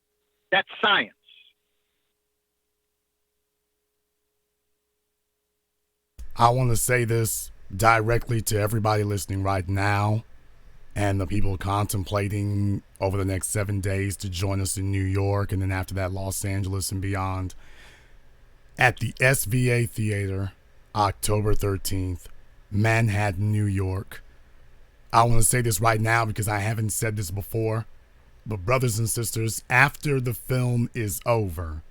That's science. I want to say this directly to everybody listening right now and the people contemplating over the next 7 days to join us in New York and then after that Los Angeles and beyond. At the SVA Theater, October 13th, Manhattan, New York. I want to say this right now because I haven't said this before, but brothers and sisters, after the film is over,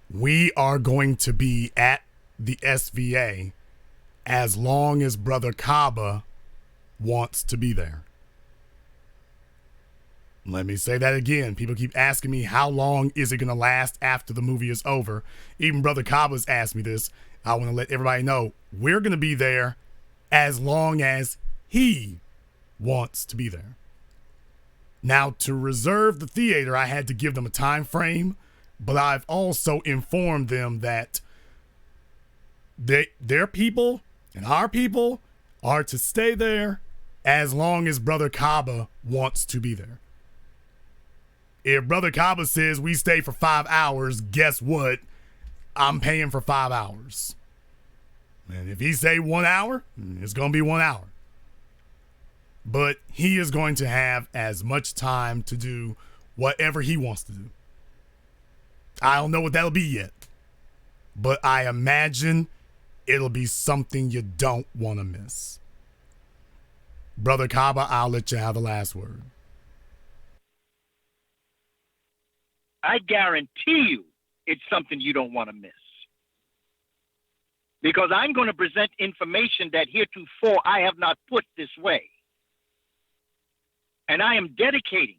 we are going to be at the SVA as long as Brother Kaba wants to be there. Let me say that again. People keep asking me how long is it going to last after the movie is over. Even Brother Kaba's asked me this. I want to let everybody know we're going to be there as long as he wants to be there. Now, to reserve the theater, I had to give them a time frame, but I've also informed them that their people and our people are to stay there as long as Brother Kaba wants to be there. If Brother Kaba says we stay for 5 hours, guess what? I'm paying for 5 hours. And if he say 1 hour, it's going to be 1 hour. But he is going to have as much time to do whatever he wants to do. I don't know what that'll be yet. But I imagine it'll be something you don't want to miss. Brother Kaba, I'll let you have the last word. I guarantee you it's something you don't want to miss. Because I'm going to present information that heretofore I have not put this way. And I am dedicating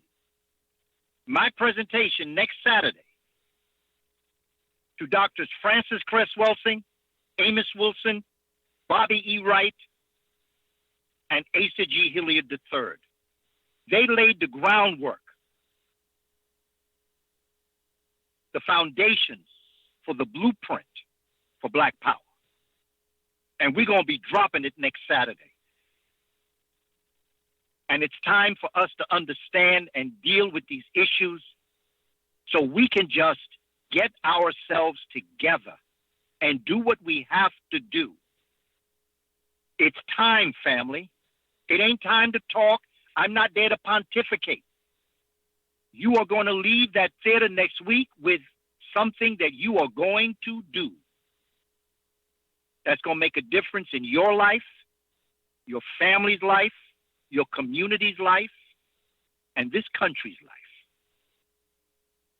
my presentation next Saturday to Doctors Francis Cress Welsing, Amos Wilson, Bobby E. Wright, and Asa G. Hilliard III. They laid the groundwork, the foundations for the blueprint for Black Power. And we're going to be dropping it next Saturday. And it's time for us to understand and deal with these issues so we can just get ourselves together and do what we have to do. It's time, family. It ain't time to talk. I'm not there to pontificate. You are going to leave that theater next week with something that you are going to do that's going to make a difference in your life, your family's life, your community's life, and this country's life.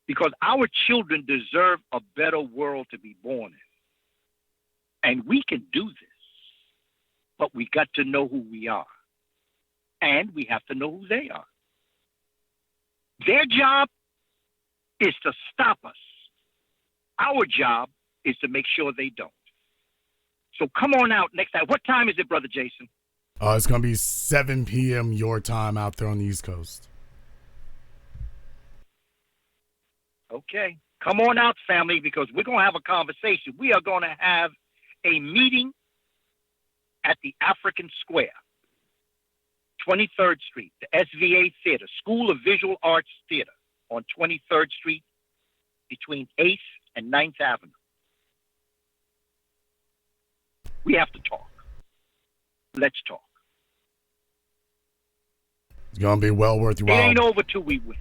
Because our children deserve a better world to be born in. And we can do this. But we got to know who we are. And we have to know who they are. Their job is to stop us. Our job is to make sure they don't. So come on out next time. What time is it, Brother Jason? It's going to be 7 p.m. your time out there on the East Coast. Okay. Come on out, family, because we're going to have a conversation. We are going to have a meeting at the African Square, 23rd Street, the SVA Theater, School of Visual Arts Theater on 23rd Street between 8th and 9th Avenue. We have to talk. Let's talk. It's going to be well worth your while. It while. ain't over till we win.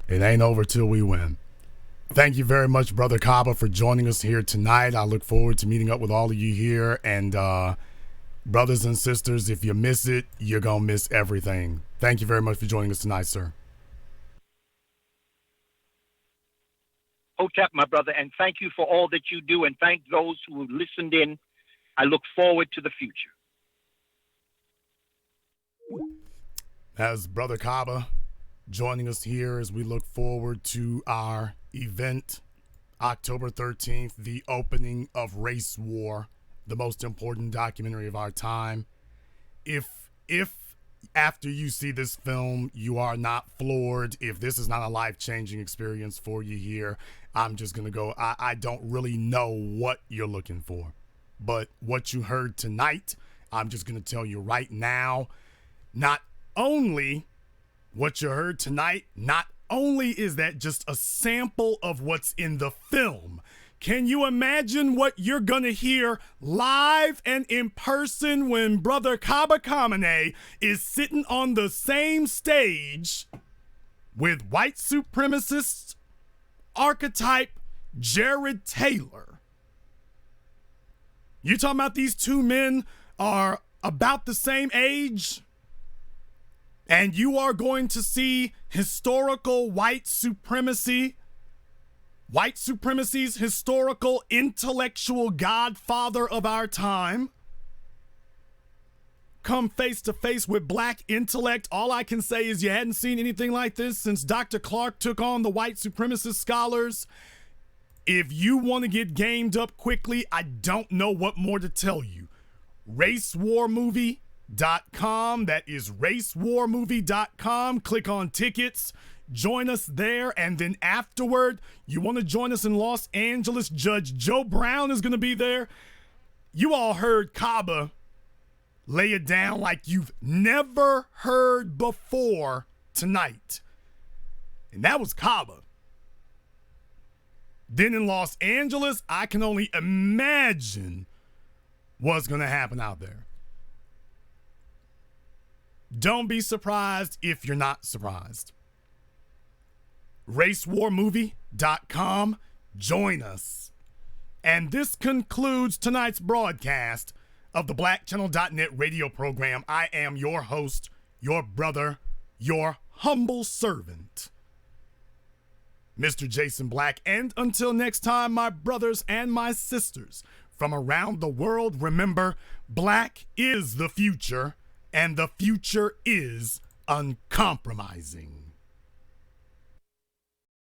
It ain't over till we win. Thank you very much, Brother Kaba, for joining us here tonight. I look forward to meeting up with all of you here. And brothers and sisters, if you miss it, you're going to miss everything. Thank you very much for joining us tonight, sir. Hotep, my brother, and thank you for all that you do, and thank those who have listened in. I look forward to the future. As Brother Kaba joining us here as we look forward to our event, October 13th, the opening of Race War, the most important documentary of our time. If after you see this film, you are not floored, if this is not a life-changing experience for you here, I'm just going to go, I don't really know what you're looking for. But what you heard tonight, I'm just going to tell you right now, not only what you heard tonight, not only is that just a sample of what's in the film, can you imagine what you're going to hear live and in person when Brother Kaba Kamene is sitting on the same stage with white supremacist archetype Jared Taylor? You talking about these two men are about the same age? And you are going to see historical white supremacy's historical intellectual godfather of our time come face to face with black intellect. All I can say is you hadn't seen anything like this since Dr. Clark took on the white supremacist scholars. If you want to get gamed up quickly, I don't know what more to tell you. racewarmovie.com. That is racewarmovie.com. Click on tickets. Join us there. And then afterward, you want to join us in Los Angeles, Judge Joe Brown is going to be there. You all heard Kaba lay it down like you've never heard before tonight. And that was Kaba. Then in Los Angeles, I can only imagine what's going to happen out there. Don't be surprised if you're not surprised. racewarmovie.com. Join us. And this concludes tonight's broadcast of the BlackChannel.net radio program. I am your host, your brother, your humble servant, Mr. Jason Black. And until next time, my brothers and my sisters from around the world, remember, black is the future, and the future is uncompromising.